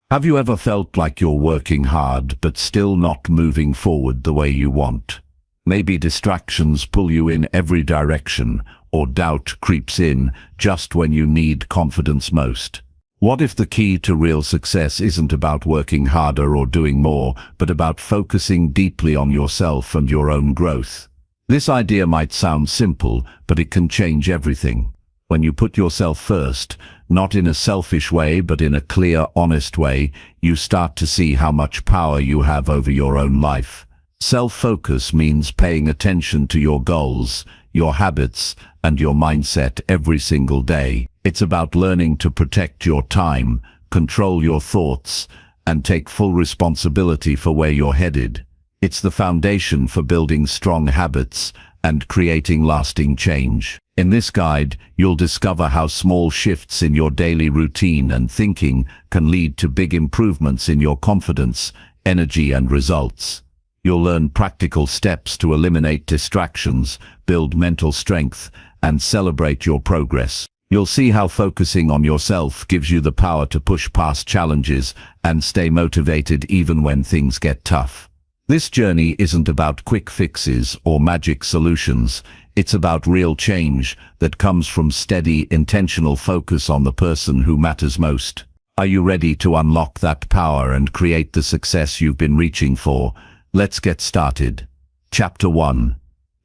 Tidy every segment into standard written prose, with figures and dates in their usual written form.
Have you ever felt like you're working hard but still not moving forward the way you want? Maybe distractions pull you in every direction, or doubt creeps in just when you need confidence most. What if the key to real success isn't about working harder or doing more, but about focusing deeply on yourself and your own growth? This idea might sound simple, but it can change everything. When you put yourself first, not in a selfish way but in a clear, honest way, you start to see how much power you have over your own life. Self-focus means paying attention to your goals, your habits, and your mindset every single day. It's about learning to protect your time, control your thoughts, and take full responsibility for where you're headed. It's the foundation for building strong habits and creating lasting change. In this guide, you'll discover how small shifts in your daily routine and thinking can lead to big improvements in your confidence, energy, and results. You'll learn practical steps to eliminate distractions, build mental strength, and celebrate your progress. You'll see how focusing on yourself gives you the power to push past challenges and stay motivated even when things get tough. This journey isn't about quick fixes or magic solutions. It's about real change that comes from steady, intentional focus on the person who matters most. Are you ready to unlock that power and create the success you've been reaching for? Let's get started. Chapter 1.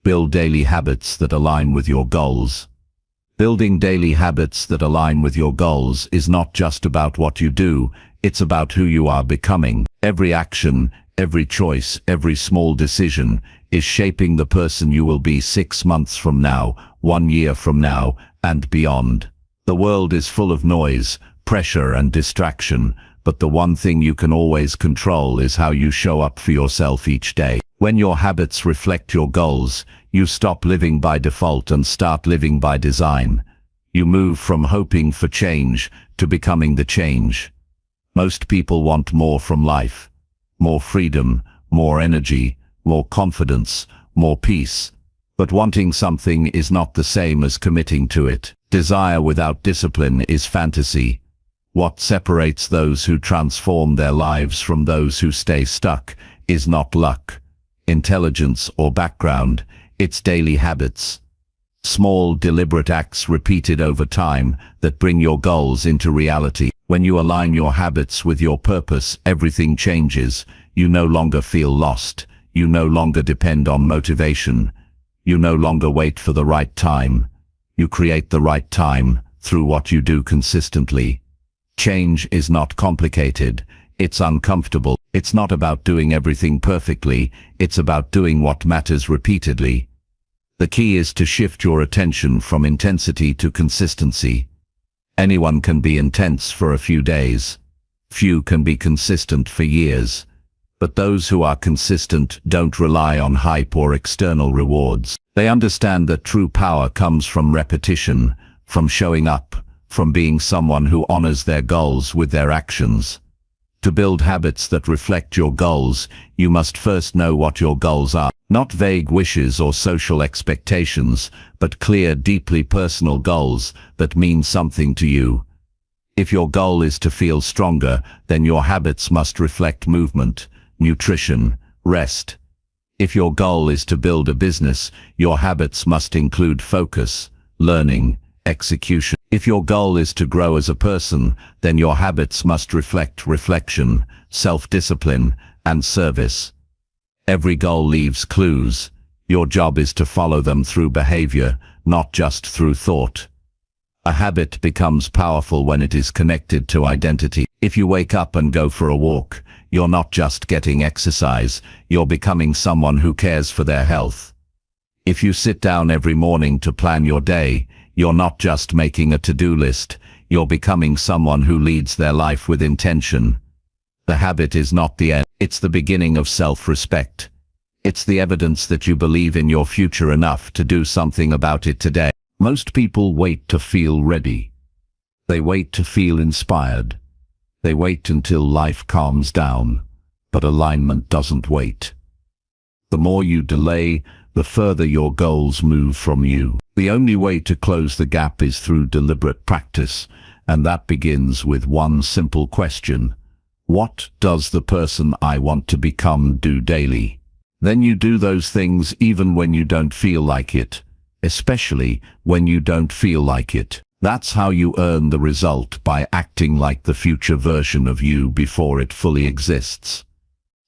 Build daily habits that align with your goals. Building daily habits that align with your goals is not just about what you do, it's about who you are becoming. Every action, every choice, every small decision is shaping the person you will be 6 months from now, 1 year from now, and beyond. The world is full of noise, pressure, and distraction, but the one thing you can always control is how you show up for yourself each day. When your habits reflect your goals, you stop living by default and start living by design. You move from hoping for change to becoming the change. Most people want more from life. More freedom, more energy, more confidence, more peace. But wanting something is not the same as committing to it. Desire without discipline is fantasy. What separates those who transform their lives from those who stay stuck is not luck, intelligence, or background, it's daily habits. Small, deliberate acts repeated over time that bring your goals into reality. When you align your habits with your purpose, everything changes. You no longer feel lost. You no longer depend on motivation. You no longer wait for the right time. You create the right time through what you do consistently. Change is not complicated. It's uncomfortable. It's not about doing everything perfectly. It's about doing what matters repeatedly. The key is to shift your attention from intensity to consistency. Anyone can be intense for a few days. Few can be consistent for years. But those who are consistent don't rely on hype or external rewards. They understand that true power comes from repetition, from showing up, from being someone who honors their goals with their actions. To build habits that reflect your goals, you must first know what your goals are. Not vague wishes or social expectations, but clear, deeply personal goals that mean something to you. If your goal is to feel stronger, then your habits must reflect movement, nutrition, rest. If your goal is to build a business, your habits must include focus, learning, execution. If your goal is to grow as a person, then your habits must reflect reflection, self-discipline, and service. Every goal leaves clues. Your job is to follow them through behavior, not just through thought. A habit becomes powerful when it is connected to identity. If you wake up and go for a walk, you're not just getting exercise, you're becoming someone who cares for their health. If you sit down every morning to plan your day, you're not just making a to-do list, you're becoming someone who leads their life with intention. The habit is not the end, it's the beginning of self-respect. It's the evidence that you believe in your future enough to do something about it today. Most people wait to feel ready. They wait to feel inspired. They wait until life calms down. But alignment doesn't wait. The more you delay, the further your goals move from you. The only way to close the gap is through deliberate practice, and that begins with one simple question. What does the person I want to become do daily? Then you do those things even when you don't feel like it, especially when you don't feel like it. That's how you earn the result, by acting like the future version of you before it fully exists.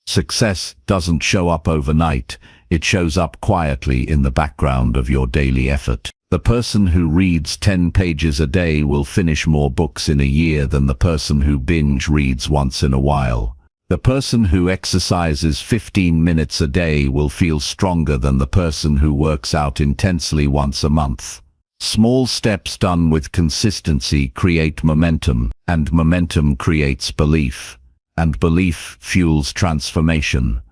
Success doesn't show up overnight, it shows up quietly in the background of your daily effort. The person who reads 10 pages a day will finish more books in a year than the person who binge reads once in a while. The person who exercises 15 minutes a day will feel stronger than the person who works out intensely once a month. Small steps done with consistency create momentum, and momentum creates belief, and belief fuels transformation.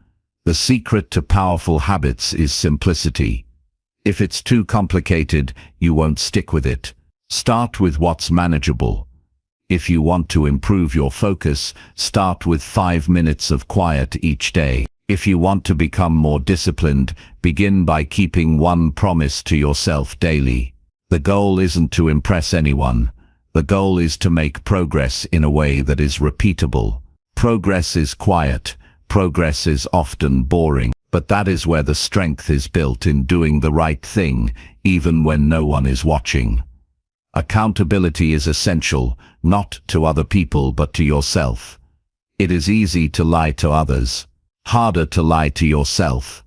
The secret to powerful habits is simplicity. If it's too complicated, you won't stick with it. Start with what's manageable. If you want to improve your focus, start with 5 minutes of quiet each day. If you want to become more disciplined, begin by keeping one promise to yourself daily. The goal isn't to impress anyone. The goal is to make progress in a way that is repeatable. Progress is quiet. Progress is often boring, but that is where the strength is built, in doing the right thing, even when no one is watching. Accountability is essential, not to other people but to yourself. It is easy to lie to others, harder to lie to yourself.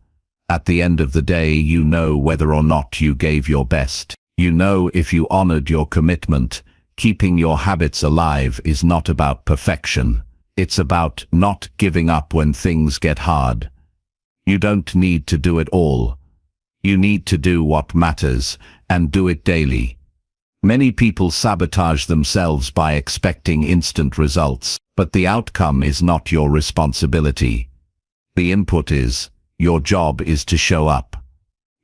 At the end of the day, you know whether or not you gave your best. You know if you honored your commitment. Keeping your habits alive is not about perfection. It's about not giving up when things get hard. You don't need to do it all. You need to do what matters, and do it daily. Many people sabotage themselves by expecting instant results, but the outcome is not your responsibility. The input is. Your job is to show up.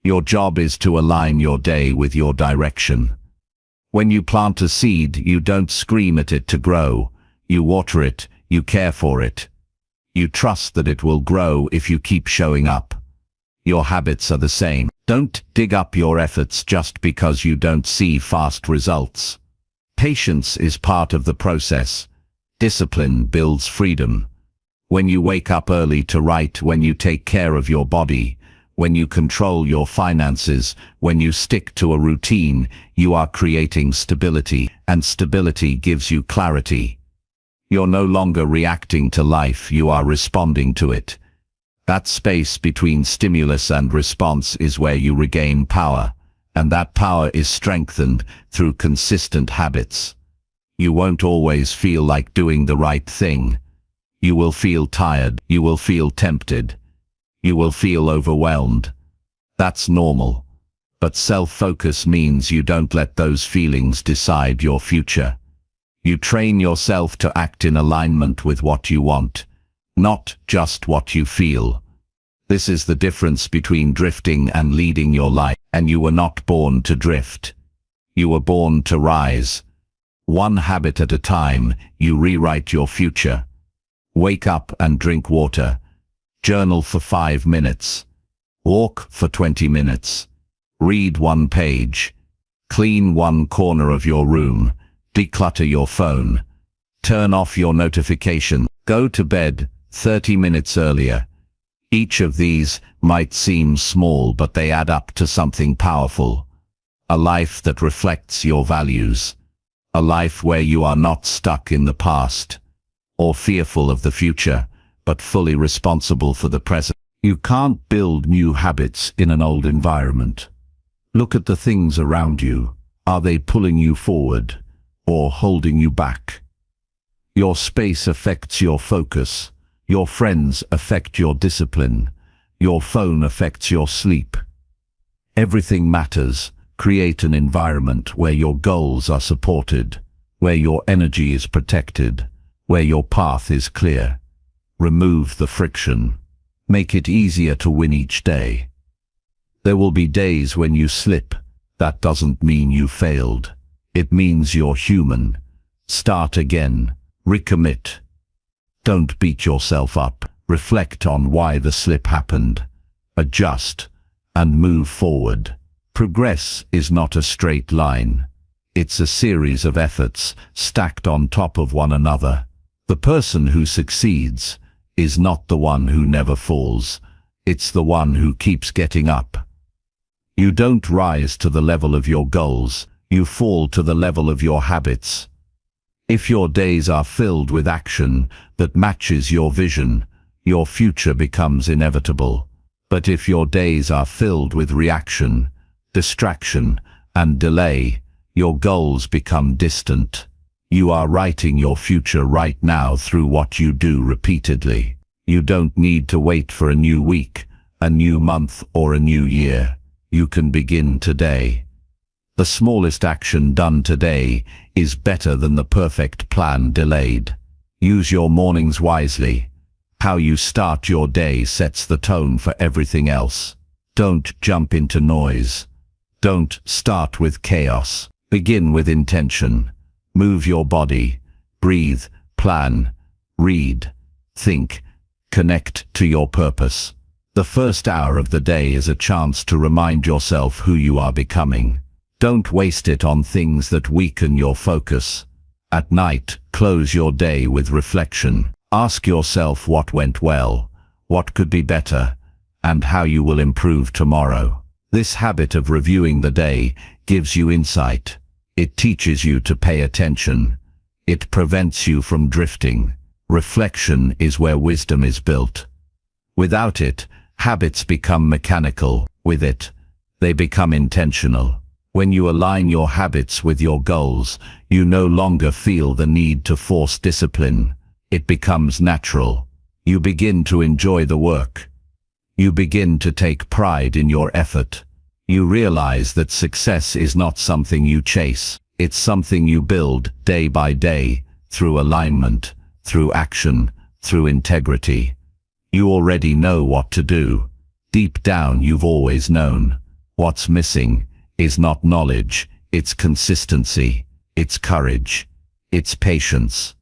Your job is to align your day with your direction. When you plant a seed, you don't scream at it to grow. You water it, you care for it. You trust that it will grow if you keep showing up. Your habits are the same. Don't dig up your efforts just because you don't see fast results. Patience is part of the process. Discipline builds freedom. When you wake up early to write, when you take care of your body, when you control your finances, when you stick to a routine, you are creating stability, and stability gives you clarity. You're no longer reacting to life, you are responding to it. That space between stimulus and response is where you regain power, and that power is strengthened through consistent habits. You won't always feel like doing the right thing. You will feel tired, you will feel tempted. You will feel overwhelmed. That's normal. But self-focus means you don't let those feelings decide your future. You train yourself to act in alignment with what you want, not just what you feel. This is the difference between drifting and leading your life. And you were not born to drift. You were born to rise. One habit at a time, you rewrite your future. Wake up and drink water. Journal for 5 minutes. Walk for 20 minutes. Read 1 page. Clean 1 corner of your room. Declutter your phone. Turn off your notification. Go to bed 30 minutes earlier. Each of these might seem small, but they add up to something powerful. A life that reflects your values. A life where you are not stuck in the past or fearful of the future, but fully responsible for the present. You can't build new habits in an old environment. Look at the things around you. Are they pulling you forward or holding you back? Your space affects your focus. Your friends affect your discipline. Your phone affects your sleep. Everything matters. Create an environment where your goals are supported, where your energy is protected, where your path is clear. Remove the friction. Make it easier to win each day. There will be days when you slip. That doesn't mean you failed. It means you're human. Start again. Recommit. Don't beat yourself up. Reflect on why the slip happened. Adjust and move forward. Progress is not a straight line. It's a series of efforts stacked on top of one another. The person who succeeds is not the one who never falls. It's the one who keeps getting up. You don't rise to the level of your goals, you fall to the level of your habits. If your days are filled with action that matches your vision, your future becomes inevitable. But if your days are filled with reaction, distraction, and delay, your goals become distant. You are writing your future right now through what you do repeatedly. You don't need to wait for a new week, a new month, or a new year. You can begin today. The smallest action done today is better than the perfect plan delayed. Use your mornings wisely. How you start your day sets the tone for everything else. Don't jump into noise. Don't start with chaos. Begin with intention. Move your body. Breathe. Plan. Read. Think. Connect to your purpose. The first hour of the day is a chance to remind yourself who you are becoming. Don't waste it on things that weaken your focus. At night, close your day with reflection. Ask yourself what went well, what could be better, and how you will improve tomorrow. This habit of reviewing the day gives you insight. It teaches you to pay attention. It prevents you from drifting. Reflection is where wisdom is built. Without it, habits become mechanical. With it, they become intentional. When you align your habits with your goals, you no longer feel the need to force discipline. It becomes natural. You begin to enjoy the work. You begin to take pride in your effort. You realize that success is not something you chase. It's something you build day by day, through alignment, through action, through integrity. You already know what to do. Deep down you've always known. What's missing is not knowledge, it's consistency, it's courage, it's patience.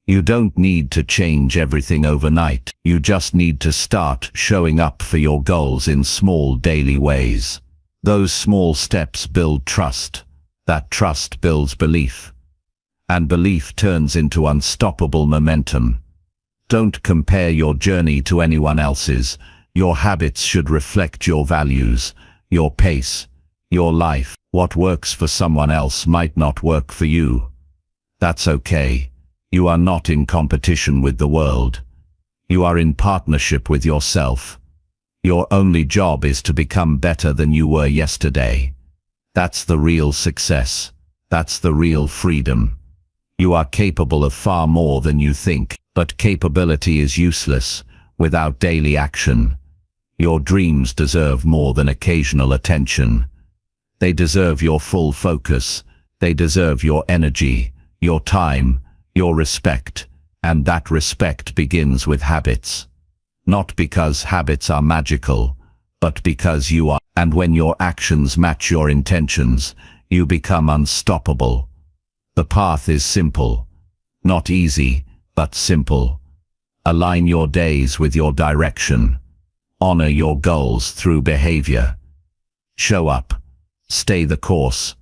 You don't need to change everything overnight. You just need to start showing up for your goals in small daily ways. Those small steps build trust. That trust builds belief. And belief turns into unstoppable momentum. Don't compare your journey to anyone else's. Your habits should reflect your values, your pace, your life. What works for someone else might not work for you. That's okay. You are not in competition with the world. You are in partnership with yourself. Your only job is to become better than you were yesterday. That's the real success. That's the real freedom. You are capable of far more than you think, but capability is useless without daily action. Your dreams deserve more than occasional attention. They deserve your full focus. They deserve your energy, your time, your respect, and that respect begins with habits. Not because habits are magical, but because you are. And when your actions match your intentions, you become unstoppable. The path is simple. Not easy, but simple. Align your days with your direction. Honor your goals through behavior. Show up. Stay the course.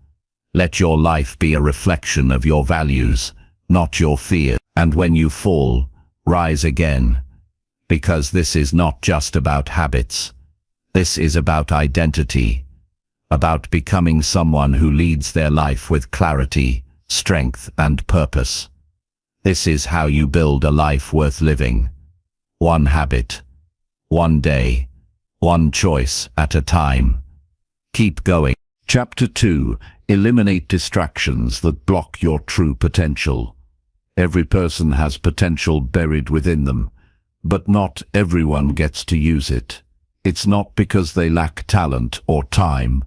Let your life be a reflection of your values, not your fear. And when you fall, rise again. Because this is not just about habits. This is about identity. About becoming someone who leads their life with clarity, strength, and purpose. This is how you build a life worth living. One habit. One day. One choice at a time. Keep going. Chapter 2. Eliminate distractions that block your true potential. Every person has potential buried within them, but not everyone gets to use it. It's not because they lack talent or time.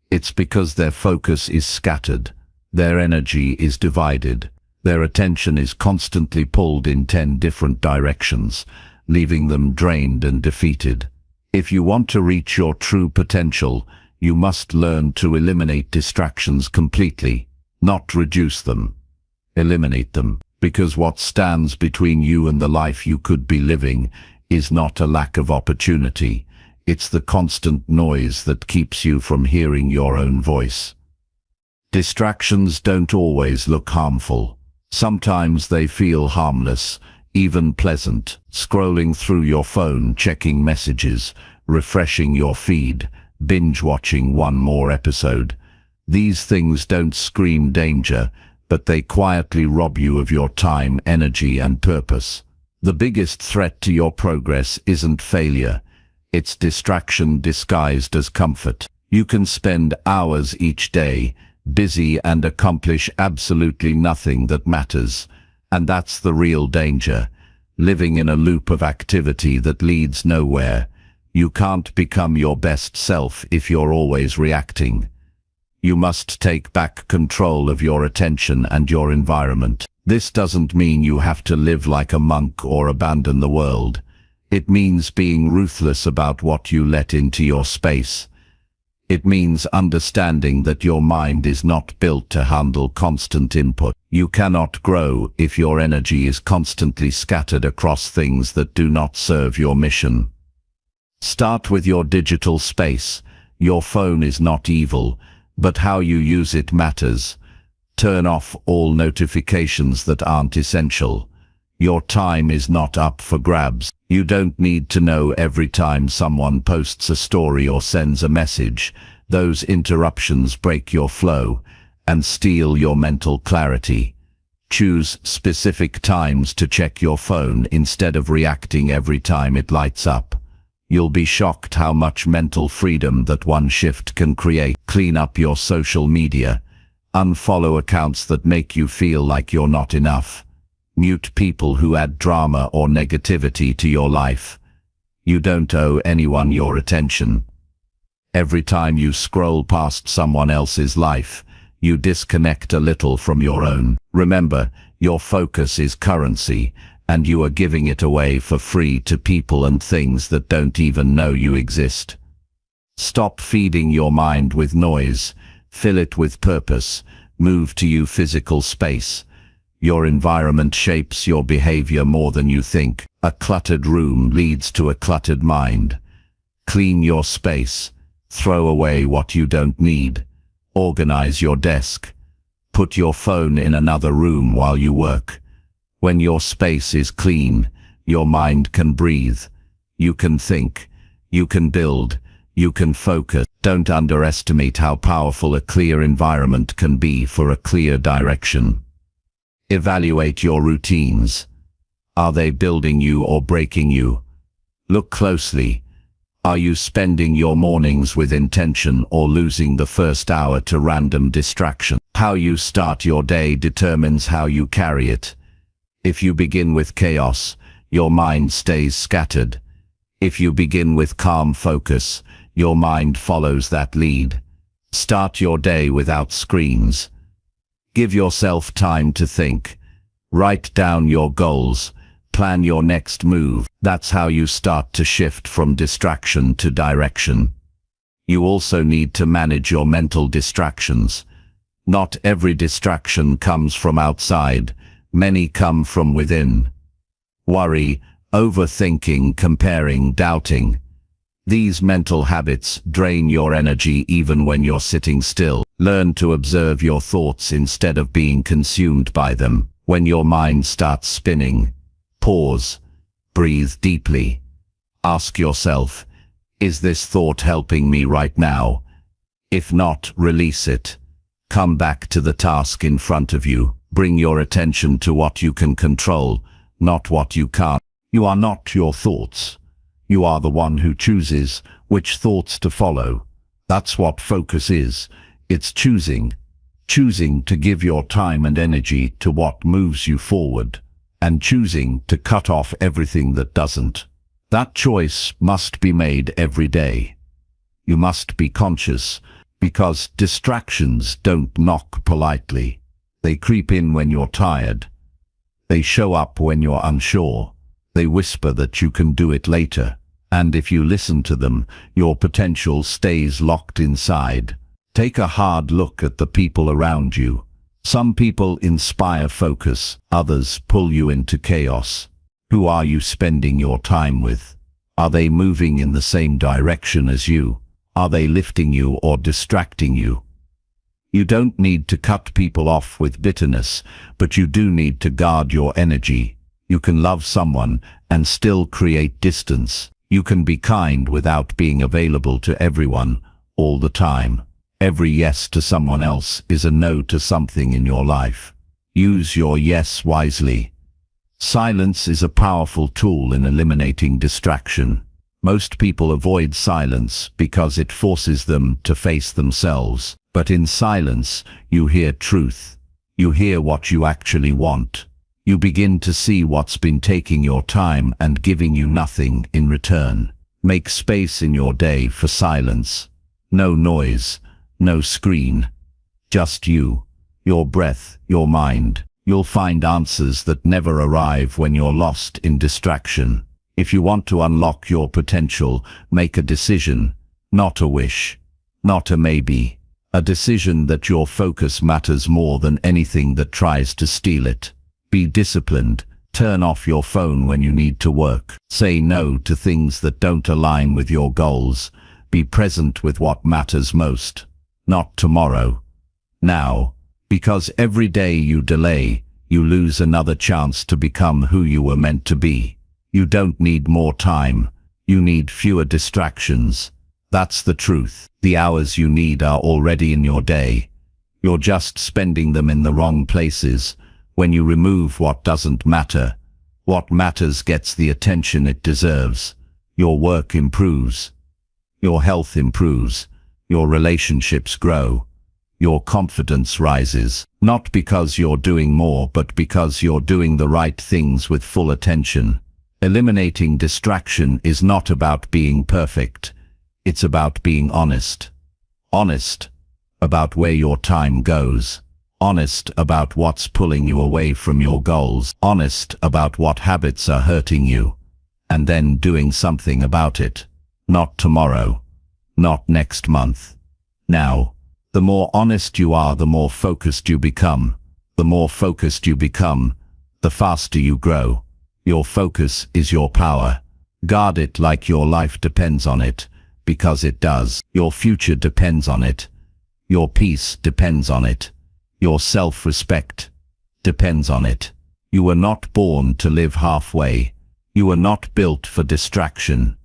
It's because their focus is scattered. Their energy is divided. Their attention is constantly pulled in 10 different directions, leaving them drained and defeated. If you want to reach your true potential, you must learn to eliminate distractions completely, not reduce them. Eliminate them, because what stands between you and the life you could be living is not a lack of opportunity. It's the constant noise that keeps you from hearing your own voice. Distractions don't always look harmful. Sometimes they feel harmless, even pleasant, scrolling through your phone, checking messages, refreshing your feed, binge-watching one more episode. These things don't scream danger, but they quietly rob you of your time, energy, and purpose. The biggest threat to your progress isn't failure. It's distraction disguised as comfort. You can spend hours each day, busy, and accomplish absolutely nothing that matters. And that's the real danger. Living in a loop of activity that leads nowhere. You can't become your best self if you're always reacting. You must take back control of your attention and your environment. This doesn't mean you have to live like a monk or abandon the world. It means being ruthless about what you let into your space. It means understanding that your mind is not built to handle constant input. You cannot grow if your energy is constantly scattered across things that do not serve your mission. Start with your digital space. Your phone is not evil, but how you use it matters. Turn off all notifications that aren't essential. Your time is not up for grabs. You don't need to know every time someone posts a story or sends a message. Those interruptions break your flow and steal your mental clarity. Choose specific times to check your phone instead of reacting every time it lights up. You'll be shocked how much mental freedom that one shift can create. Clean up your social media. Unfollow accounts that make you feel like you're not enough. Mute people who add drama or negativity to your life. You don't owe anyone your attention. Every time you scroll past someone else's life, you disconnect a little from your own. Remember, your focus is currency, and you are giving it away for free to people and things that don't even know you exist. Stop feeding your mind with noise. Fill it with purpose. Move to your physical space. Your environment shapes your behavior more than you think. A cluttered room leads to a cluttered mind. Clean your space. Throw away what you don't need. Organize your desk. Put your phone in another room while you work. When your space is clean, your mind can breathe. You can think. You can build. You can focus. Don't underestimate how powerful a clear environment can be for a clear direction. Evaluate your routines. Are they building you or breaking you? Look closely. Are you spending your mornings with intention or losing the first hour to random distraction? How you start your day determines how you carry it. If you begin with chaos, your mind stays scattered. If you begin with calm focus, your mind follows that lead. Start your day without screens. Give yourself time to think. Write down your goals. Plan your next move. That's how you start to shift from distraction to direction. You also need to manage your mental distractions. Not every distraction comes from outside. Many come from within. Worry, overthinking, comparing, doubting. These mental habits drain your energy even when you're sitting still. Learn to observe your thoughts instead of being consumed by them. When your mind starts spinning, pause. Breathe deeply. Ask yourself, is this thought helping me right now? If not, release it. Come back to the task in front of you. Bring your attention to what you can control, not what you can't. You are not your thoughts. You are the one who chooses which thoughts to follow. That's what focus is. It's choosing. Choosing to give your time and energy to what moves you forward, and choosing to cut off everything that doesn't. That choice must be made every day. You must be conscious, because distractions don't knock politely. They creep in when you're tired. They show up when you're unsure. They whisper that you can do it later. And if you listen to them, your potential stays locked inside. Take a hard look at the people around you. Some people inspire focus, others pull you into chaos. Who are you spending your time with? Are they moving in the same direction as you? Are they lifting you or distracting you? You don't need to cut people off with bitterness, but you do need to guard your energy. You can love someone and still create distance. You can be kind without being available to everyone all the time. Every yes to someone else is a no to something in your life. Use your yes wisely. Silence is a powerful tool in eliminating distraction. Most people avoid silence because it forces them to face themselves. But in silence, you hear truth. You hear what you actually want. You begin to see what's been taking your time and giving you nothing in return. Make space in your day for silence. No noise, no screen. Just you, your breath, your mind. You'll find answers that never arrive when you're lost in distraction. If you want to unlock your potential, make a decision, not a wish, not a maybe. A decision that your focus matters more than anything that tries to steal it. Be disciplined. Turn off your phone when you need to work. Say no to things that don't align with your goals. Be present with what matters most. Not tomorrow. Now. Because every day you delay, you lose another chance to become who you were meant to be. You don't need more time. You need fewer distractions. That's the truth. The hours you need are already in your day. You're just spending them in the wrong places. When you remove what doesn't matter, what matters gets the attention it deserves. Your work improves. Your health improves. Your relationships grow. Your confidence rises. Not because you're doing more, but because you're doing the right things with full attention. Eliminating distraction is not about being perfect. It's about being honest. Honest about where your time goes. Honest about what's pulling you away from your goals. Honest about what habits are hurting you. And then doing something about it. Not tomorrow. Not next month. Now. The more honest you are, the more focused you become. The more focused you become, the faster you grow. Your focus is your power. Guard it like your life depends on it, because it does. Your future depends on it. Your peace depends on it. Your self-respect depends on it. You were not born to live halfway. You were not built for distraction.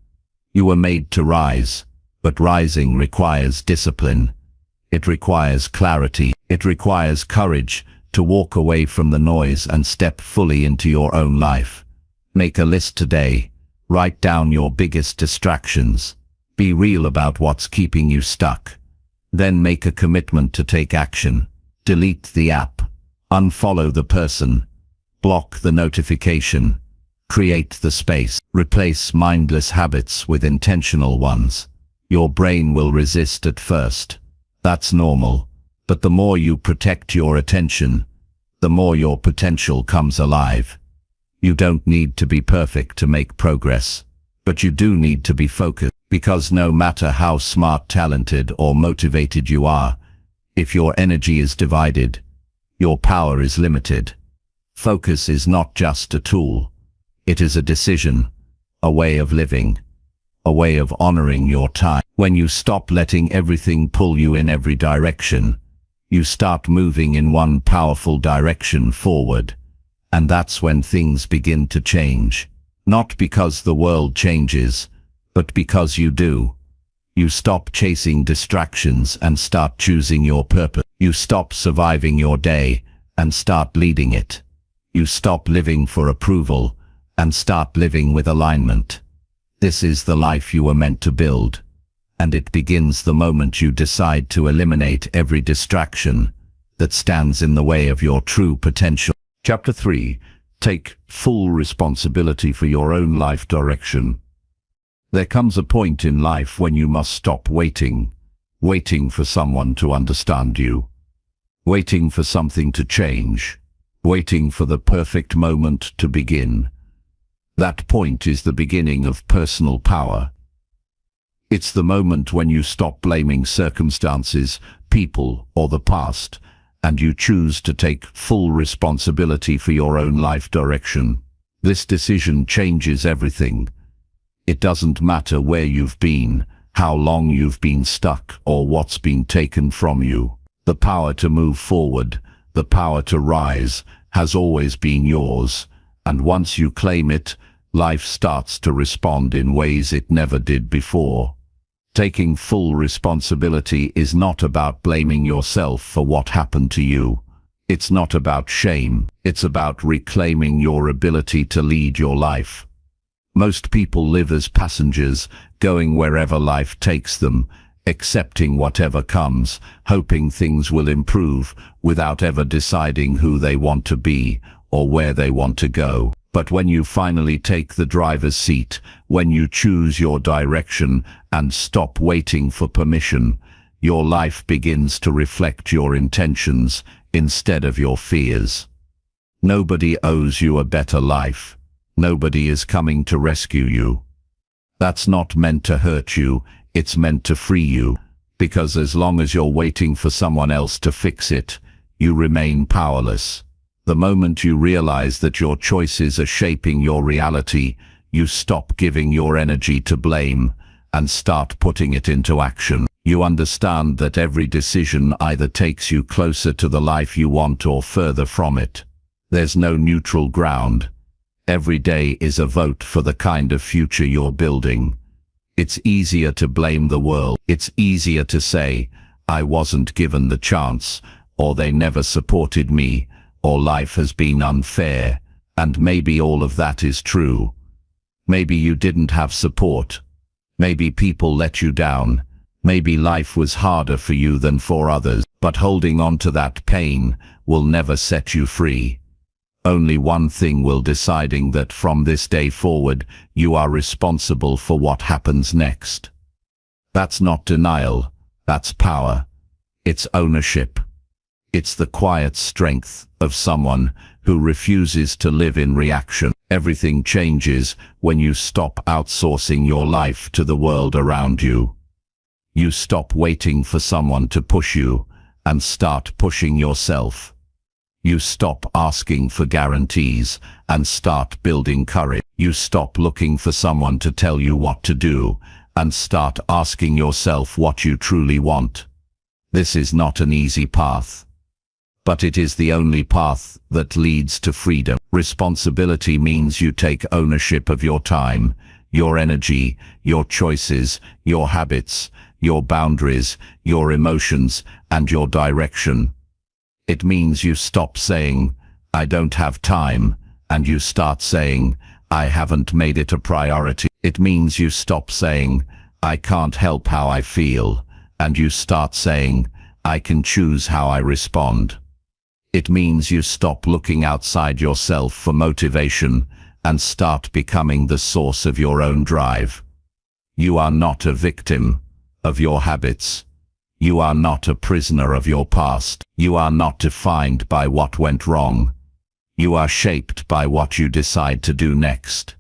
You were made to rise, but rising requires discipline. It requires clarity. It requires courage to walk away from the noise and step fully into your own life. Make a list today. Write down your biggest distractions. Be real about what's keeping you stuck. Then make a commitment to take action. Delete the app. Unfollow the person. Block the notification. Create the space. Replace mindless habits with intentional ones. Your brain will resist at first. That's normal. But the more you protect your attention, the more your potential comes alive. You don't need to be perfect to make progress, but you do need to be focused, because no matter how smart, talented, or motivated you are, if your energy is divided, your power is limited. Focus is not just a tool. It is a decision, a way of living, a way of honoring your time. When you stop letting everything pull you in every direction, you start moving in one powerful direction forward. And that's when things begin to change. Not because the world changes, but because you do. You stop chasing distractions and start choosing your purpose. You stop surviving your day and start leading it. You stop living for approval and start living with alignment. This is the life you were meant to build. And it begins the moment you decide to eliminate every distraction that stands in the way of your true potential. Chapter 3. Take full responsibility for your own life direction. There comes a point in life when you must stop waiting for someone to understand you, waiting for something to change, waiting for the perfect moment to begin. That point is the beginning of personal power. It's the moment when you stop blaming circumstances, people, or the past, and you choose to take full responsibility for your own life direction. This decision changes everything. It doesn't matter where you've been, how long you've been stuck, or what's been taken from you. The power to move forward, the power to rise, has always been yours, and once you claim it, life starts to respond in ways it never did before. Taking full responsibility is not about blaming yourself for what happened to you. It's not about shame, it's about reclaiming your ability to lead your life. Most people live as passengers, going wherever life takes them, accepting whatever comes, hoping things will improve, without ever deciding who they want to be or where they want to go. But when you finally take the driver's seat, when you choose your direction and stop waiting for permission, your life begins to reflect your intentions instead of your fears. Nobody owes you a better life. Nobody is coming to rescue you. That's not meant to hurt you, it's meant to free you, because as long as you're waiting for someone else to fix it, you remain powerless. The moment you realize that your choices are shaping your reality, you stop giving your energy to blame and start putting it into action. You understand that every decision either takes you closer to the life you want or further from it. There's no neutral ground. Every day is a vote for the kind of future you're building. It's easier to blame the world. It's easier to say, I wasn't given the chance, or they never supported me, or life has been unfair, and maybe all of that is true. Maybe you didn't have support. Maybe people let you down. Maybe life was harder for you than for others, but holding on to that pain will never set you free. Only one thing will, deciding that from this day forward, you are responsible for what happens next. That's not denial, that's power. It's ownership. It's the quiet strength of someone who refuses to live in reaction. Everything changes when you stop outsourcing your life to the world around you. You stop waiting for someone to push you and start pushing yourself. You stop asking for guarantees and start building courage. You stop looking for someone to tell you what to do and start asking yourself what you truly want. This is not an easy path, but it is the only path that leads to freedom. Responsibility means you take ownership of your time, your energy, your choices, your habits, your boundaries, your emotions, and your direction. It means you stop saying, I don't have time, and you start saying, I haven't made it a priority. It means you stop saying, I can't help how I feel, and you start saying, I can choose how I respond. It means you stop looking outside yourself for motivation and start becoming the source of your own drive. You are not a victim of your habits. You are not a prisoner of your past. You are not defined by what went wrong. You are shaped by what you decide to do next.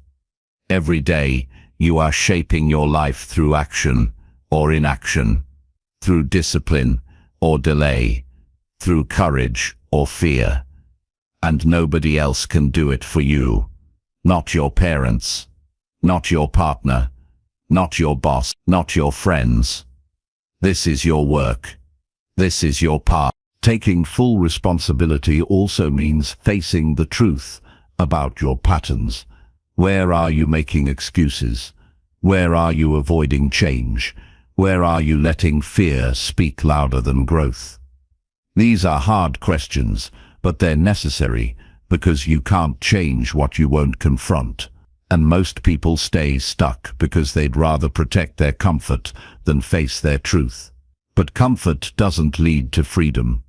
Every day, you are shaping your life through action or inaction, through discipline or delay, through courage or fear. And nobody else can do it for you. Not your parents, not your partner, not your boss, not your friends. This is your work. This is your path. Taking full responsibility also means facing the truth about your patterns. Where are you making excuses? Where are you avoiding change? Where are you letting fear speak louder than growth? These are hard questions, but they're necessary because you can't change what you won't confront. And most people stay stuck because they'd rather protect their comfort than face their truth. But comfort doesn't lead to freedom.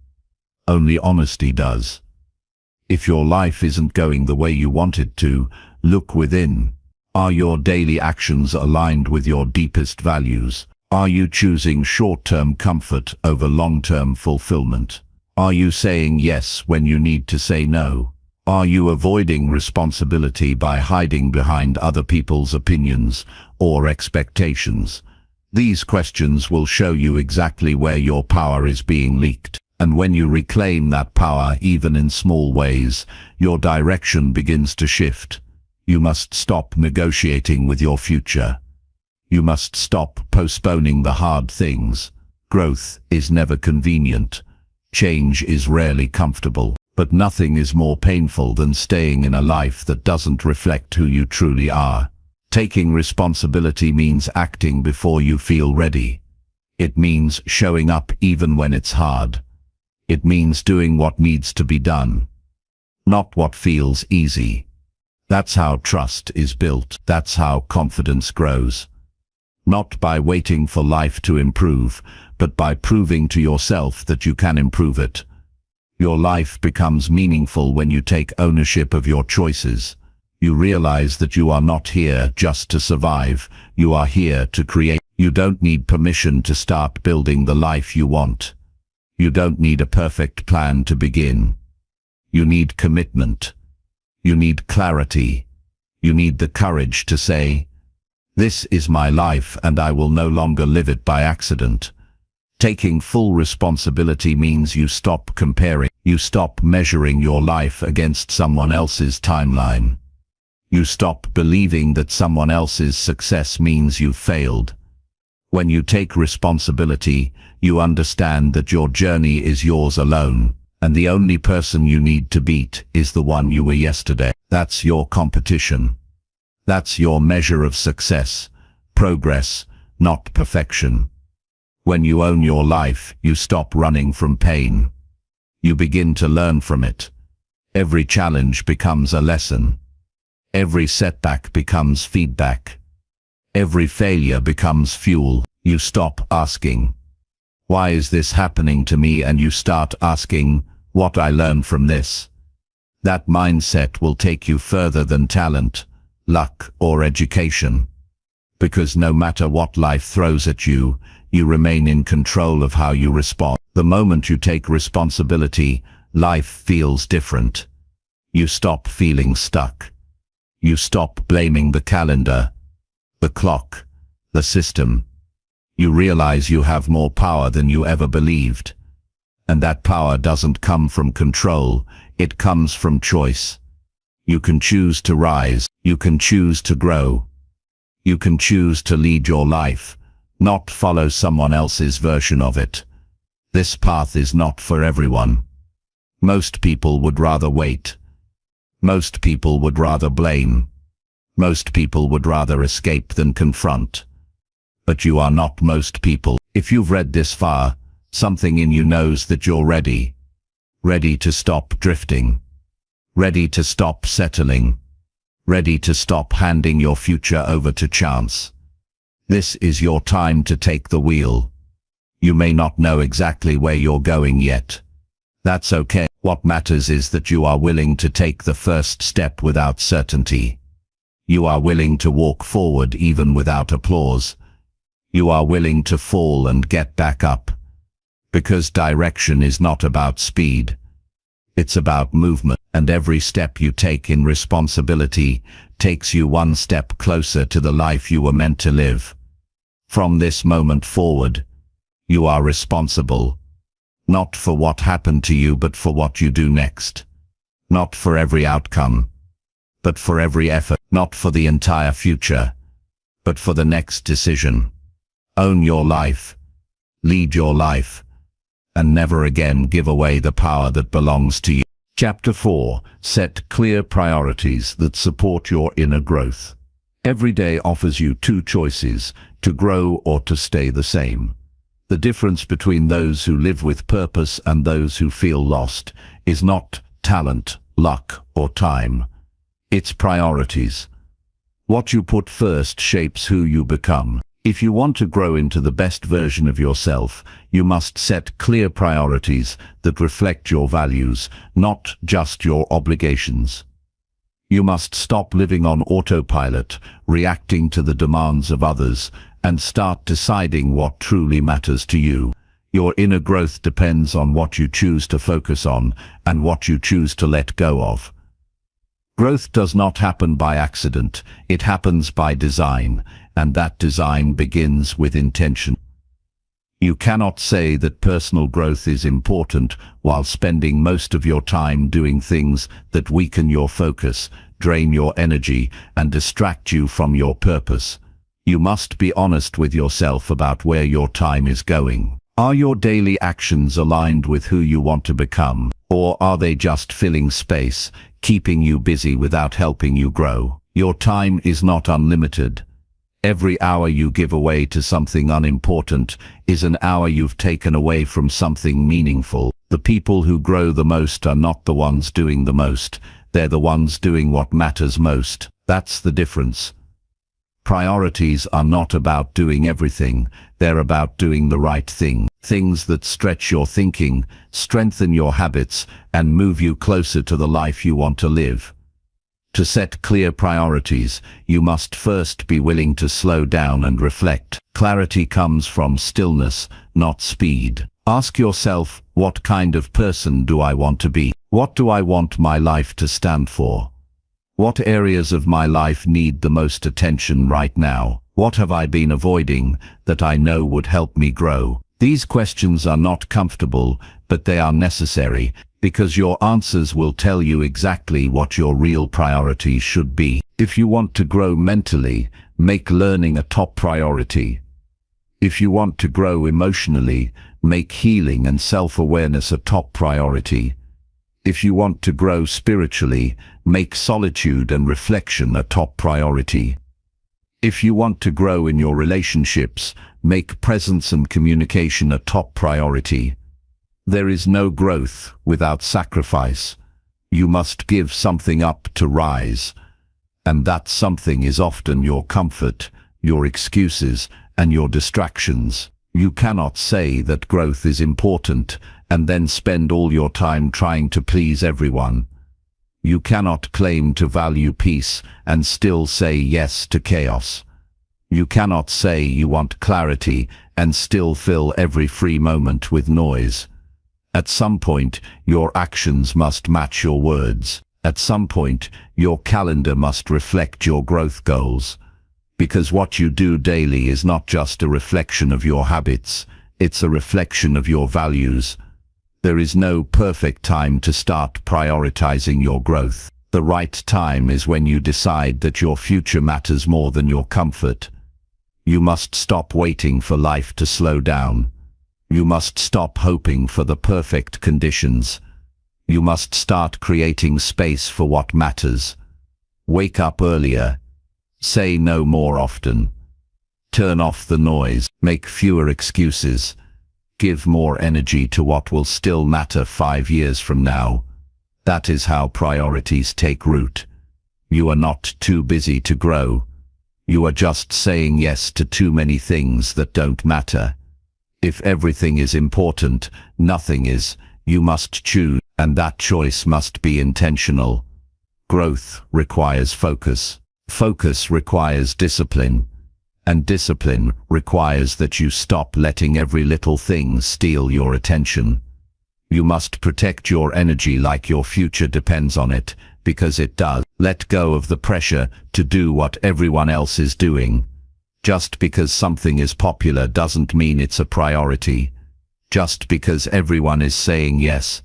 Only honesty does. If your life isn't going the way you want it to, look within. Are your daily actions aligned with your deepest values? Are you choosing short-term comfort over long-term fulfillment? Are you saying yes when you need to say no? Are you avoiding responsibility by hiding behind other people's opinions or expectations? These questions will show you exactly where your power is being leaked. And when you reclaim that power, even in small ways, your direction begins to shift. You must stop negotiating with your future. You must stop postponing the hard things. Growth is never convenient, Change is rarely comfortable, but nothing is more painful than staying in a life that doesn't reflect who you truly are. Taking responsibility means acting before you feel ready. It means showing up even when it's hard. It means doing what needs to be done, not what feels easy. That's how trust is built. That's how confidence grows. Not by waiting for life to improve, but by proving to yourself that you can improve it. Your life becomes meaningful when you take ownership of your choices. You realize that you are not here just to survive. You are here to create. You don't need permission to start building the life you want. You don't need a perfect plan to begin. You need commitment. You need clarity. You need the courage to say, "This is my life and I will no longer live it by accident." Taking full responsibility means you stop comparing. You stop measuring your life against someone else's timeline. You stop believing that someone else's success means you've failed. When you take responsibility, you understand that your journey is yours alone, and the only person you need to beat is the one you were yesterday. That's your competition. That's your measure of success, progress, not perfection. When you own your life, you stop running from pain. You begin to learn from it. Every challenge becomes a lesson. Every setback becomes feedback. Every failure becomes fuel. You stop asking, "Why is this happening to me?" and you start asking, "What I learn from this?" That mindset will take you further than talent, luck, or education. Because no matter what life throws at you, you remain in control of how you respond. The moment you take responsibility, life feels different. You stop feeling stuck. You stop blaming the calendar, the clock, the system. You realize you have more power than you ever believed. And that power doesn't come from control, it comes from choice. You can choose to rise, you can choose to grow. You can choose to lead your life, not follow someone else's version of it. This path is not for everyone. Most people would rather wait. Most people would rather blame. Most people would rather escape than confront. But you are not most people. If you've read this far, something in you knows that you're ready. Ready to stop drifting. Ready to stop settling. Ready to stop handing your future over to chance. This is your time to take the wheel. You may not know exactly where you're going yet. That's okay. What matters is that you are willing to take the first step without certainty. You are willing to walk forward even without applause. You are willing to fall and get back up. Because direction is not about speed. It's about movement, and every step you take in responsibility takes you one step closer to the life you were meant to live. From this moment forward, you are responsible. Not for what happened to you, but for what you do next. Not for every outcome, but for every effort. Not for the entire future, but for the next decision. Own your life, lead your life, and never again give away the power that belongs to you. Chapter 4. Set clear priorities that support your inner growth. Every day offers you two choices, to grow or to stay the same. The difference between those who live with purpose and those who feel lost is not talent, luck, or time. It's priorities. What you put first shapes who you become. If you want to grow into the best version of yourself, you must set clear priorities that reflect your values, not just your obligations. You must stop living on autopilot, reacting to the demands of others, and start deciding what truly matters to you. Your inner growth depends on what you choose to focus on and what you choose to let go of. Growth does not happen by accident, it happens by design, and that design begins with intention. You cannot say that personal growth is important while spending most of your time doing things that weaken your focus, drain your energy, and distract you from your purpose. You must be honest with yourself about where your time is going. Are your daily actions aligned with who you want to become, or are they just filling space, keeping you busy without helping you grow? Your time is not unlimited. Every hour you give away to something unimportant is an hour you've taken away from something meaningful. The people who grow the most are not the ones doing the most. They're the ones doing what matters most. That's the difference. Priorities are not about doing everything. They're about doing the right thing. Things that stretch your thinking, strengthen your habits, and move you closer to the life you want to live. To set clear priorities, you must first be willing to slow down and reflect. Clarity comes from stillness, not speed. Ask yourself, what kind of person do I want to be? What do I want my life to stand for? What areas of my life need the most attention right now? What have I been avoiding that I know would help me grow? These questions are not comfortable, but they are necessary, because your answers will tell you exactly what your real priorities should be. If you want to grow mentally, make learning a top priority. If you want to grow emotionally, make healing and self-awareness a top priority. If you want to grow spiritually, make solitude and reflection a top priority. If you want to grow in your relationships, make presence and communication a top priority. There is no growth without sacrifice. You must give something up to rise. And that something is often your comfort, your excuses, and your distractions. You cannot say that growth is important and then spend all your time trying to please everyone. You cannot claim to value peace and still say yes to chaos. You cannot say you want clarity and still fill every free moment with noise. At some point, your actions must match your words. At some point, your calendar must reflect your growth goals. Because what you do daily is not just a reflection of your habits, it's a reflection of your values. There is no perfect time to start prioritizing your growth. The right time is when you decide that your future matters more than your comfort. You must stop waiting for life to slow down. You must stop hoping for the perfect conditions. You must start creating space for what matters. Wake up earlier. Say no more often. Turn off the noise. Make fewer excuses. Give more energy to what will still matter 5 years from now. That is how priorities take root. You are not too busy to grow. You are just saying yes to too many things that don't matter. If everything is important, nothing is. You must choose, and that choice must be intentional. Growth requires focus. Focus requires discipline. And discipline requires that you stop letting every little thing steal your attention. You must protect your energy like your future depends on it, because it does. Let go of the pressure to do what everyone else is doing. Just because something is popular doesn't mean it's a priority. Just because everyone is saying yes,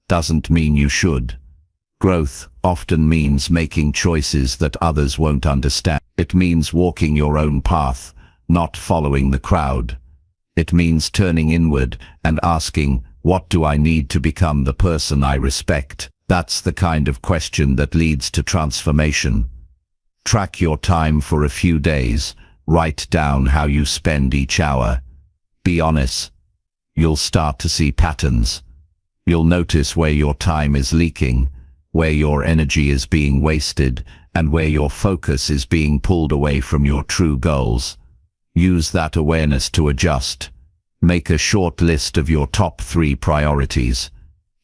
doesn't mean you should. Growth often means making choices that others won't understand. It means walking your own path, not following the crowd. It means turning inward and asking, what do I need to become the person I respect? That's the kind of question that leads to transformation. Track your time for a few days. Write down how you spend each hour. Be honest. You'll start to see patterns. You'll notice where your time is leaking, where your energy is being wasted, and where your focus is being pulled away from your true goals. Use that awareness to adjust. Make a short list of your top 3 priorities.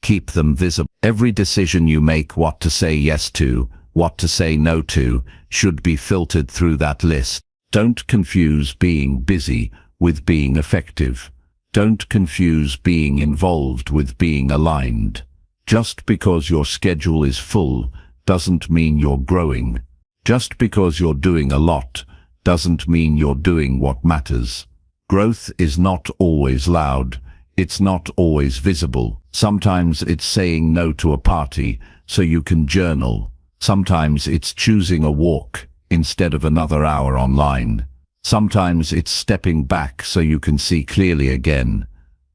Keep them visible. Every decision you make, what to say yes to, what to say no to, should be filtered through that list. Don't confuse being busy with being effective. Don't confuse being involved with being aligned. Just because your schedule is full doesn't mean you're growing. Just because you're doing a lot doesn't mean you're doing what matters. Growth is not always loud. It's not always visible. Sometimes it's saying no to a party so you can journal. Sometimes it's choosing a walk instead of another hour online. Sometimes it's stepping back so you can see clearly again.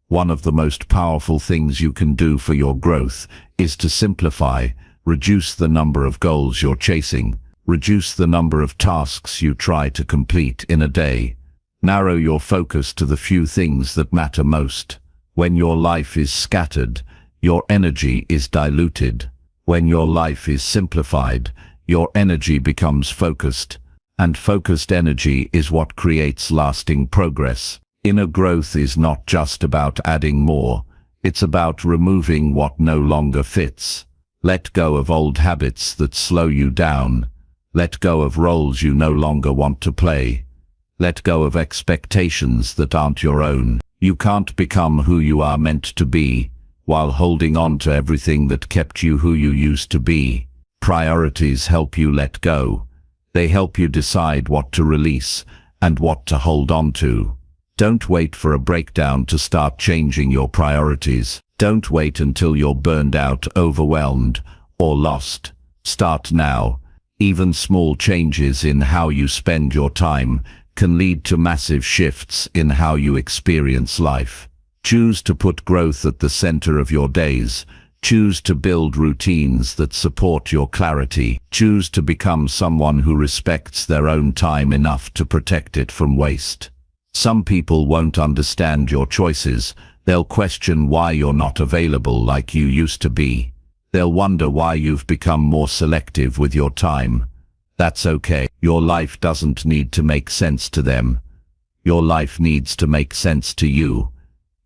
One of the most powerful things you can do for your growth is to simplify. Reduce the number of goals you're chasing. Reduce the number of tasks you try to complete in a day. Narrow your focus to the few things that matter most. When your life is scattered, your energy is diluted. When your life is simplified, your energy becomes focused. And focused energy is what creates lasting progress. Inner growth is not just about adding more, it's about removing what no longer fits. Let go of old habits that slow you down. Let go of roles you no longer want to play. Let go of expectations that aren't your own. You can't become who you are meant to be while holding on to everything that kept you who you used to be. Priorities help you let go. They help you decide what to release and what to hold on to. Don't wait for a breakdown to start changing your priorities. Don't wait until you're burned out, overwhelmed, or lost. Start now. Even small changes in how you spend your time can lead to massive shifts in how you experience life. Choose to put growth at the center of your days. Choose to build routines that support your clarity. Choose to become someone who respects their own time enough to protect it from waste. Some people won't understand your choices. They'll question why you're not available like you used to be. They'll wonder why you've become more selective with your time. That's okay. Your life doesn't need to make sense to them. Your life needs to make sense to you.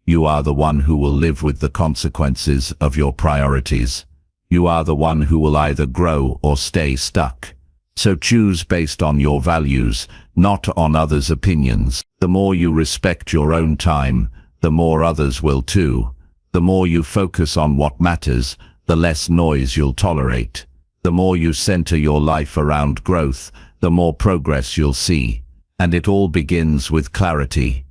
You are the one who will live with the consequences of your priorities. You are the one who will either grow or stay stuck. So choose based on your values, not on others' opinions. The more you respect your own time, the more others will too. The more you focus on what matters, the less noise you'll tolerate. The more you center your life around growth, the more progress you'll see. And it all begins with clarity.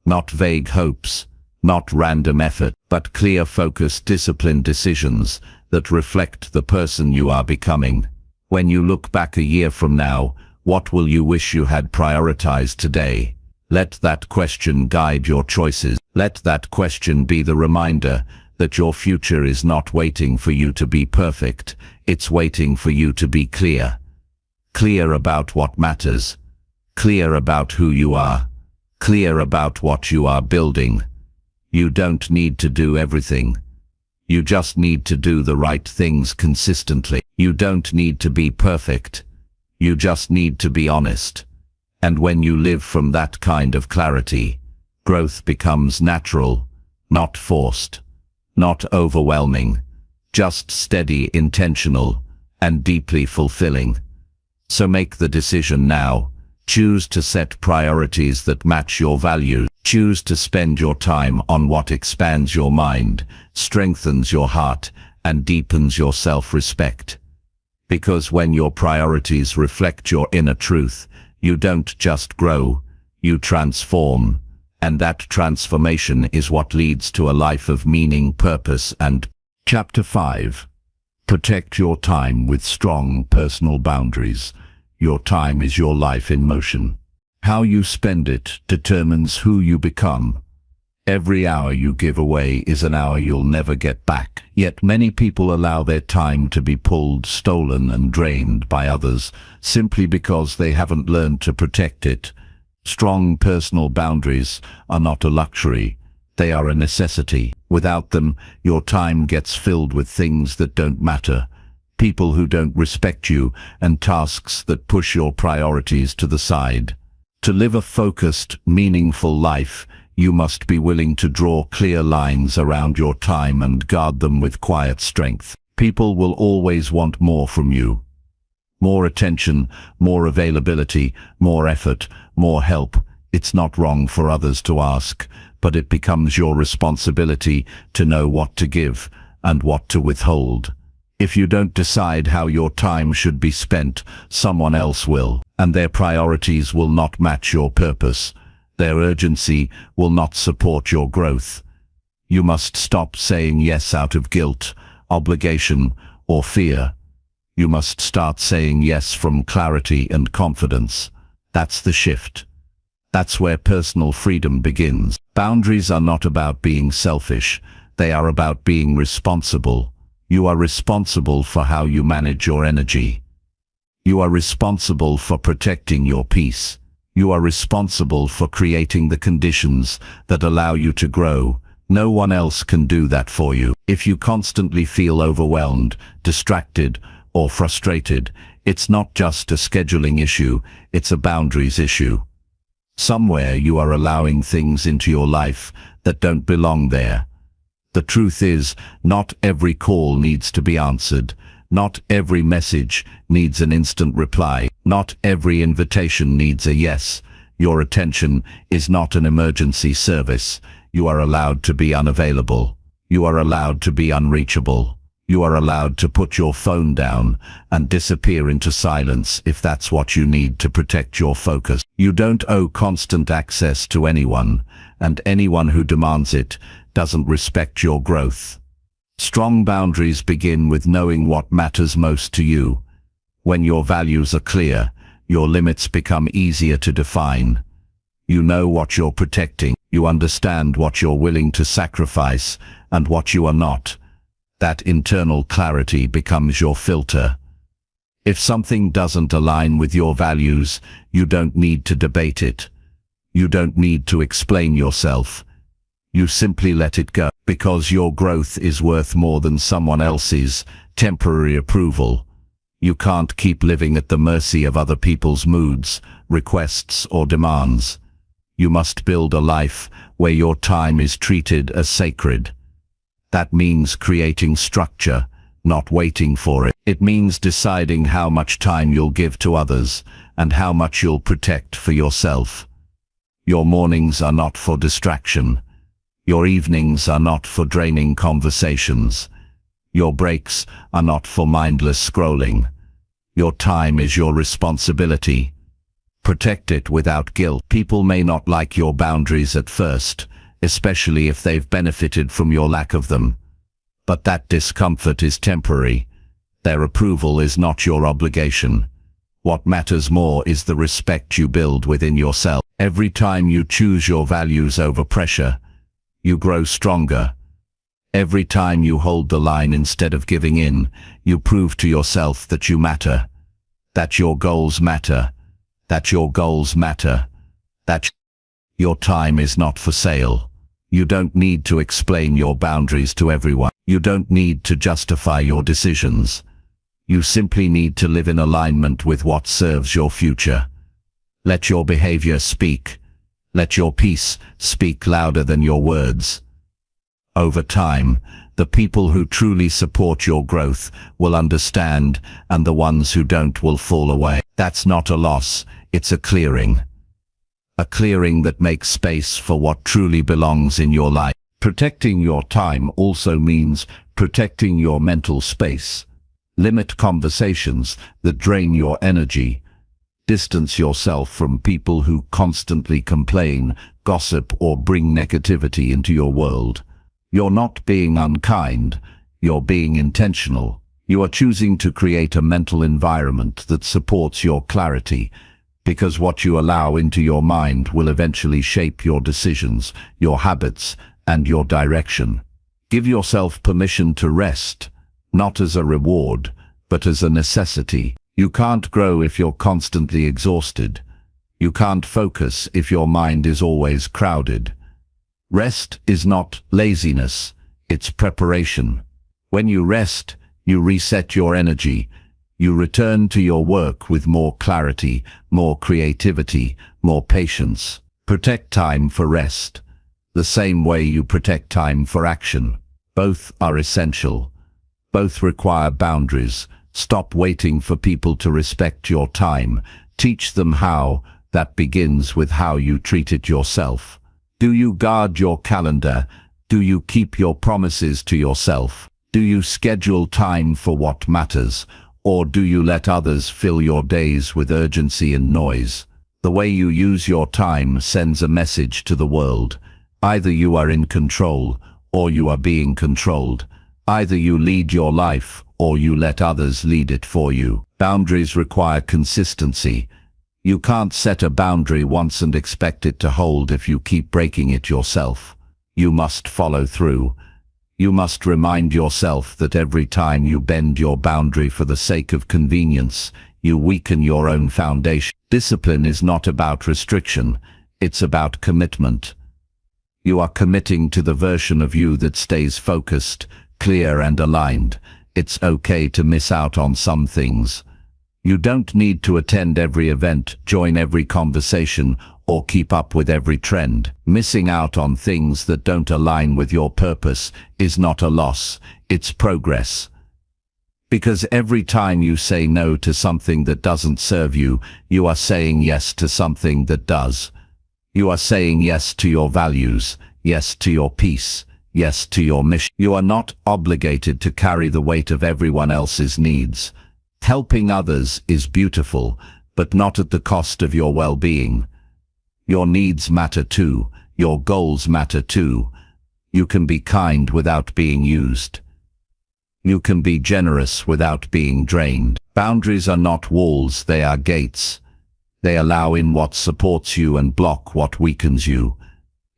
Not vague hopes, not random effort, but clear, focused, disciplined decisions that reflect the person you are becoming. When you look back a year from now, what will you wish you had prioritized today? Let that question guide your choices. Let that question be the reminder that your future is not waiting for you to be perfect, it's waiting for you to be clear. Clear about what matters. Clear about who you are. Clear about what you are building. You don't need to do everything. You just need to do the right things consistently. You don't need to be perfect. You just need to be honest. And when you live from that kind of clarity, growth becomes natural, not forced, not overwhelming, just steady, intentional, and deeply fulfilling. So make the decision now. Choose to set priorities that match your values. Choose to spend your time on what expands your mind, strengthens your heart, and deepens your self-respect. Because when your priorities reflect your inner truth, you don't just grow, you transform. And that transformation is what leads to a life of meaning, purpose, and... Chapter 5. Protect your time with strong personal boundaries. Your time is your life in motion. How you spend it determines who you become. Every hour you give away is an hour you'll never get back. Yet many people allow their time to be pulled, stolen, and drained by others simply because they haven't learned to protect it. Strong personal boundaries are not a luxury. They are a necessity. Without them, your time gets filled with things that don't matter. People who don't respect you, and tasks that push your priorities to the side. To live a focused, meaningful life, you must be willing to draw clear lines around your time and guard them with quiet strength. People will always want more from you. More attention, more availability, more effort, more help. It's not wrong for others to ask, but it becomes your responsibility to know what to give and what to withhold. If you don't decide how your time should be spent, someone else will, and their priorities will not match your purpose. Their urgency will not support your growth. You must stop saying yes out of guilt, obligation, or fear. You must start saying yes from clarity and confidence. That's the shift. That's where personal freedom begins. Boundaries are not about being selfish. They are about being responsible. You are responsible for how you manage your energy. You are responsible for protecting your peace. You are responsible for creating the conditions that allow you to grow. No one else can do that for you. If you constantly feel overwhelmed, distracted, or frustrated, it's not just a scheduling issue, it's a boundaries issue. Somewhere you are allowing things into your life that don't belong there. The truth is, not every call needs to be answered. Not every message needs an instant reply. Not every invitation needs a yes. Your attention is not an emergency service. You are allowed to be unavailable. You are allowed to be unreachable. You are allowed to put your phone down and disappear into silence if that's what you need to protect your focus. You don't owe constant access to anyone, and anyone who demands it doesn't respect your growth. Strong boundaries begin with knowing what matters most to you. When your values are clear, your limits become easier to define. You know what you're protecting. You understand what you're willing to sacrifice and what you are not. That internal clarity becomes your filter. If something doesn't align with your values, you don't need to debate it. You don't need to explain yourself. You simply let it go, because your growth is worth more than someone else's temporary approval. You can't keep living at the mercy of other people's moods, requests, or demands. You must build a life where your time is treated as sacred. That means creating structure, not waiting for it. It means deciding how much time you'll give to others and how much you'll protect for yourself. Your mornings are not for distraction. Your evenings are not for draining conversations. Your breaks are not for mindless scrolling. Your time is your responsibility. Protect it without guilt. People may not like your boundaries at first, especially if they've benefited from your lack of them. But that discomfort is temporary. Their approval is not your obligation. What matters more is the respect you build within yourself. Every time you choose your values over pressure, you grow stronger. Every time you hold the line instead of giving in, you prove to yourself that you matter, that your goals matter, that your goals matter, that your time is not for sale. You don't need to explain your boundaries to everyone. You don't need to justify your decisions. You simply need to live in alignment with what serves your future. Let your behavior speak. Let your peace speak louder than your words. Over time, the people who truly support your growth will understand, and the ones who don't will fall away. That's not a loss, it's a clearing. A clearing that makes space for what truly belongs in your life. Protecting your time also means protecting your mental space. Limit conversations that drain your energy. Distance yourself from people who constantly complain, gossip, or bring negativity into your world. You're not being unkind, you're being intentional. You are choosing to create a mental environment that supports your clarity, because what you allow into your mind will eventually shape your decisions, your habits, and your direction. Give yourself permission to rest, not as a reward, but as a necessity. You can't grow if you're constantly exhausted. You can't focus if your mind is always crowded. Rest is not laziness, it's preparation. When you rest, you reset your energy. You return to your work with more clarity, more creativity, more patience. Protect time for rest, the same way you protect time for action. Both are essential. Both require boundaries. Stop waiting for people to respect your time. Teach them how. That begins with how you treat it yourself. Do you guard your calendar? Do you keep your promises to yourself? Do you schedule time for what matters? Or do you let others fill your days with urgency and noise? The way you use your time sends a message to the world. Either you are in control, or you are being controlled. Either you lead your life, or you let others lead it for you. Boundaries require consistency. You can't set a boundary once and expect it to hold if you keep breaking it yourself. You must follow through. You must remind yourself that every time you bend your boundary for the sake of convenience, you weaken your own foundation. Discipline is not about restriction, it's about commitment. You are committing to the version of you that stays focused, clear and aligned. It's okay to miss out on some things. You don't need to attend every event, join every conversation, or keep up with every trend. Missing out on things that don't align with your purpose is not a loss, it's progress. Because every time you say no to something that doesn't serve you, you are saying yes to something that does. You are saying yes to your values, yes to your peace, yes to your mission. You are not obligated to carry the weight of everyone else's needs. Helping others is beautiful, but not at the cost of your well-being. Your needs matter too, your goals matter too. You can be kind without being used. You can be generous without being drained. Boundaries are not walls, they are gates. They allow in what supports you and block what weakens you.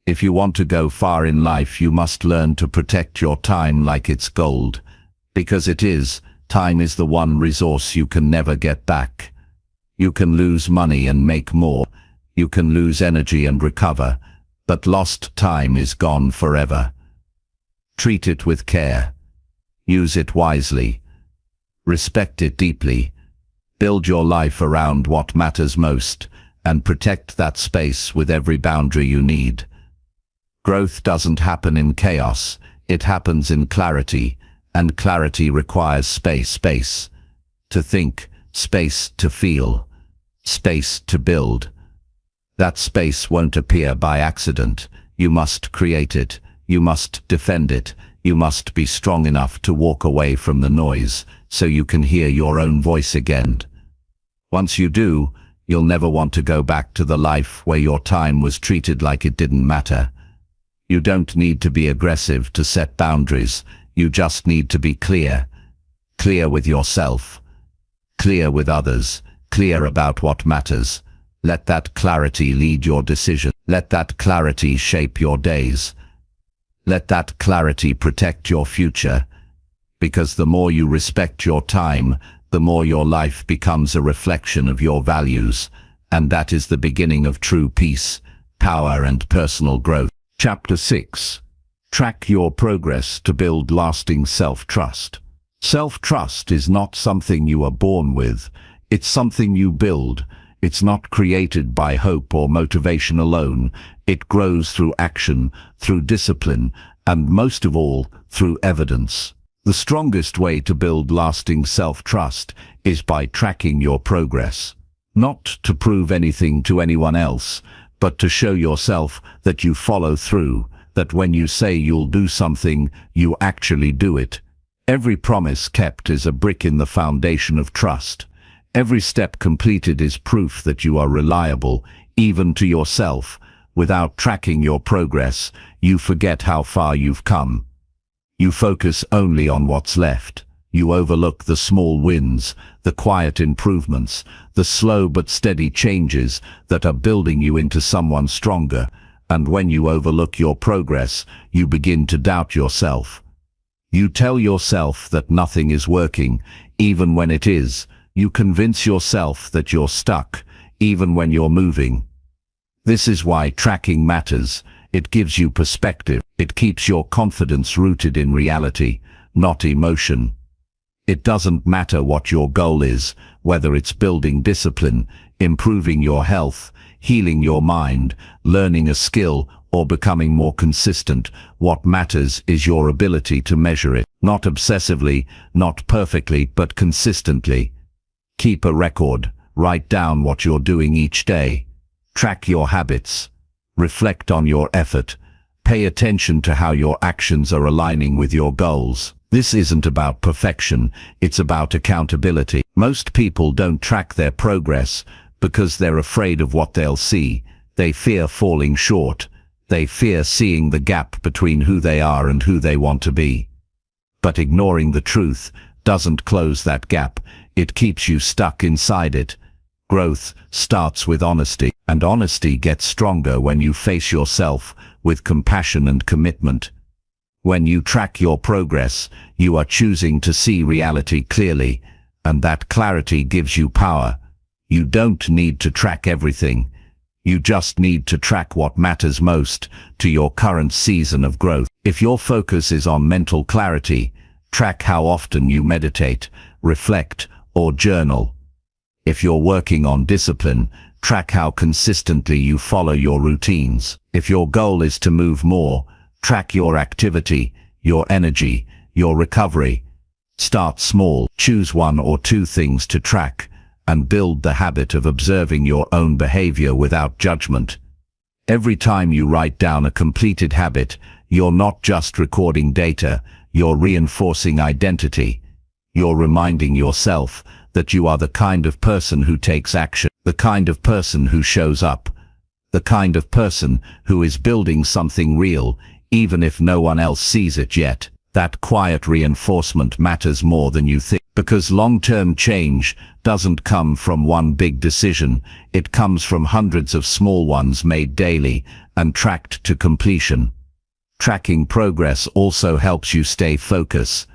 If you want to go far in life, you must learn to protect your time like it's gold. Because it is, time is the one resource you can never get back. You can lose money and make more. You can lose energy and recover, but lost time is gone forever. Treat it with care. Use it wisely. Respect it deeply. Build your life around what matters most, and protect that space with every boundary you need. Growth doesn't happen in chaos, it happens in clarity, and clarity requires space to think, space to feel, space to build. That space won't appear by accident. You must create it. You must defend it. You must be strong enough to walk away from the noise so you can hear your own voice again. Once you do, you'll never want to go back to the life where your time was treated like it didn't matter. You don't need to be aggressive to set boundaries. You just need to be clear. Clear with yourself. Clear with others. Clear about what matters. Let that clarity lead your decision. Let that clarity shape your days. Let that clarity protect your future. Because the more you respect your time, the more your life becomes a reflection of your values. And that is the beginning of true peace, power and personal growth. Chapter 6. Track your progress to build lasting self-trust. Self-trust is not something you are born with. It's something you build. It's not created by hope or motivation alone. It grows through action, through discipline, and most of all, through evidence. The strongest way to build lasting self-trust is by tracking your progress. Not to prove anything to anyone else, but to show yourself that you follow through, that when you say you'll do something, you actually do it. Every promise kept is a brick in the foundation of trust. Every step completed is proof that you are reliable, even to yourself. Without tracking your progress, you forget how far you've come. You focus only on what's left. You overlook the small wins, the quiet improvements, the slow but steady changes that are building you into someone stronger. And when you overlook your progress, you begin to doubt yourself. You tell yourself that nothing is working, even when it is. You convince yourself that you're stuck, even when you're moving. This is why tracking matters. It gives you perspective. It keeps your confidence rooted in reality, not emotion. It doesn't matter what your goal is, whether it's building discipline, improving your health, healing your mind, learning a skill, or becoming more consistent. What matters is your ability to measure it. Not obsessively, not perfectly, but consistently. Keep a record. Write down what you're doing each day. Track your habits. Reflect on your effort. Pay attention to how your actions are aligning with your goals. This isn't about perfection, it's about accountability. Most people don't track their progress because they're afraid of what they'll see. They fear falling short. They fear seeing the gap between who they are and who they want to be. But ignoring the truth doesn't close that gap. It keeps you stuck inside it. Growth starts with honesty, and honesty gets stronger when you face yourself with compassion and commitment. When you track your progress, you are choosing to see reality clearly, and that clarity gives you power. You don't need to track everything. You just need to track what matters most to your current season of growth. If your focus is on mental clarity, track how often you meditate, reflect, or journal. If you're working on discipline, track how consistently you follow your routines. If your goal is to move more, track your activity, your energy, your recovery. Start small, choose 1 or 2 things to track, and build the habit of observing your own behavior without judgment. Every time you write down a completed habit, you're not just recording data, you're reinforcing identity. You're reminding yourself that you are the kind of person who takes action, the kind of person who shows up, the kind of person who is building something real, even if no one else sees it yet. That quiet reinforcement matters more than you think, because long-term change doesn't come from one big decision. It comes from hundreds of small ones made daily and tracked to completion. Tracking progress also helps you stay focused.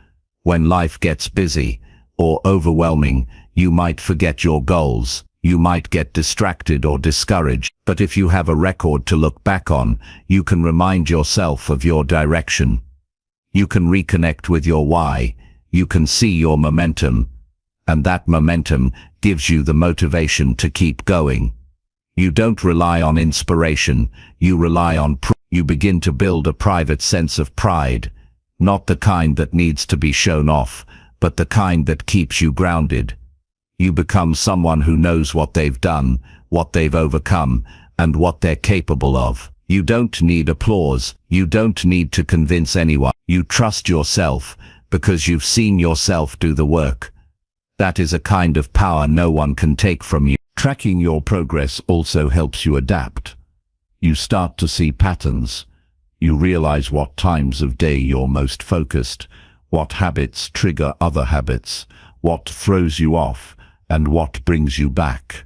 When life gets busy or overwhelming, you might forget your goals. You might get distracted or discouraged, but if you have a record to look back on, you can remind yourself of your direction. You can reconnect with your why. You can see your momentum, and that momentum gives you the motivation to keep going. You don't rely on inspiration, you rely on you begin to build a private sense of pride, not the kind that needs to be shown off, but the kind that keeps you grounded. You become someone who knows what they've done, what they've overcome, and what they're capable of. You don't need applause, you don't need to convince anyone. You trust yourself because you've seen yourself do the work. That is a kind of power no one can take from you. Tracking your progress also helps you adapt. You start to see patterns. You realize what times of day you're most focused, what habits trigger other habits, what throws you off, and what brings you back.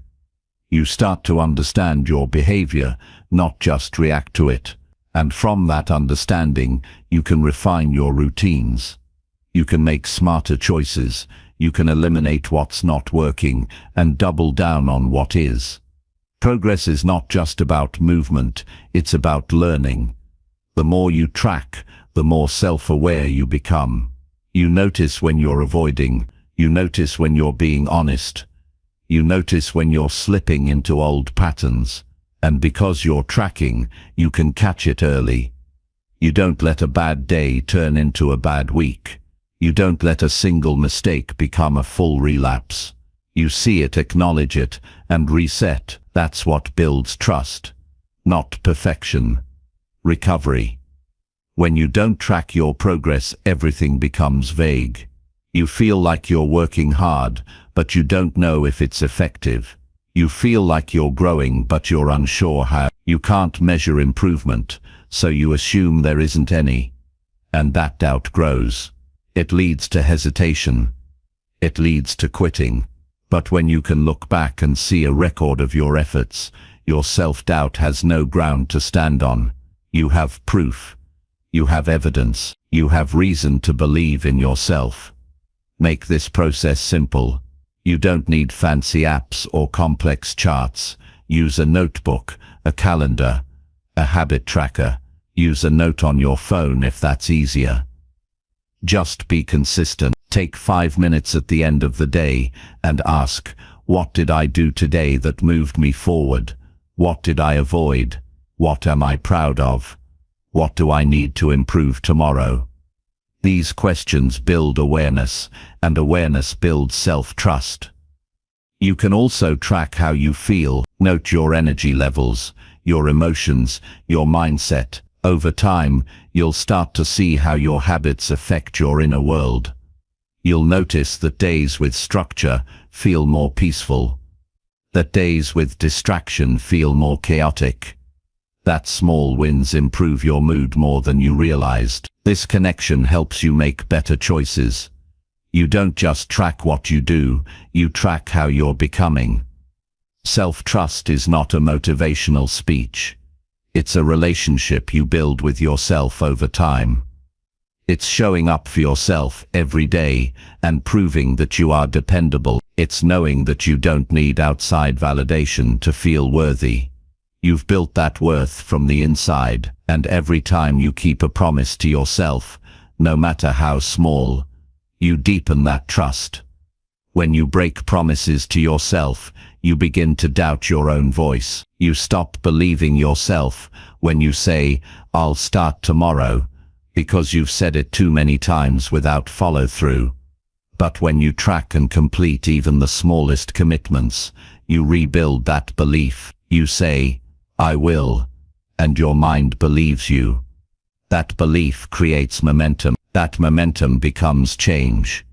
You start to understand your behavior, not just react to it. And from that understanding, you can refine your routines. You can make smarter choices. You can eliminate what's not working and double down on what is. Progress is not just about movement, it's about learning. The more you track, the more self-aware you become. You notice when you're avoiding. You notice when you're being honest. You notice when you're slipping into old patterns. And because you're tracking, you can catch it early. You don't let a bad day turn into a bad week. You don't let a single mistake become a full relapse. You see it, acknowledge it, and reset. That's what builds trust. Not perfection. Recovery. When you don't track your progress, everything becomes vague. You feel like you're working hard, but you don't know if it's effective. You feel like you're growing, but you're unsure how. You can't measure improvement, so you assume there isn't any. And that doubt grows. It leads to hesitation. It leads to quitting. But when you can look back and see a record of your efforts, your self-doubt has no ground to stand on. You have proof. You have evidence. You have reason to believe in yourself. Make this process simple. You don't need fancy apps or complex charts. Use a notebook, a calendar, a habit tracker. Use a note on your phone if that's easier. Just be consistent. Take 5 minutes at the end of the day and ask, what did I do today that moved me forward? What did I avoid? What am I proud of? What do I need to improve tomorrow? These questions build awareness, and awareness builds self-trust. You can also track how you feel. Note your energy levels, your emotions, your mindset. Over time, you'll start to see how your habits affect your inner world. You'll notice that days with structure feel more peaceful, that days with distraction feel more chaotic, that small wins improve your mood more than you realized. This connection helps you make better choices. You don't just track what you do, you track how you're becoming. Self-trust is not a motivational speech. It's a relationship you build with yourself over time. It's showing up for yourself every day and proving that you are dependable. It's knowing that you don't need outside validation to feel worthy. You've built that worth from the inside, and every time you keep a promise to yourself, no matter how small, you deepen that trust. When you break promises to yourself, you begin to doubt your own voice. You stop believing yourself when you say, "I'll start tomorrow," because you've said it too many times without follow-through. But when you track and complete even the smallest commitments, you rebuild that belief. You say, "I will," and your mind believes you. That belief creates momentum. That momentum becomes change.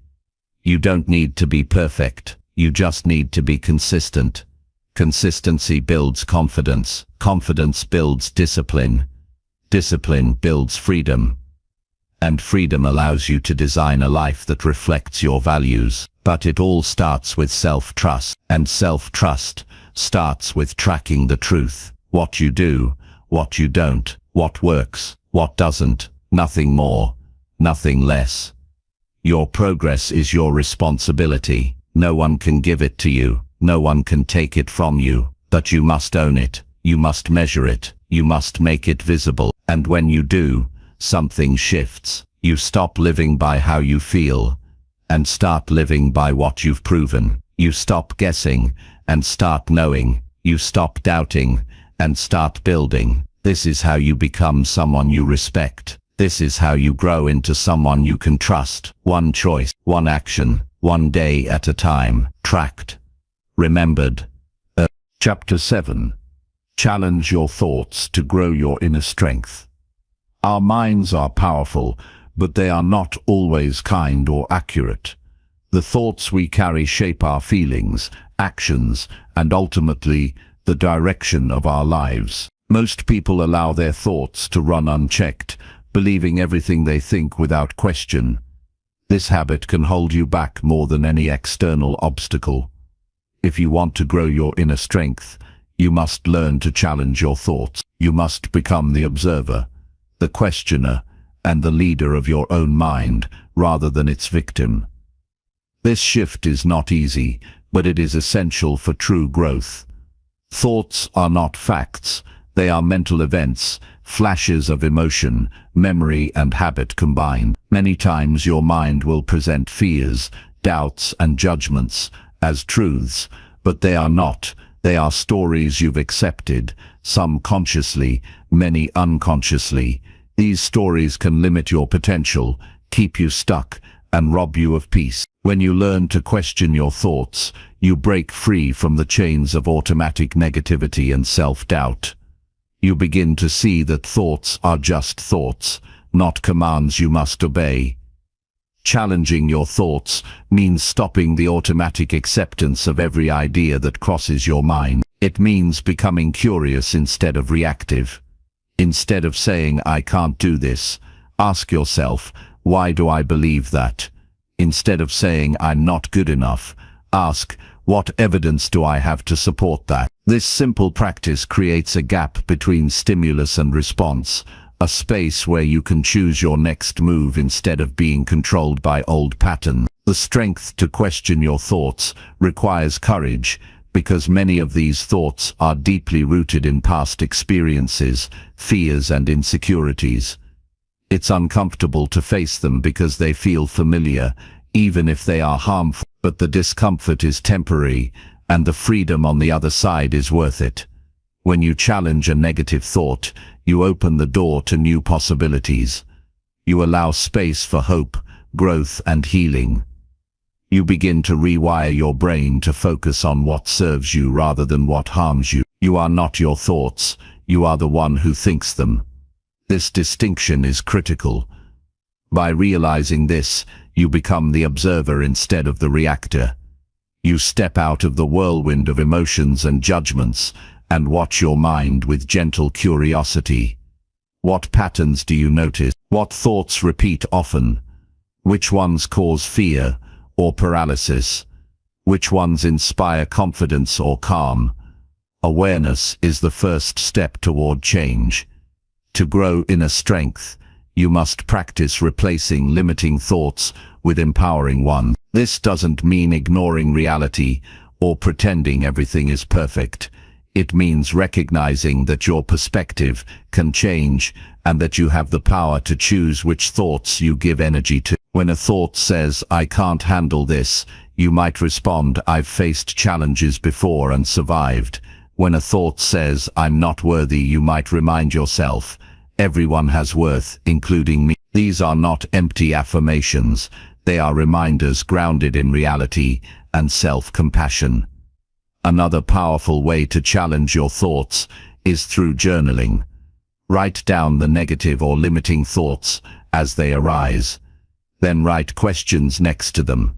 You don't need to be perfect. You just need to be consistent. Consistency builds confidence. Confidence builds discipline. Discipline builds freedom. And freedom allows you to design a life that reflects your values. But it all starts with self-trust. And self-trust starts with tracking the truth. What you do, what you don't, what works, what doesn't, nothing more, nothing less. Your progress is your responsibility. No one can give it to you. No one can take it from you. But you must own it. You must measure it. You must make it visible. And when you do, something shifts. You stop living by how you feel and start living by what you've proven. You stop guessing and start knowing. You stop doubting and start building. This is how you become someone you respect. This is how you grow into someone you can trust. One choice, one action, one day at a time. Tracked. Remembered. Chapter 7. Challenge your thoughts to grow your inner strength. Our minds are powerful, but they are not always kind or accurate. The thoughts we carry shape our feelings, actions, and ultimately, the direction of our lives. Most people allow their thoughts to run unchecked, believing everything they think without question. This habit can hold you back more than any external obstacle. If you want to grow your inner strength, you must learn to challenge your thoughts. You must become the observer, the questioner, and the leader of your own mind, rather than its victim. This shift is not easy, but it is essential for true growth. Thoughts are not facts. They are mental events, flashes of emotion, memory and habit combined. Many times your mind will present fears, doubts and judgments as truths, but they are not. They are stories you've accepted, some consciously, many unconsciously. These stories can limit your potential, keep you stuck, and rob you of peace. When you learn to question your thoughts, you break free from the chains of automatic negativity and self-doubt. You begin to see that thoughts are just thoughts, not commands you must obey. Challenging your thoughts means stopping the automatic acceptance of every idea that crosses your mind. It means becoming curious instead of reactive. Instead of saying, "I can't do this," ask yourself, "Why do I believe that?" Instead of saying, "I'm not good enough," ask, "What evidence do I have to support that?" This simple practice creates a gap between stimulus and response, a space where you can choose your next move instead of being controlled by old patterns. The strength to question your thoughts requires courage, because many of these thoughts are deeply rooted in past experiences, fears and insecurities. It's uncomfortable to face them because they feel familiar, even if they are harmful, but the discomfort is temporary, and the freedom on the other side is worth it. When you challenge a negative thought, you open the door to new possibilities. You allow space for hope, growth and healing. You begin to rewire your brain to focus on what serves you rather than what harms you. You are not your thoughts, you are the one who thinks them. This distinction is critical. By realizing this, you become the observer instead of the reactor. You step out of the whirlwind of emotions and judgments and watch your mind with gentle curiosity. What patterns do you notice? What thoughts repeat often? Which ones cause fear or paralysis? Which ones inspire confidence or calm? Awareness is the first step toward change. To grow inner strength, you must practice replacing limiting thoughts with empowering ones. This doesn't mean ignoring reality or pretending everything is perfect. It means recognizing that your perspective can change and that you have the power to choose which thoughts you give energy to. When a thought says, "I can't handle this," you might respond, "I've faced challenges before and survived." When a thought says, "I'm not worthy," you might remind yourself, "Everyone has worth, including me." These are not empty affirmations. They are reminders grounded in reality and self-compassion. Another powerful way to challenge your thoughts is through journaling. Write down the negative or limiting thoughts as they arise. Then write questions next to them.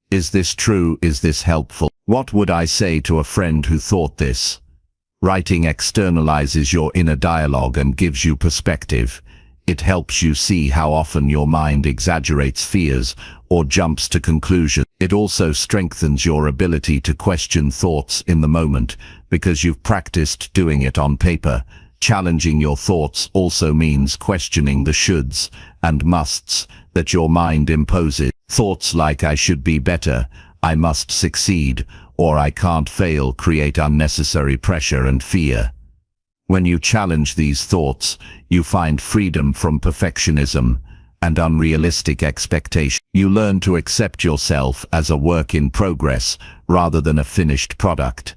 Is this true? Is this helpful? What would I say to a friend who thought this? Writing externalizes your inner dialogue and gives you perspective. It helps you see how often your mind exaggerates fears or jumps to conclusions. It also strengthens your ability to question thoughts in the moment because you've practiced doing it on paper. Challenging your thoughts also means questioning the shoulds and musts that your mind imposes. Thoughts like "I should be better," "I must succeed," or "I can't fail" create unnecessary pressure and fear. When you challenge these thoughts, you find freedom from perfectionism and unrealistic expectations. You learn to accept yourself as a work in progress rather than a finished product.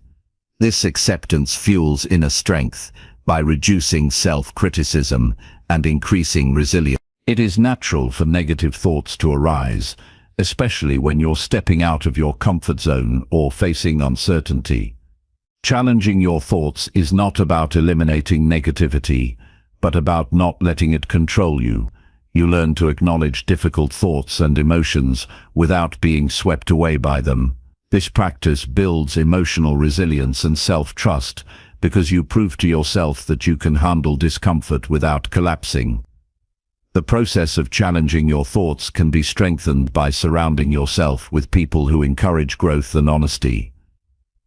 This acceptance fuels inner strength by reducing self-criticism and increasing resilience. It is natural for negative thoughts to arise, especially when you're stepping out of your comfort zone or facing uncertainty. Challenging your thoughts is not about eliminating negativity, but about not letting it control you. You learn to acknowledge difficult thoughts and emotions without being swept away by them. This practice builds emotional resilience and self-trust because you prove to yourself that you can handle discomfort without collapsing. The process of challenging your thoughts can be strengthened by surrounding yourself with people who encourage growth and honesty.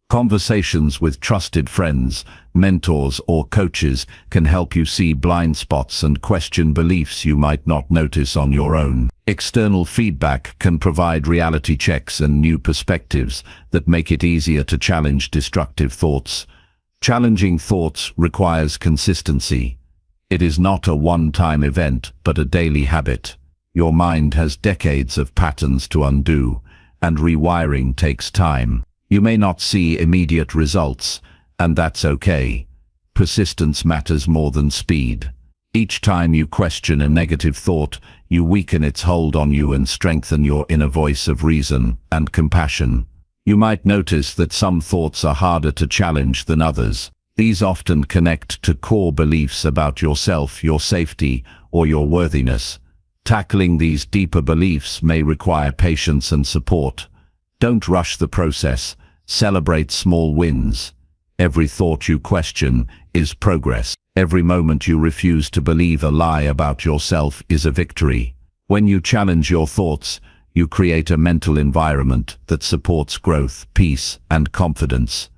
Conversations with trusted friends, mentors, or coaches can help you see blind spots and question beliefs you might not notice on your own. External feedback can provide reality checks and new perspectives that make it easier to challenge destructive thoughts. Challenging thoughts requires consistency. It is not a one-time event, but a daily habit. Your mind has decades of patterns to undo, and rewiring takes time. You may not see immediate results, and that's okay. Persistence matters more than speed. Each time you question a negative thought, you weaken its hold on you and strengthen your inner voice of reason and compassion. You might notice that some thoughts are harder to challenge than others. These often connect to core beliefs about yourself, your safety, or your worthiness. Tackling these deeper beliefs may require patience and support. Don't rush the process. Celebrate small wins. Every thought you question is progress. Every moment you refuse to believe a lie about yourself is a victory. When you challenge your thoughts, you create a mental environment that supports growth, peace, and confidence.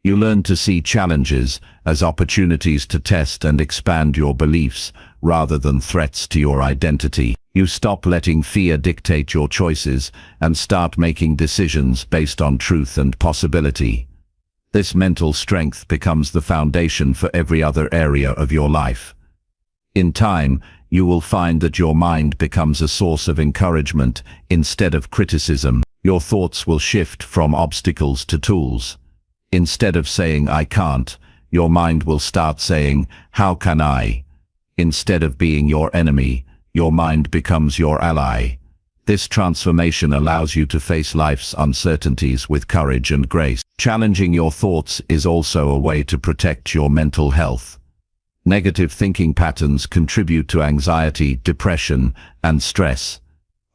You learn to see challenges as opportunities to test and expand your beliefs rather than threats to your identity. You stop letting fear dictate your choices and start making decisions based on truth and possibility. This mental strength becomes the foundation for every other area of your life. In time, you will find that your mind becomes a source of encouragement instead of criticism. Your thoughts will shift from obstacles to tools. Instead of saying "I can't," your mind will start saying, "How can I?" Instead of being your enemy, your mind becomes your ally. This transformation allows you to face life's uncertainties with courage and grace. Challenging your thoughts is also a way to protect your mental health. Negative thinking patterns contribute to anxiety, depression, and stress.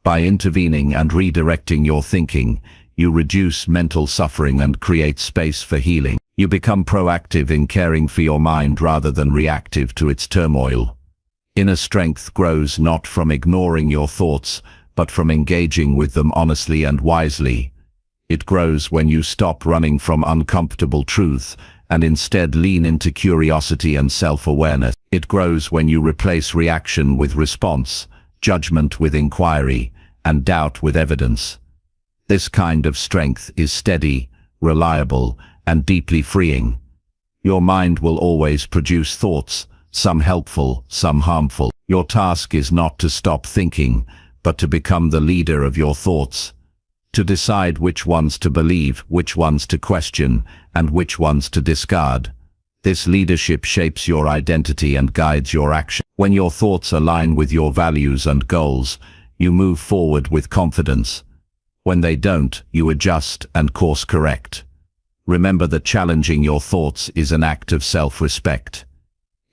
By intervening and redirecting your thinking, you reduce mental suffering and create space for healing. You become proactive in caring for your mind rather than reactive to its turmoil. Inner strength grows not from ignoring your thoughts, but from engaging with them honestly and wisely. It grows when you stop running from uncomfortable truth and instead lean into curiosity and self-awareness. It grows when you replace reaction with response, judgment with inquiry, and doubt with evidence. This kind of strength is steady, reliable, and deeply freeing. Your mind will always produce thoughts, some helpful, some harmful. Your task is not to stop thinking, but to become the leader of your thoughts. To decide which ones to believe, which ones to question, and which ones to discard. This leadership shapes your identity and guides your action. When your thoughts align with your values and goals, you move forward with confidence. When they don't, you adjust and course correct. Remember that challenging your thoughts is an act of self-respect.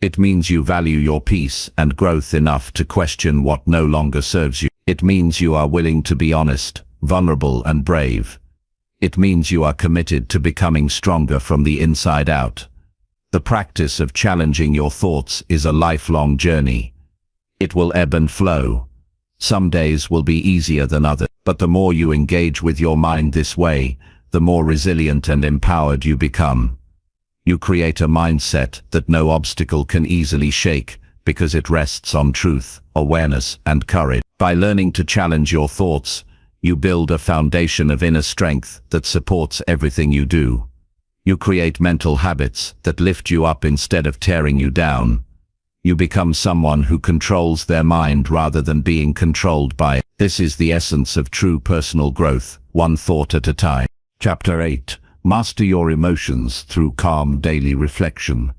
It means you value your peace and growth enough to question what no longer serves you. It means you are willing to be honest, vulnerable, and brave. It means you are committed to becoming stronger from the inside out. The practice of challenging your thoughts is a lifelong journey. It will ebb and flow. Some days will be easier than others, but the more you engage with your mind this way, the more resilient and empowered you become. You create a mindset that no obstacle can easily shake because it rests on truth, awareness, and courage. By learning to challenge your thoughts, you build a foundation of inner strength that supports everything you do. You create mental habits that lift you up instead of tearing you down. You become someone who controls their mind rather than being controlled by it. This is the essence of true personal growth, one thought at a time. Chapter 8. Master your emotions through calm daily reflection.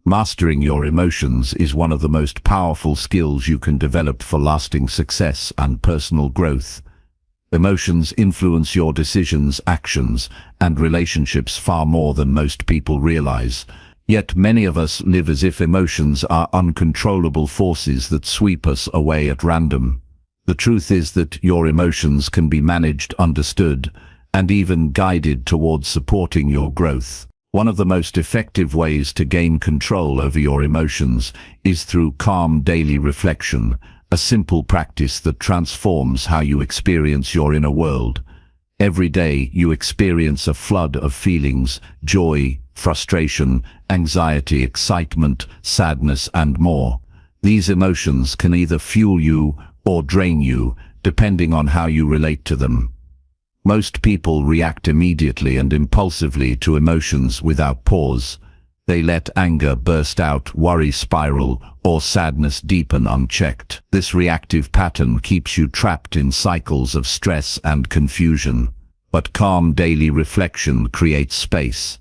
Mastering your emotions is one of the most powerful skills you can develop for lasting success and personal growth. Emotions influence your decisions, actions, and relationships far more than most people realize. Yet many of us live as if emotions are uncontrollable forces that sweep us away at random. The truth is that your emotions can be managed, understood, and even guided towards supporting your growth. One of the most effective ways to gain control over your emotions is through calm daily reflection, a simple practice that transforms how you experience your inner world. Every day you experience a flood of feelings: joy, frustration, anxiety, excitement, sadness, and more. These emotions can either fuel you or drain you, depending on how you relate to them. Most people react immediately and impulsively to emotions without pause. They let anger burst out, worry spiral, or sadness deepen unchecked. This reactive pattern keeps you trapped in cycles of stress and confusion. But calm daily reflection creates space.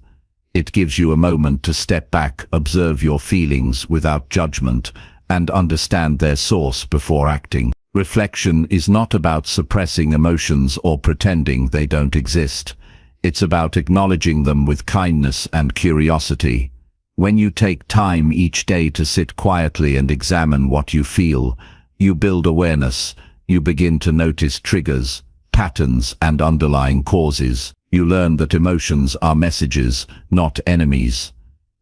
It gives you a moment to step back, observe your feelings without judgment, and understand their source before acting. Reflection is not about suppressing emotions or pretending they don't exist. It's about acknowledging them with kindness and curiosity. When you take time each day to sit quietly and examine what you feel, you build awareness. You begin to notice triggers, patterns, and underlying causes. You learn that emotions are messages, not enemies.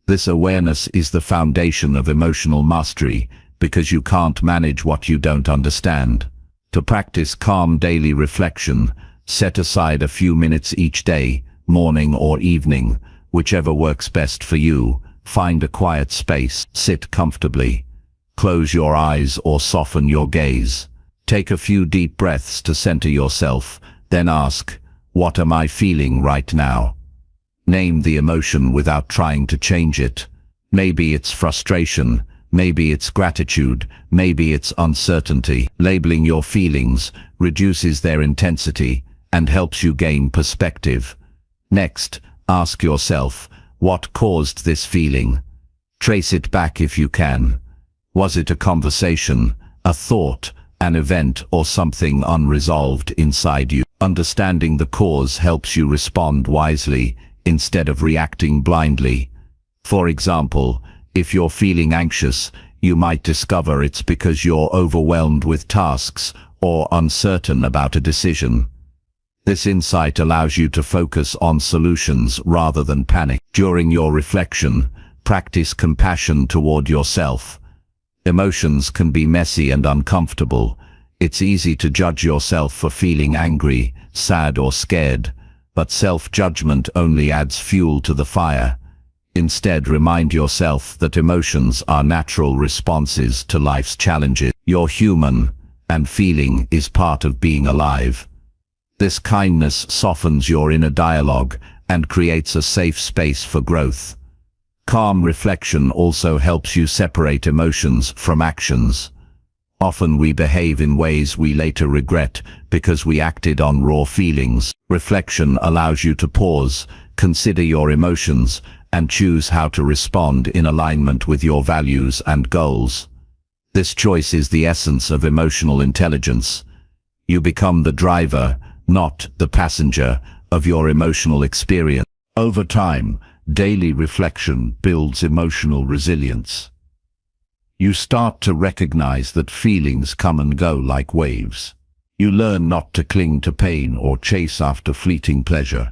This awareness is the foundation of emotional mastery, because you can't manage what you don't understand. To practice calm daily reflection, set aside a few minutes each day, morning or evening, whichever works best for you. Find a quiet space, sit comfortably. Close your eyes or soften your gaze. Take a few deep breaths to center yourself, then ask, "What am I feeling right now?" Name the emotion without trying to change it. Maybe it's frustration, maybe it's gratitude, maybe it's uncertainty. Labeling your feelings reduces their intensity and helps you gain perspective. Next, ask yourself, what caused this feeling? Trace it back if you can. Was it a conversation, a thought, an event, or something unresolved inside you? Understanding the cause helps you respond wisely instead of reacting blindly. For example, if you're feeling anxious, you might discover it's because you're overwhelmed with tasks or uncertain about a decision. This insight allows you to focus on solutions rather than panic. During your reflection, practice compassion toward yourself. Emotions can be messy and uncomfortable. It's easy to judge yourself for feeling angry, sad, or scared, but self-judgment only adds fuel to the fire. Instead, remind yourself that emotions are natural responses to life's challenges. You're human, and feeling is part of being alive. This kindness softens your inner dialogue and creates a safe space for growth. Calm reflection also helps you separate emotions from actions. Often we behave in ways we later regret because we acted on raw feelings. Reflection allows you to pause, consider your emotions, and choose how to respond in alignment with your values and goals. This choice is the essence of emotional intelligence. You become the driver, not the passenger, of your emotional experience. Over time, daily reflection builds emotional resilience. You start to recognize that feelings come and go like waves. You learn not to cling to pain or chase after fleeting pleasure.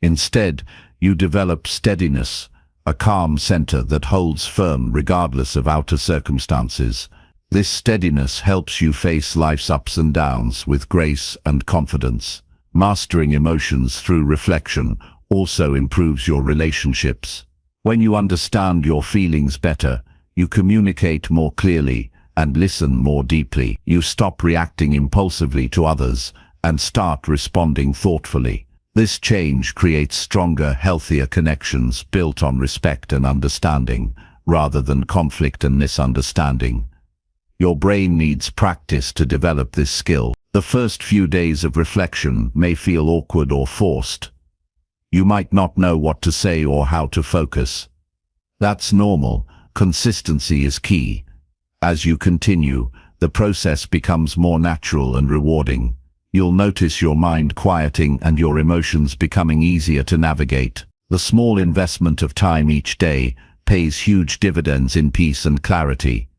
Instead, you develop steadiness, a calm center that holds firm regardless of outer circumstances. This steadiness helps you face life's ups and downs with grace and confidence. Mastering emotions through reflection also improves your relationships. When you understand your feelings better, you communicate more clearly and listen more deeply. You stop reacting impulsively to others and start responding thoughtfully. This change creates stronger, healthier connections built on respect and understanding, rather than conflict and misunderstanding. Your brain needs practice to develop this skill. The first few days of reflection may feel awkward or forced. You might not know what to say or how to focus. That's normal. Consistency is key. As you continue, the process becomes more natural and rewarding. You'll notice your mind quieting and your emotions becoming easier to navigate. The small investment of time each day pays huge dividends in peace and clarity.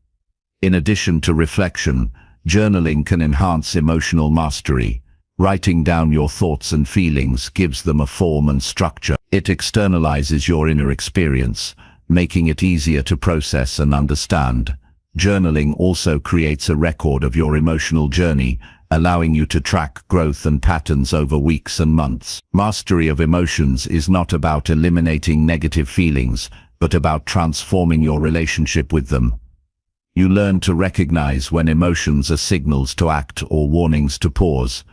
In addition to reflection, journaling can enhance emotional mastery. Writing down your thoughts and feelings gives them a form and structure. It externalizes your inner experience, making it easier to process and understand. Journaling also creates a record of your emotional journey, allowing you to track growth and patterns over weeks and months. Mastery of emotions is not about eliminating negative feelings, but about transforming your relationship with them. You learn to recognize when emotions are signals to act or warnings to pause.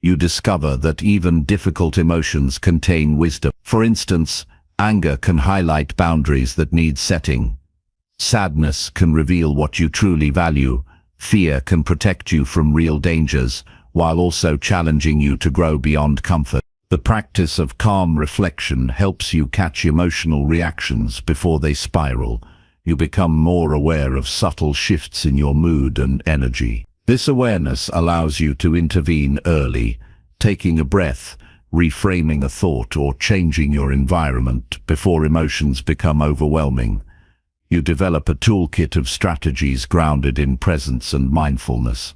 You discover that even difficult emotions contain wisdom. For instance, anger can highlight boundaries that need setting. Sadness can reveal what you truly value. Fear can protect you from real dangers, while also challenging you to grow beyond comfort. The practice of calm reflection helps you catch emotional reactions before they spiral. You become more aware of subtle shifts in your mood and energy. This awareness allows you to intervene early, taking a breath, reframing a thought, or changing your environment before emotions become overwhelming. You develop a toolkit of strategies grounded in presence and mindfulness.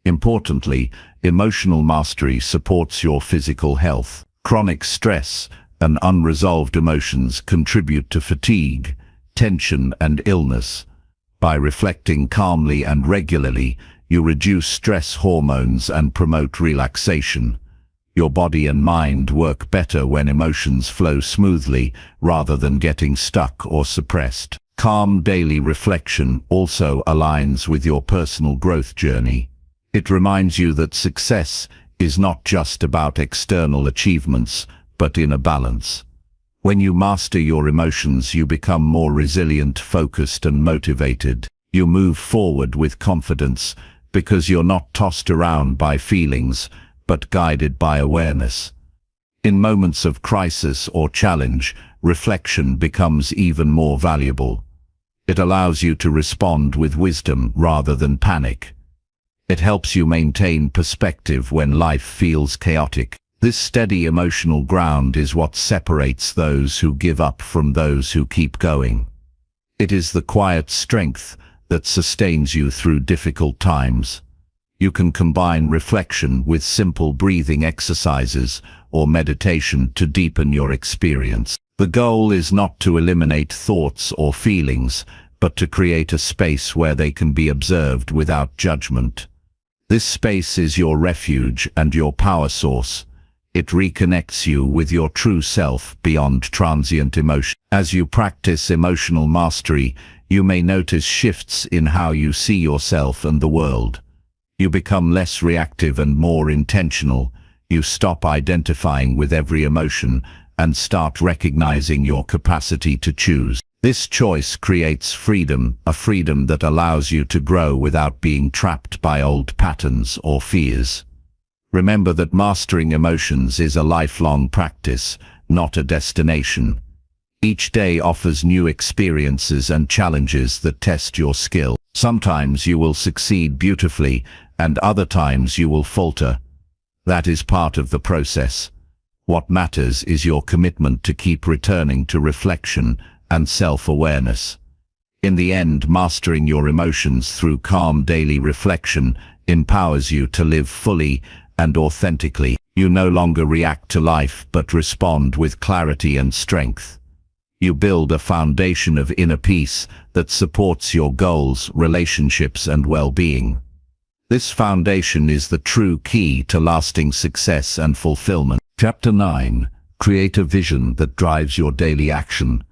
Importantly, emotional mastery supports your physical health. Chronic stress and unresolved emotions contribute to fatigue, tension, and illness. By reflecting calmly and regularly, you reduce stress hormones and promote relaxation. Your body and mind work better when emotions flow smoothly rather than getting stuck or suppressed. Calm daily reflection also aligns with your personal growth journey. It reminds you that success is not just about external achievements, but inner balance. When you master your emotions, you become more resilient, focused, and motivated. You move forward with confidence because you're not tossed around by feelings, but guided by awareness. In moments of crisis or challenge, reflection becomes even more valuable. It allows you to respond with wisdom rather than panic. It helps you maintain perspective when life feels chaotic. This steady emotional ground is what separates those who give up from those who keep going. It is the quiet strength that sustains you through difficult times. You can combine reflection with simple breathing exercises or meditation to deepen your experience. The goal is not to eliminate thoughts or feelings, but to create a space where they can be observed without judgment. This space is your refuge and your power source. It reconnects you with your true self beyond transient emotion. As you practice emotional mastery, you may notice shifts in how you see yourself and the world. You become less reactive and more intentional. You stop identifying with every emotion and start recognizing your capacity to choose. This choice creates freedom, a freedom that allows you to grow without being trapped by old patterns or fears. Remember that mastering emotions is a lifelong practice, not a destination. Each day offers new experiences and challenges that test your skill. Sometimes you will succeed beautifully, and other times you will falter. That is part of the process. What matters is your commitment to keep returning to reflection and self-awareness. In the end, mastering your emotions through calm daily reflection empowers you to live fully and authentically. You no longer react to life but respond with clarity and strength. You build a foundation of inner peace that supports your goals, relationships, and well-being. This foundation is the true key to lasting success and fulfillment. Chapter 9. Create a vision that drives your daily action.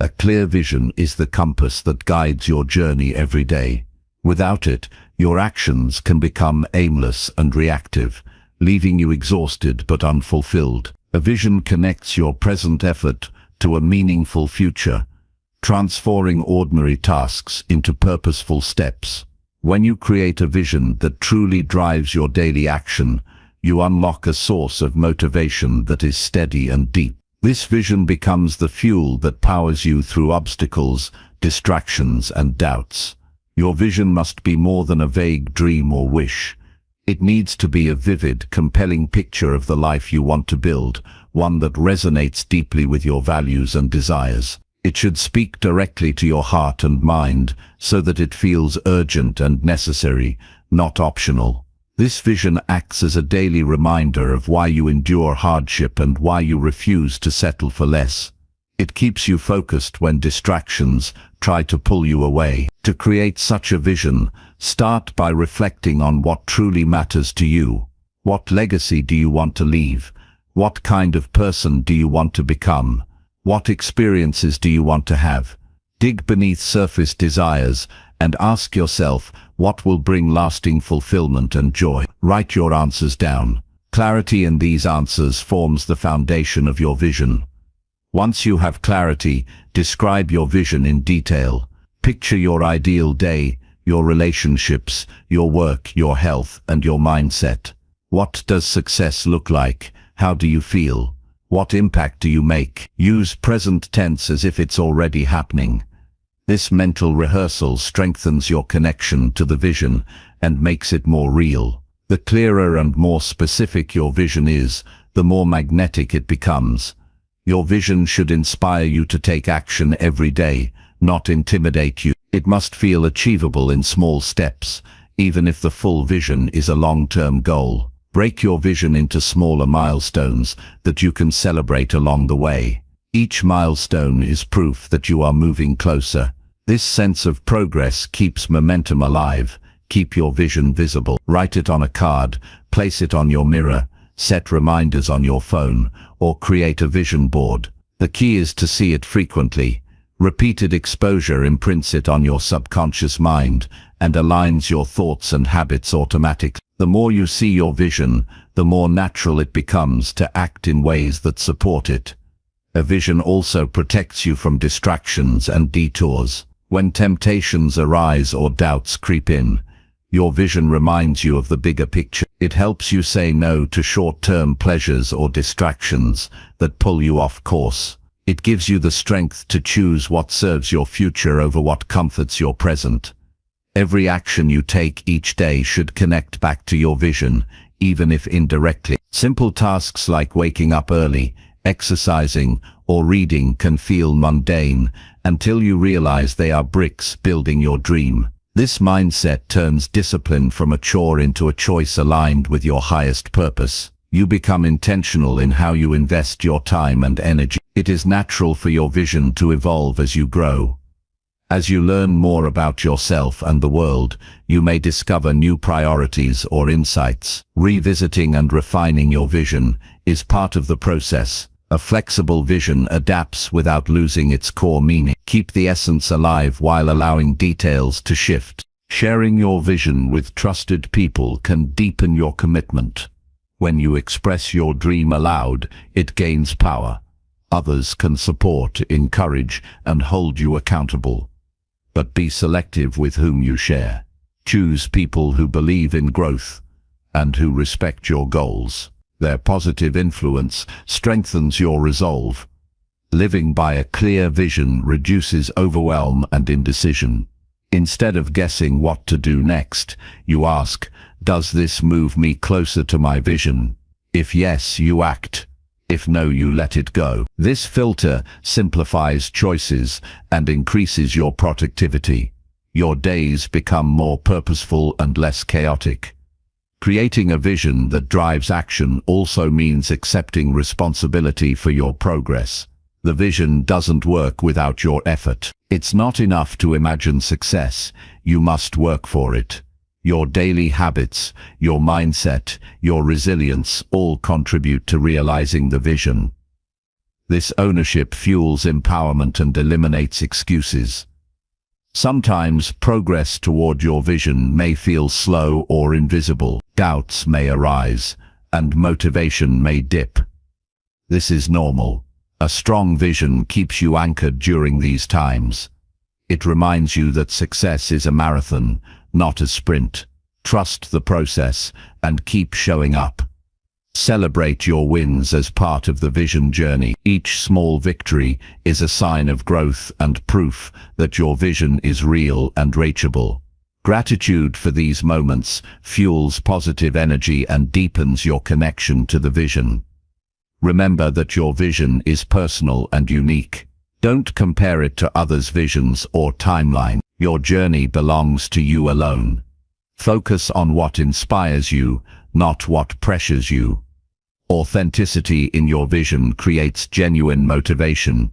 A clear vision is the compass that guides your journey every day. Without it, your actions can become aimless and reactive, leaving you exhausted but unfulfilled. A vision connects your present effort to a meaningful future, transforming ordinary tasks into purposeful steps. When you create a vision that truly drives your daily action, you unlock a source of motivation that is steady and deep. This vision becomes the fuel that powers you through obstacles, distractions, and doubts. Your vision must be more than a vague dream or wish. It needs to be a vivid, compelling picture of the life you want to build, one that resonates deeply with your values and desires. It should speak directly to your heart and mind, so that it feels urgent and necessary, not optional. This vision acts as a daily reminder of why you endure hardship and why you refuse to settle for less. It keeps you focused when distractions try to pull you away. To create such a vision, start by reflecting on what truly matters to you. What legacy do you want to leave? What kind of person do you want to become? What experiences do you want to have? Dig beneath surface desires and ask yourself what will bring lasting fulfillment and joy. Write your answers down. Clarity in these answers forms the foundation of your vision. Once you have clarity, describe your vision in detail. Picture your ideal day, your relationships, your work, your health, and your mindset. What does success look like? How do you feel? What impact do you make? Use present tense as if it's already happening. This mental rehearsal strengthens your connection to the vision and makes it more real. The clearer and more specific your vision is, the more magnetic it becomes. Your vision should inspire you to take action every day, not intimidate you. It must feel achievable in small steps, even if the full vision is a long-term goal. Break your vision into smaller milestones that you can celebrate along the way. Each milestone is proof that you are moving closer. This sense of progress keeps momentum alive. Keep your vision visible. Write it on a card, place it on your mirror, set reminders on your phone, or create a vision board. The key is to see it frequently. Repeated exposure imprints it on your subconscious mind and aligns your thoughts and habits automatically. The more you see your vision, the more natural it becomes to act in ways that support it. A vision also protects you from distractions and detours. When temptations arise or doubts creep in, your vision reminds you of the bigger picture. It helps you say no to short-term pleasures or distractions that pull you off course. It gives you the strength to choose what serves your future over what comforts your present. Every action you take each day should connect back to your vision, even if indirectly. Simple tasks like waking up early, exercising, or reading can feel mundane until you realize they are bricks building your dream. This mindset turns discipline from a chore into a choice aligned with your highest purpose. You become intentional in how you invest your time and energy. It is natural for your vision to evolve as you grow. As you learn more about yourself and the world, you may discover new priorities or insights. Revisiting and refining your vision is part of the process. A flexible vision adapts without losing its core meaning. Keep the essence alive while allowing details to shift. Sharing your vision with trusted people can deepen your commitment. When you express your dream aloud, it gains power. Others can support, encourage, and hold you accountable. But be selective with whom you share. Choose people who believe in growth and who respect your goals. Their positive influence strengthens your resolve. Living by a clear vision reduces overwhelm and indecision. Instead of guessing what to do next, you ask, does this move me closer to my vision? If yes, you act. If no, you let it go. This filter simplifies choices and increases your productivity. Your days become more purposeful and less chaotic. Creating a vision that drives action also means accepting responsibility for your progress. The vision doesn't work without your effort. It's not enough to imagine success. You must work for it. Your daily habits, your mindset, your resilience all contribute to realizing the vision. This ownership fuels empowerment and eliminates excuses. Sometimes progress toward your vision may feel slow or invisible. Doubts may arise, and motivation may dip. This is normal. A strong vision keeps you anchored during these times. It reminds you that success is a marathon, not a sprint. Trust the process and keep showing up. Celebrate your wins as part of the vision journey. Each small victory is a sign of growth and proof that your vision is real and reachable. Gratitude for these moments fuels positive energy and deepens your connection to the vision. Remember that your vision is personal and unique. Don't compare it to others' visions or timeline. Your journey belongs to you alone. Focus on what inspires you, not what pressures you. Authenticity in your vision creates genuine motivation.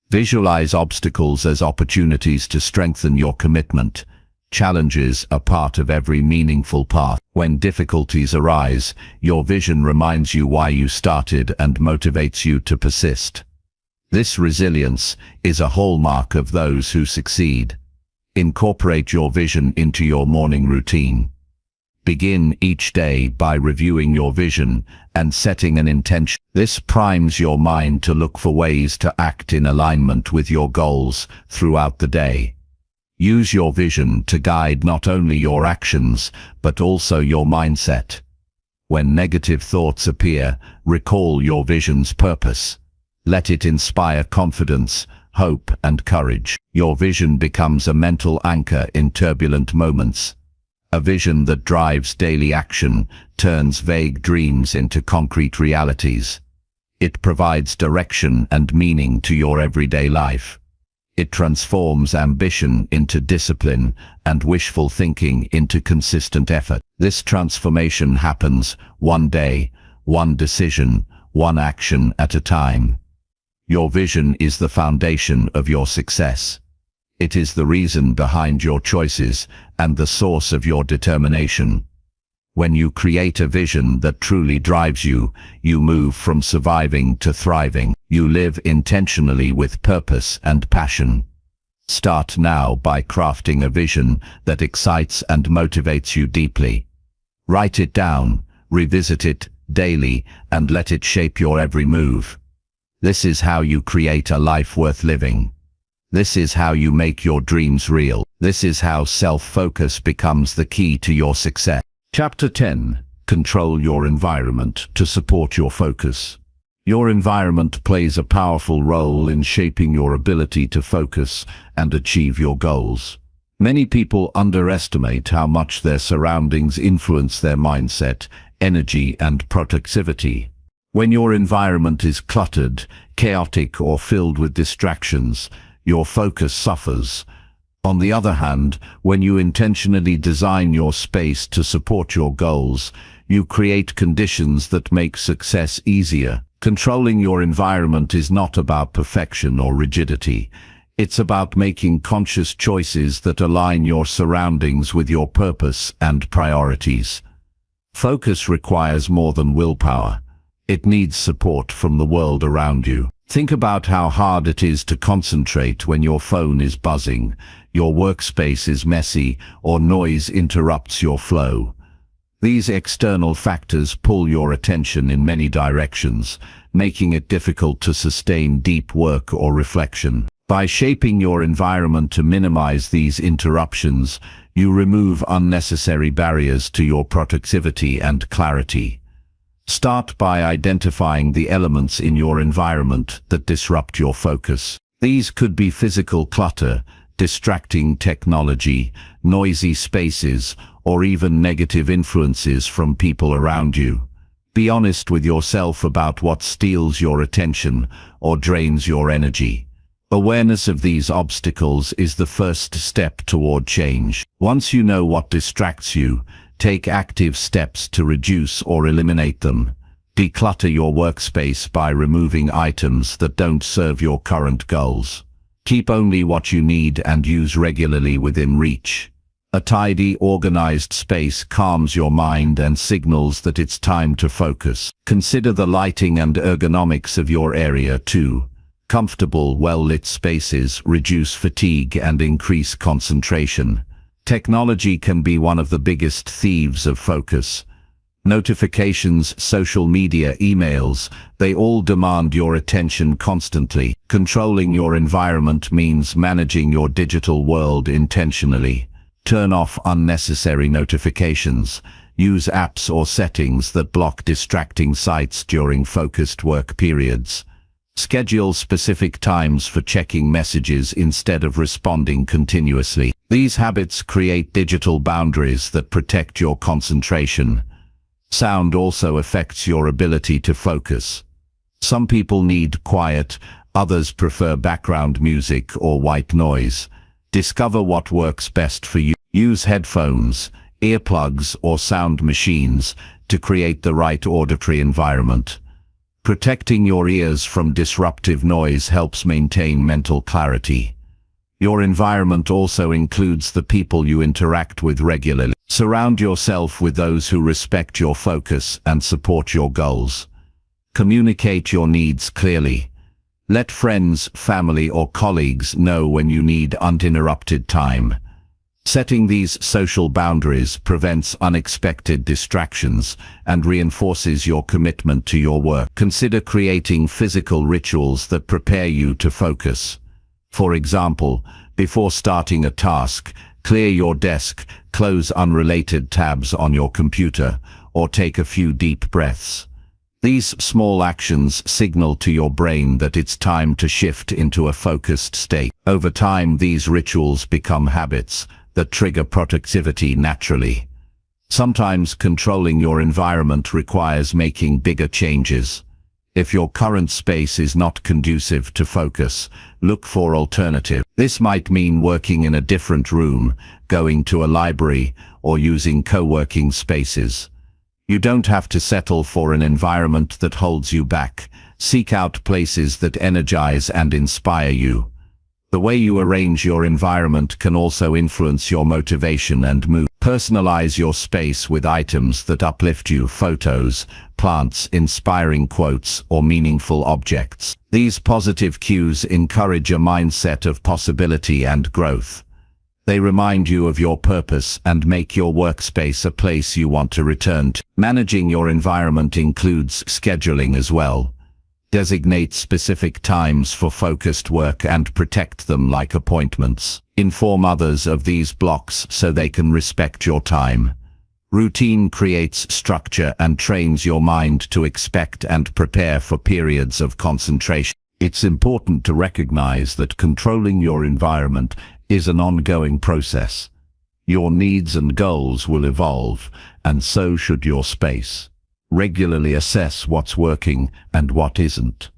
Visualize obstacles as opportunities to strengthen your commitment. Challenges are part of every meaningful path. When difficulties arise, your vision reminds you why you started and motivates you to persist. This resilience is a hallmark of those who succeed. Incorporate your vision into your morning routine. Begin each day by reviewing your vision and setting an intention. This primes your mind to look for ways to act in alignment with your goals throughout the day. Use your vision to guide not only your actions, but also your mindset. When negative thoughts appear, recall your vision's purpose. Let it inspire confidence, hope, and courage. Your vision becomes a mental anchor in turbulent moments. A vision that drives daily action turns vague dreams into concrete realities. It provides direction and meaning to your everyday life. It transforms ambition into discipline and wishful thinking into consistent effort. This transformation happens one day, one decision, one action at a time. Your vision is the foundation of your success. It is the reason behind your choices and the source of your determination. When you create a vision that truly drives you, you move from surviving to thriving. You live intentionally with purpose and passion. Start now by crafting a vision that excites and motivates you deeply. Write it down, revisit it daily, and let it shape your every move. This is how you create a life worth living. This is how you make your dreams real. This is how self-focus becomes the key to your success. Chapter 10. Control your environment to support your focus. Your environment plays a powerful role in shaping your ability to focus and achieve your goals. Many people underestimate how much their surroundings influence their mindset, energy, and productivity. When your environment is cluttered, chaotic, or filled with distractions, your focus suffers. On the other hand, when you intentionally design your space to support your goals, you create conditions that make success easier. Controlling your environment is not about perfection or rigidity. It's about making conscious choices that align your surroundings with your purpose and priorities. Focus requires more than willpower. It needs support from the world around you. Think about how hard it is to concentrate when your phone is buzzing, your workspace is messy, or noise interrupts your flow. These external factors pull your attention in many directions, making it difficult to sustain deep work or reflection. By shaping your environment to minimize these interruptions, you remove unnecessary barriers to your productivity and clarity. Start by identifying the elements in your environment that disrupt your focus. These could be physical clutter, distracting technology, noisy spaces, or even negative influences from people around you. Be honest with yourself about what steals your attention or drains your energy. Awareness of these obstacles is the first step toward change. Once you know what distracts you, take active steps to reduce or eliminate them. Declutter your workspace by removing items that don't serve your current goals. Keep only what you need and use regularly within reach. A tidy, organized space calms your mind and signals that it's time to focus. Consider the lighting and ergonomics of your area too. Comfortable, well-lit spaces reduce fatigue and increase concentration. Technology can be one of the biggest thieves of focus. Notifications, social media, emails, they all demand your attention constantly. Controlling your environment means managing your digital world intentionally. Turn off unnecessary notifications. Use apps or settings that block distracting sites during focused work periods. Schedule specific times for checking messages instead of responding continuously. These habits create digital boundaries that protect your concentration. Sound also affects your ability to focus. Some people need quiet, others prefer background music or white noise. Discover what works best for you. Use headphones, earplugs, or sound machines to create the right auditory environment. Protecting your ears from disruptive noise helps maintain mental clarity. Your environment also includes the people you interact with regularly. Surround yourself with those who respect your focus and support your goals. Communicate your needs clearly. Let friends, family, or colleagues know when you need uninterrupted time. Setting these social boundaries prevents unexpected distractions and reinforces your commitment to your work. Consider creating physical rituals that prepare you to focus. For example, before starting a task, clear your desk, close unrelated tabs on your computer, or take a few deep breaths. These small actions signal to your brain that it's time to shift into a focused state. Over time, these rituals become habits that trigger productivity naturally. Sometimes controlling your environment requires making bigger changes. If your current space is not conducive to focus, look for alternatives. This might mean working in a different room, going to a library, or using co-working spaces. You don't have to settle for an environment that holds you back. Seek out places that energize and inspire you. The way you arrange your environment can also influence your motivation and mood. Personalize your space with items that uplift you: photos, plants, inspiring quotes, or meaningful objects. These positive cues encourage a mindset of possibility and growth. They remind you of your purpose and make your workspace a place you want to return to. Managing your environment includes scheduling as well. Designate specific times for focused work and protect them like appointments. Inform others of these blocks so they can respect your time. Routine creates structure and trains your mind to expect and prepare for periods of concentration. It's important to recognize that controlling your environment is an ongoing process. Your needs and goals will evolve, and so should your space. Regularly assess what's working and what isn't.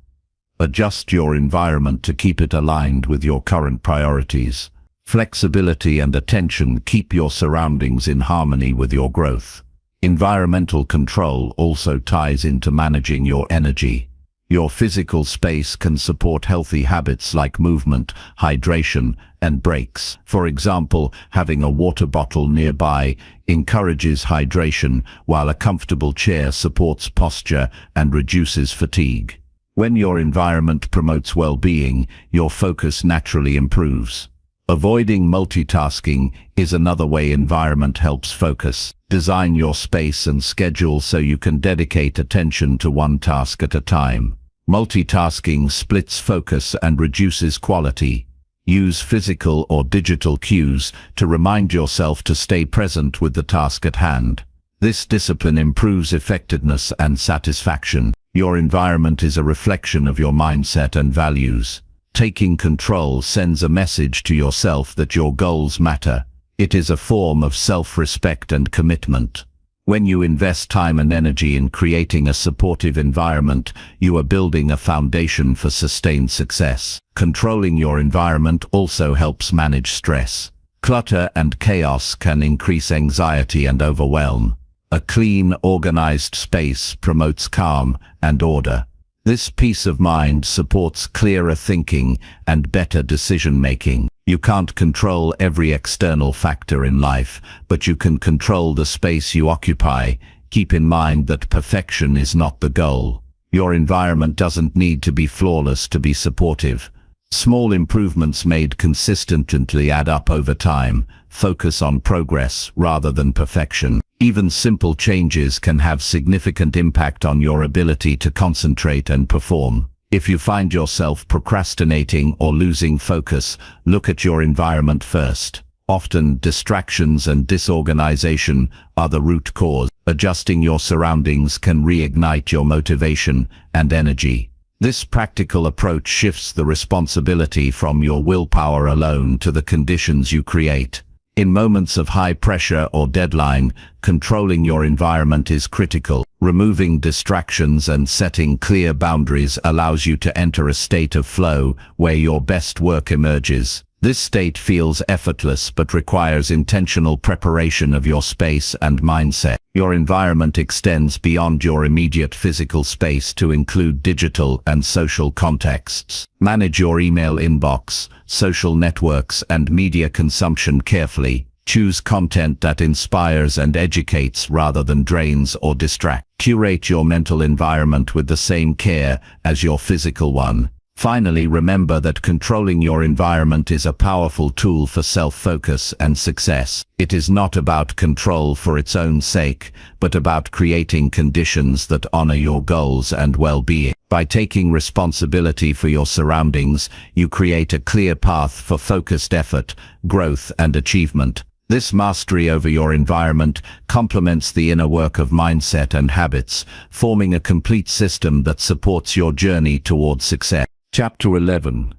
Adjust your environment to keep it aligned with your current priorities. Flexibility and attention keep your surroundings in harmony with your growth. Environmental control also ties into managing your energy. Your physical space can support healthy habits like movement, hydration, and breaks. For example, having a water bottle nearby encourages hydration, while a comfortable chair supports posture and reduces fatigue. When your environment promotes well-being, your focus naturally improves. Avoiding multitasking is another way environment helps focus. Design your space and schedule so you can dedicate attention to one task at a time. Multitasking splits focus and reduces quality. Use physical or digital cues to remind yourself to stay present with the task at hand. This discipline improves effectiveness and satisfaction. Your environment is a reflection of your mindset and values. Taking control sends a message to yourself that your goals matter. It is a form of self-respect and commitment. When you invest time and energy in creating a supportive environment, you are building a foundation for sustained success. Controlling your environment also helps manage stress. Clutter and chaos can increase anxiety and overwhelm. A clean, organized space promotes calm and order. This peace of mind supports clearer thinking and better decision-making. You can't control every external factor in life, but you can control the space you occupy. Keep in mind that perfection is not the goal. Your environment doesn't need to be flawless to be supportive. Small improvements made consistently add up over time. Focus on progress rather than perfection. Even simple changes can have significant impact on your ability to concentrate and perform. If you find yourself procrastinating or losing focus, look at your environment first. Often, distractions and disorganization are the root cause. Adjusting your surroundings can reignite your motivation and energy. This practical approach shifts the responsibility from your willpower alone to the conditions you create. In moments of high pressure or deadline, controlling your environment is critical. Removing distractions and setting clear boundaries allows you to enter a state of flow where your best work emerges. This state feels effortless but requires intentional preparation of your space and mindset. Your environment extends beyond your immediate physical space to include digital and social contexts. Manage your email inbox, social networks, and media consumption carefully. Choose content that inspires and educates rather than drains or distracts. Curate your mental environment with the same care as your physical one. Finally, remember that controlling your environment is a powerful tool for self-focus and success. It is not about control for its own sake, but about creating conditions that honor your goals and well-being. By taking responsibility for your surroundings, you create a clear path for focused effort, growth, and achievement. This mastery over your environment complements the inner work of mindset and habits, forming a complete system that supports your journey towards success. Chapter 11.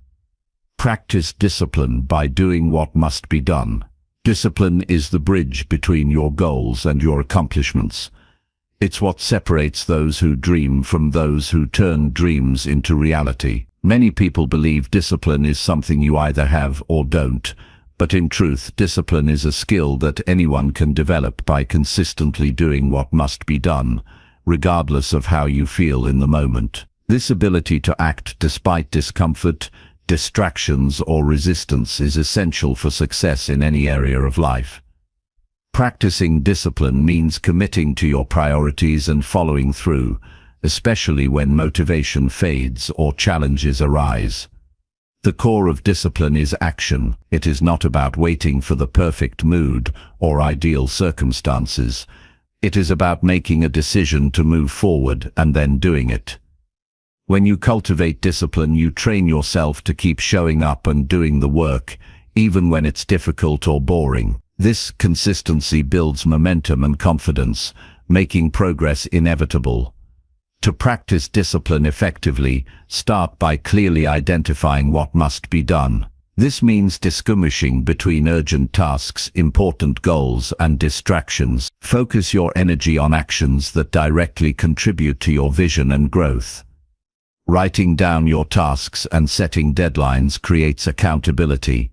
Practice discipline by doing what must be done. Discipline is the bridge between your goals and your accomplishments. It's what separates those who dream from those who turn dreams into reality. Many people believe discipline is something you either have or don't, but in truth, discipline is a skill that anyone can develop by consistently doing what must be done, regardless of how you feel in the moment. This ability to act despite discomfort, distractions, or resistance is essential for success in any area of life. Practicing discipline means committing to your priorities and following through, especially when motivation fades or challenges arise. The core of discipline is action. It is not about waiting for the perfect mood or ideal circumstances. It is about making a decision to move forward and then doing it. When you cultivate discipline, you train yourself to keep showing up and doing the work, even when it's difficult or boring. This consistency builds momentum and confidence, making progress inevitable. To practice discipline effectively, start by clearly identifying what must be done. This means distinguishing between urgent tasks, important goals, and distractions. Focus your energy on actions that directly contribute to your vision and growth. Writing down your tasks and setting deadlines creates accountability.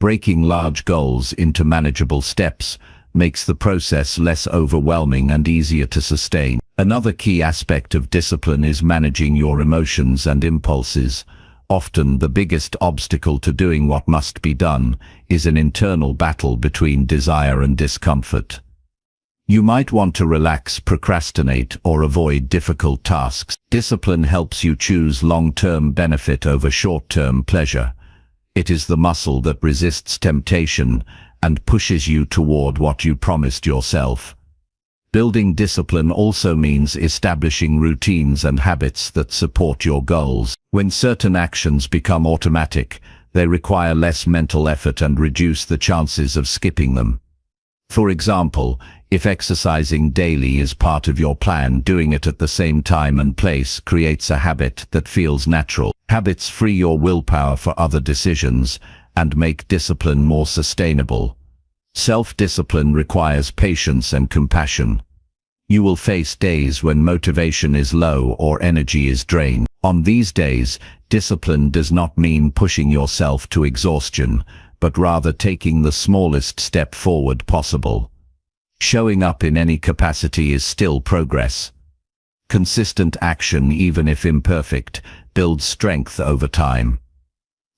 Breaking large goals into manageable steps makes the process less overwhelming and easier to sustain. Another key aspect of discipline is managing your emotions and impulses. Often the biggest obstacle to doing what must be done is an internal battle between desire and discomfort. You might want to relax, procrastinate, or avoid difficult tasks. Discipline helps you choose long-term benefit over short-term pleasure. It is the muscle that resists temptation and pushes you toward what you promised yourself. Building discipline also means establishing routines and habits that support your goals. When certain actions become automatic, they require less mental effort and reduce the chances of skipping them. For example, if exercising daily is part of your plan, doing it at the same time and place creates a habit that feels natural. Habits free your willpower for other decisions and make discipline more sustainable. Self-discipline requires patience and compassion. You will face days when motivation is low or energy is drained. On these days, discipline does not mean pushing yourself to exhaustion, but rather taking the smallest step forward possible. Showing up in any capacity is still progress. Consistent action, even if imperfect, builds strength over time.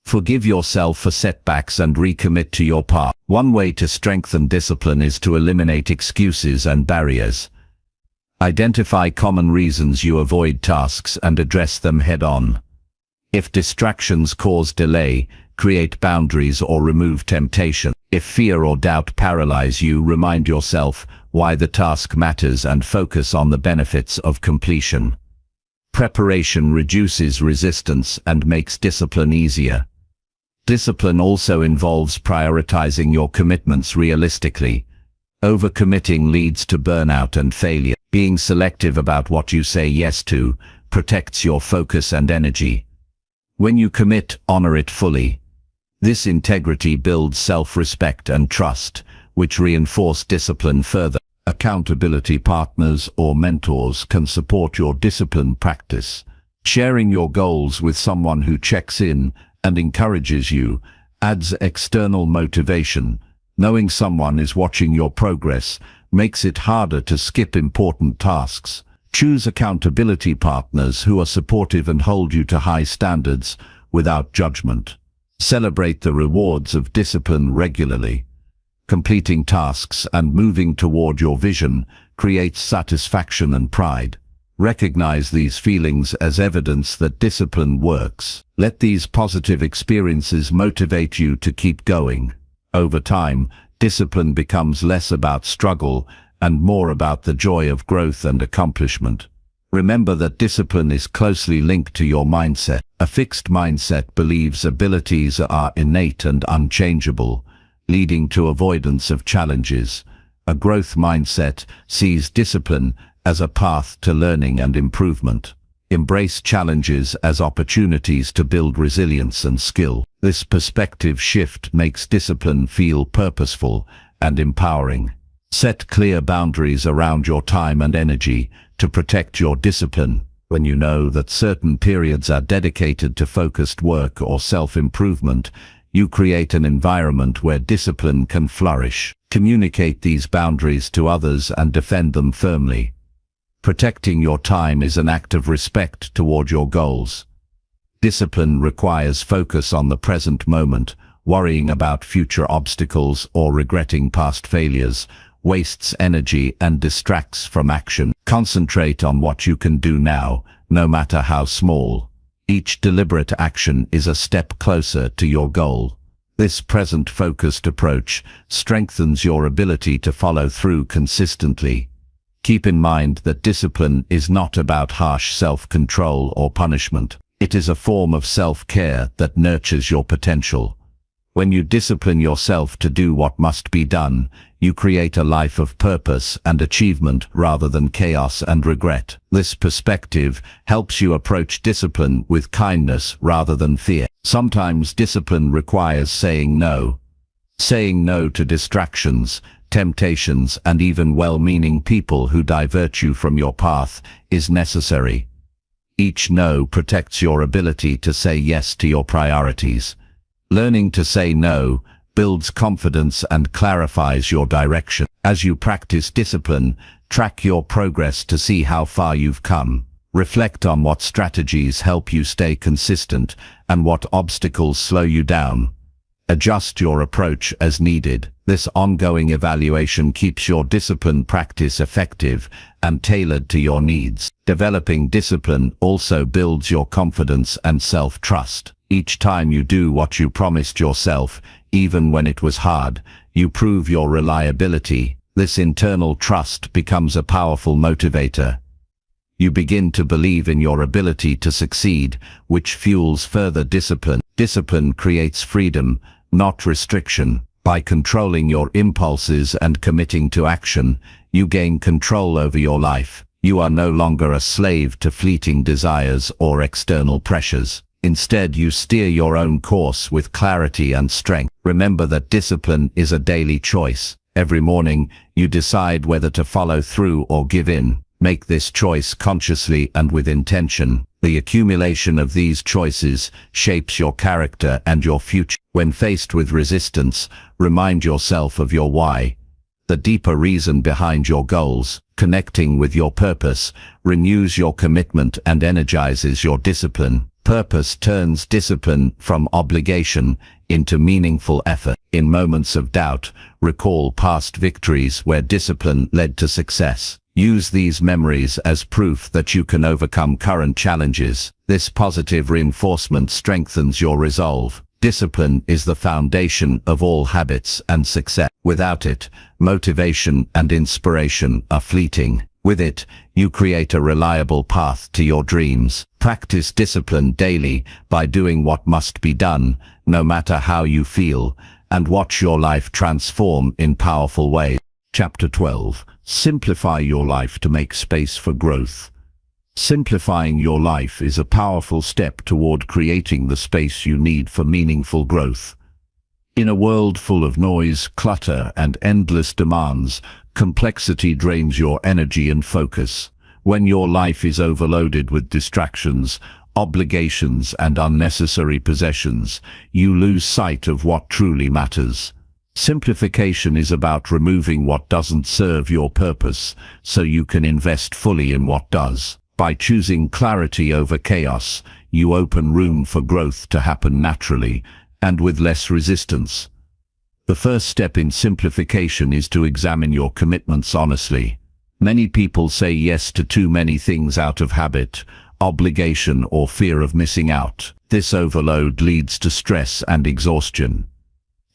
Forgive yourself for setbacks and recommit to your path. One way to strengthen discipline is to eliminate excuses and barriers. Identify common reasons you avoid tasks and address them head-on. If distractions cause delay, create boundaries or remove temptation. If fear or doubt paralyze you, remind yourself why the task matters and focus on the benefits of completion. Preparation reduces resistance and makes discipline easier. Discipline also involves prioritizing your commitments realistically. Overcommitting leads to burnout and failure. Being selective about what you say yes to protects your focus and energy. When you commit, honor it fully. This integrity builds self-respect and trust, which reinforce discipline further. Accountability partners or mentors can support your discipline practice. Sharing your goals with someone who checks in and encourages you adds external motivation. Knowing someone is watching your progress makes it harder to skip important tasks. Choose accountability partners who are supportive and hold you to high standards without judgment. Celebrate the rewards of discipline regularly. Completing tasks and moving toward your vision creates satisfaction and pride. Recognize these feelings as evidence that discipline works. Let these positive experiences motivate you to keep going. Over time, discipline becomes less about struggle and more about the joy of growth and accomplishment. Remember that discipline is closely linked to your mindset. A fixed mindset believes abilities are innate and unchangeable, leading to avoidance of challenges. A growth mindset sees discipline as a path to learning and improvement. Embrace challenges as opportunities to build resilience and skill. This perspective shift makes discipline feel purposeful and empowering. Set clear boundaries around your time and energy to protect your discipline. When you know that certain periods are dedicated to focused work or self-improvement, you create an environment where discipline can flourish. Communicate these boundaries to others and defend them firmly. Protecting your time is an act of respect toward your goals. Discipline requires focus on the present moment. Worrying about future obstacles or regretting past failures wastes energy and distracts from action. Concentrate on what you can do now, no matter how small. Each deliberate action is a step closer to your goal. This present-focused approach strengthens your ability to follow through consistently. Keep in mind that discipline is not about harsh self-control or punishment. It is a form of self-care that nurtures your potential. When you discipline yourself to do what must be done, you create a life of purpose and achievement rather than chaos and regret. This perspective helps you approach discipline with kindness rather than fear. Sometimes discipline requires saying no. Saying no to distractions, temptations, and even well-meaning people who divert you from your path is necessary. Each no protects your ability to say yes to your priorities. Learning to say no builds confidence and clarifies your direction. As you practice discipline, track your progress to see how far you've come. Reflect on what strategies help you stay consistent and what obstacles slow you down. Adjust your approach as needed. This ongoing evaluation keeps your discipline practice effective and tailored to your needs. Developing discipline also builds your confidence and self-trust. Each time you do what you promised yourself, even when it was hard, you prove your reliability. This internal trust becomes a powerful motivator. You begin to believe in your ability to succeed, which fuels further discipline. Discipline creates freedom, not restriction. By controlling your impulses and committing to action, you gain control over your life. You are no longer a slave to fleeting desires or external pressures. Instead, you steer your own course with clarity and strength. Remember that discipline is a daily choice. Every morning, you decide whether to follow through or give in. Make this choice consciously and with intention. The accumulation of these choices shapes your character and your future. When faced with resistance, remind yourself of your why. The deeper reason behind your goals, connecting with your purpose, renews your commitment and energizes your discipline. Purpose turns discipline from obligation into meaningful effort. In moments of doubt, recall past victories where discipline led to success. Use these memories as proof that you can overcome current challenges. This positive reinforcement strengthens your resolve. Discipline is the foundation of all habits and success. Without it, motivation and inspiration are fleeting. With it, you create a reliable path to your dreams. Practice discipline daily by doing what must be done, no matter how you feel, and watch your life transform in powerful ways. Chapter 12. Simplify your life to make space for growth. Simplifying your life is a powerful step toward creating the space you need for meaningful growth. In a world full of noise, clutter, and endless demands, complexity drains your energy and focus. When your life is overloaded with distractions, obligations, and unnecessary possessions, you lose sight of what truly matters. Simplification is about removing what doesn't serve your purpose, so you can invest fully in what does. By choosing clarity over chaos, you open room for growth to happen naturally, and with less resistance. The first step in simplification is to examine your commitments honestly. Many people say yes to too many things out of habit, obligation, or fear of missing out. This overload leads to stress and exhaustion.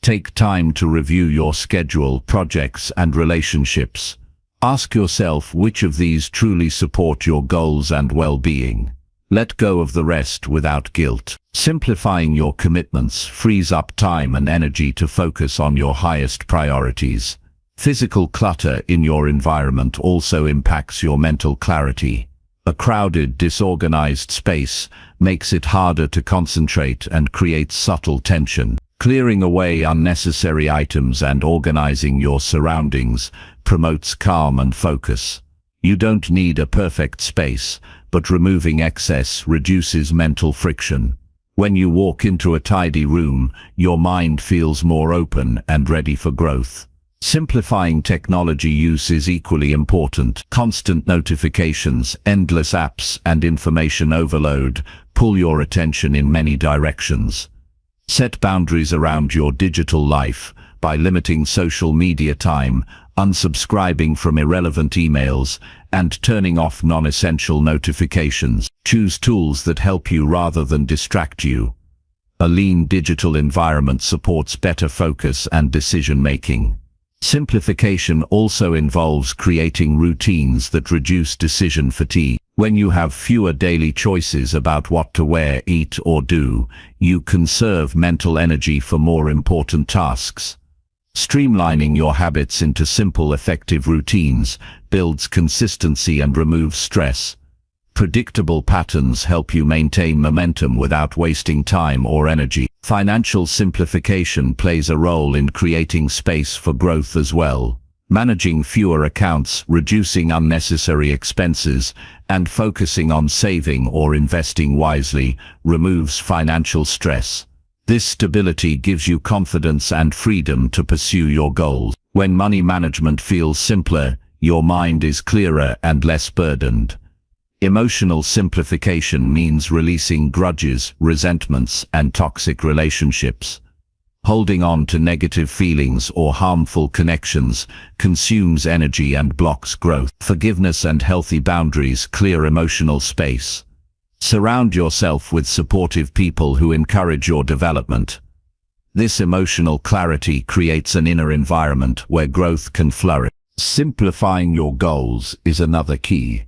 Take time to review your schedule, projects, and relationships. Ask yourself which of these truly support your goals and well-being. Let go of the rest without guilt. Simplifying your commitments frees up time and energy to focus on your highest priorities. Physical clutter in your environment also impacts your mental clarity. A crowded, disorganized space makes it harder to concentrate and creates subtle tension. Clearing away unnecessary items and organizing your surroundings promotes calm and focus. You don't need a perfect space, but removing excess reduces mental friction. When you walk into a tidy room, your mind feels more open and ready for growth. Simplifying technology use is equally important. Constant notifications, endless apps, and information overload pull your attention in many directions. Set boundaries around your digital life by limiting social media time, unsubscribing from irrelevant emails, and turning off non-essential notifications. Choose tools that help you rather than distract you. A lean digital environment supports better focus and decision-making. Simplification also involves creating routines that reduce decision fatigue. When you have fewer daily choices about what to wear, eat, or do, you conserve mental energy for more important tasks. Streamlining your habits into simple, effective routines builds consistency and removes stress. Predictable patterns help you maintain momentum without wasting time or energy. Financial simplification plays a role in creating space for growth as well. Managing fewer accounts, reducing unnecessary expenses, and focusing on saving or investing wisely removes financial stress. This stability gives you confidence and freedom to pursue your goals. When money management feels simpler, your mind is clearer and less burdened. Emotional simplification means releasing grudges, resentments, and toxic relationships. Holding on to negative feelings or harmful connections consumes energy and blocks growth. Forgiveness and healthy boundaries clear emotional space. Surround yourself with supportive people who encourage your development. This emotional clarity creates an inner environment where growth can flourish. Simplifying your goals is another key.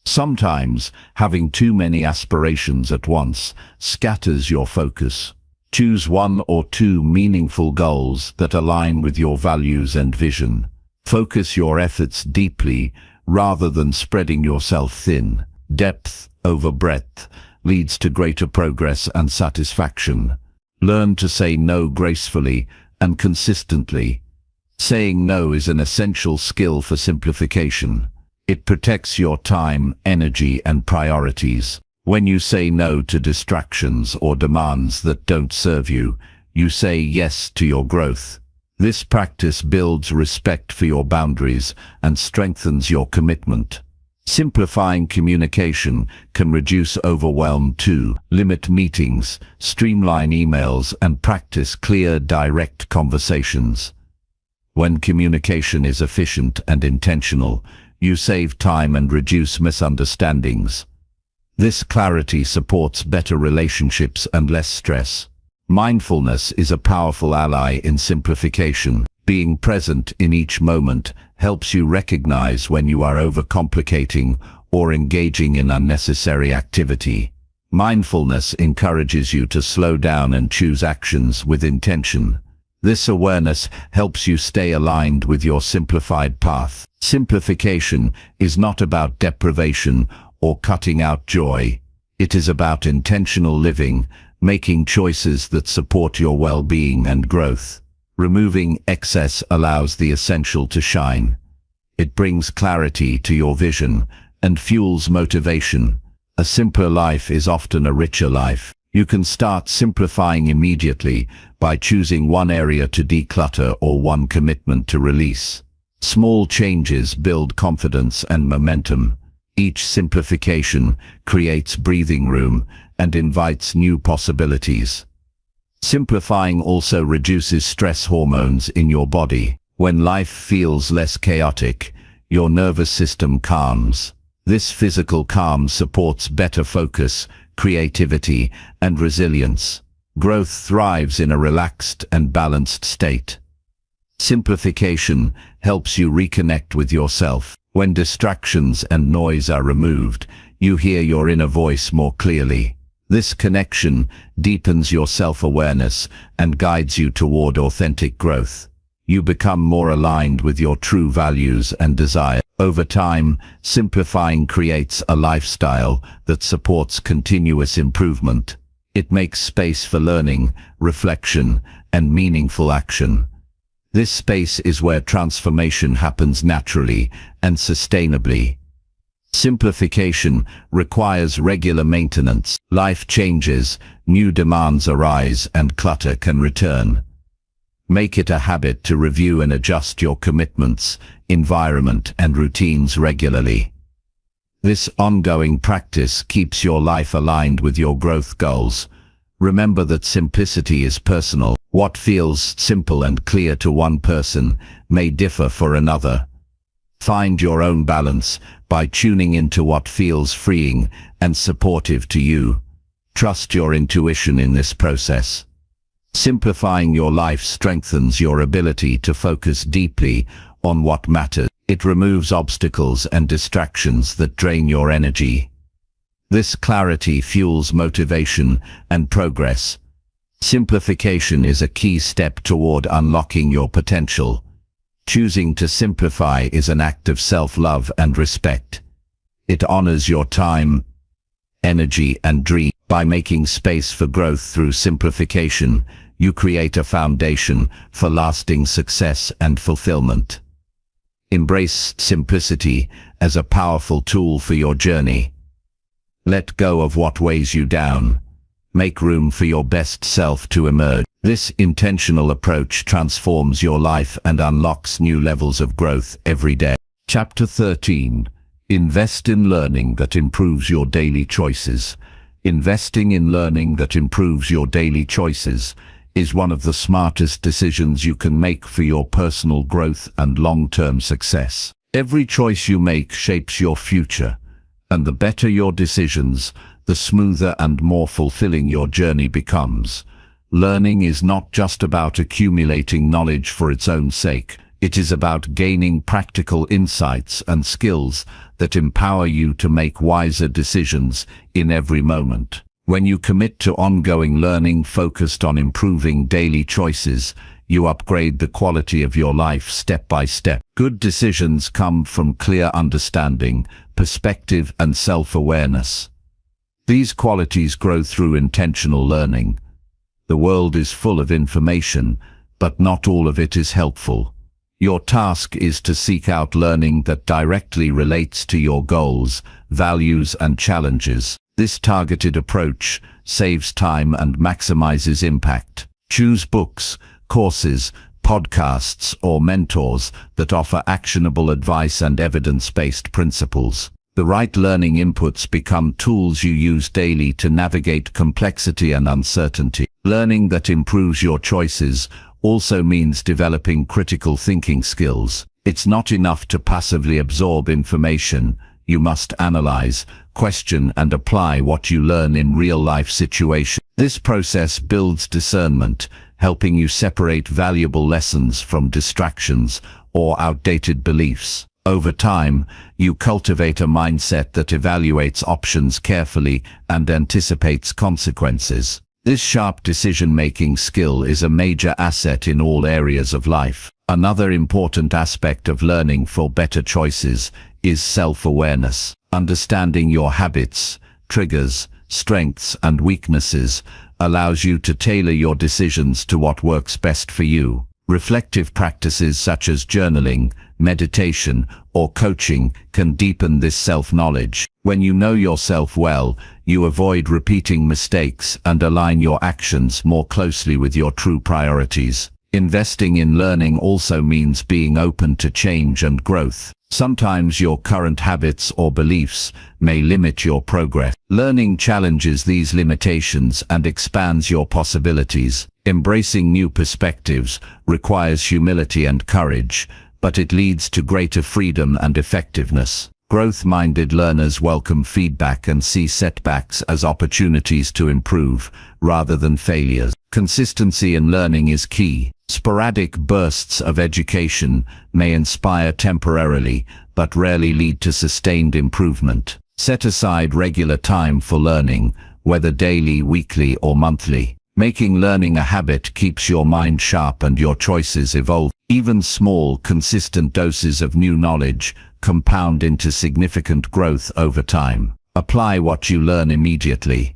Sometimes, having too many aspirations at once scatters your focus. Choose one or two meaningful goals that align with your values and vision. Focus your efforts deeply rather than spreading yourself thin. Depth over breadth leads to greater progress and satisfaction. Learn to say no gracefully and consistently. Saying no is an essential skill for simplification. It protects your time, energy, and priorities. When you say no to distractions or demands that don't serve you, you say yes to your growth. This practice builds respect for your boundaries and strengthens your commitment. Simplifying communication can reduce overwhelm too. Limit meetings, streamline emails, and practice clear, direct conversations. When communication is efficient and intentional, you save time and reduce misunderstandings. This clarity supports better relationships and less stress. Mindfulness is a powerful ally in simplification. Being present in each moment helps you recognize when you are overcomplicating or engaging in unnecessary activity. Mindfulness encourages you to slow down and choose actions with intention. This awareness helps you stay aligned with your simplified path. Simplification is not about deprivation or cutting out joy. It is about intentional living, making choices that support your well-being and growth. Removing excess allows the essential to shine. It brings clarity to your vision and fuels motivation. A simpler life is often a richer life. You can start simplifying immediately by choosing one area to declutter or one commitment to release. Small changes build confidence and momentum. Each simplification creates breathing room and invites new possibilities. Simplifying also reduces stress hormones in your body. When life feels less chaotic, your nervous system calms. This physical calm supports better focus, creativity, and resilience. Growth thrives in a relaxed and balanced state. Simplification helps you reconnect with yourself. When distractions and noise are removed, you hear your inner voice more clearly. This connection deepens your self-awareness and guides you toward authentic growth. You become more aligned with your true values and desires. Over time, simplifying creates a lifestyle that supports continuous improvement. It makes space for learning, reflection, and meaningful action. This space is where transformation happens naturally and sustainably. Simplification requires regular maintenance. Life changes, new demands arise, and clutter can return. Make it a habit to review and adjust your commitments, environment, and routines regularly. This ongoing practice keeps your life aligned with your growth goals. Remember that simplicity is personal. What feels simple and clear to one person may differ for another. Find your own balance by tuning into what feels freeing and supportive to you. Trust your intuition in this process. Simplifying your life strengthens your ability to focus deeply on what matters. It removes obstacles and distractions that drain your energy. This clarity fuels motivation and progress. Simplification is a key step toward unlocking your potential. Choosing to simplify is an act of self-love and respect. It honors your time, energy, and dream. By making space for growth through simplification, you create a foundation for lasting success and fulfillment. Embrace simplicity as a powerful tool for your journey. Let go of what weighs you down. Make room for your best self to emerge. This intentional approach transforms your life and unlocks new levels of growth every day. Chapter 13. Invest in learning that improves your daily choices. Investing in learning that improves your daily choices is one of the smartest decisions you can make for your personal growth and long-term success. Every choice you make shapes your future, and the better your decisions, the smoother and more fulfilling your journey becomes. Learning is not just about accumulating knowledge for its own sake. It is about gaining practical insights and skills that empower you to make wiser decisions in every moment. When you commit to ongoing learning focused on improving daily choices, you upgrade the quality of your life step by step. Good decisions come from clear understanding, perspective, and self-awareness. These qualities grow through intentional learning. The world is full of information, but not all of it is helpful. Your task is to seek out learning that directly relates to your goals, values, and challenges. This targeted approach saves time and maximizes impact. Choose books, courses, podcasts, or mentors that offer actionable advice and evidence-based principles. The right learning inputs become tools you use daily to navigate complexity and uncertainty. Learning that improves your choices also means developing critical thinking skills. It's not enough to passively absorb information. You must analyze, question, and apply what you learn in real-life situations. This process builds discernment, helping you separate valuable lessons from distractions or outdated beliefs. Over time, you cultivate a mindset that evaluates options carefully and anticipates consequences. This sharp decision-making skill is a major asset in all areas of life. Another important aspect of learning for better choices is self-awareness. Understanding your habits, triggers, strengths, and weaknesses allows you to tailor your decisions to what works best for you. Reflective practices such as journaling, meditation, or coaching can deepen this self-knowledge. When you know yourself well, you avoid repeating mistakes and align your actions more closely with your true priorities. Investing in learning also means being open to change and growth. Sometimes your current habits or beliefs may limit your progress. Learning challenges these limitations and expands your possibilities. Embracing new perspectives requires humility and courage, but it leads to greater freedom and effectiveness. Growth-minded learners welcome feedback and see setbacks as opportunities to improve, rather than failures. Consistency in learning is key. Sporadic bursts of education may inspire temporarily, but rarely lead to sustained improvement. Set aside regular time for learning, whether daily, weekly, or monthly. Making learning a habit keeps your mind sharp and your choices evolve. Even small, consistent doses of new knowledge compound into significant growth over time. Apply what you learn immediately.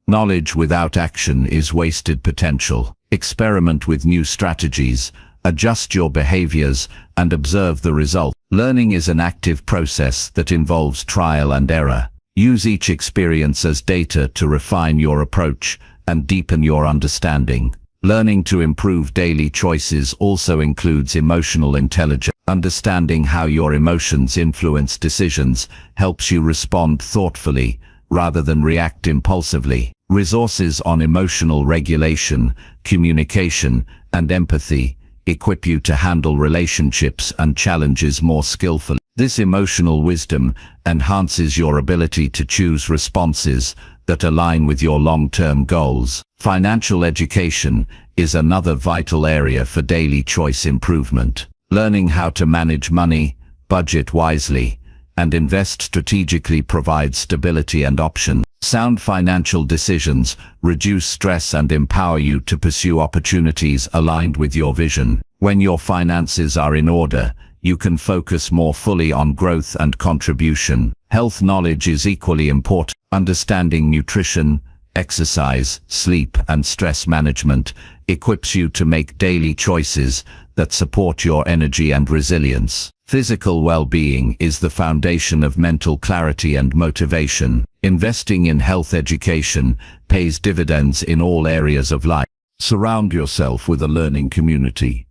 Knowledge without action is wasted potential. Experiment with new strategies, adjust your behaviors, and observe the result. Learning is an active process that involves trial and error. Use each experience as data to refine your approach and deepen your understanding. Learning to improve daily choices also includes emotional intelligence. Understanding how your emotions influence decisions helps you respond thoughtfully rather than react impulsively. Resources on emotional regulation, communication, and empathy equip you to handle relationships and challenges more skillfully. This emotional wisdom enhances your ability to choose responses that align with your long-term goals. Financial education is another vital area for daily choice improvement. Learning how to manage money, budget wisely, and invest strategically provides stability and options. Sound financial decisions reduce stress and empower you to pursue opportunities aligned with your vision. When your finances are in order, you can focus more fully on growth and contribution. Health knowledge is equally important. Understanding nutrition, exercise, sleep, and stress management equips you to make daily choices that support your energy and resilience. Physical well-being is the foundation of mental clarity and motivation. Investing in health education pays dividends in all areas of life. Surround yourself with a learning community.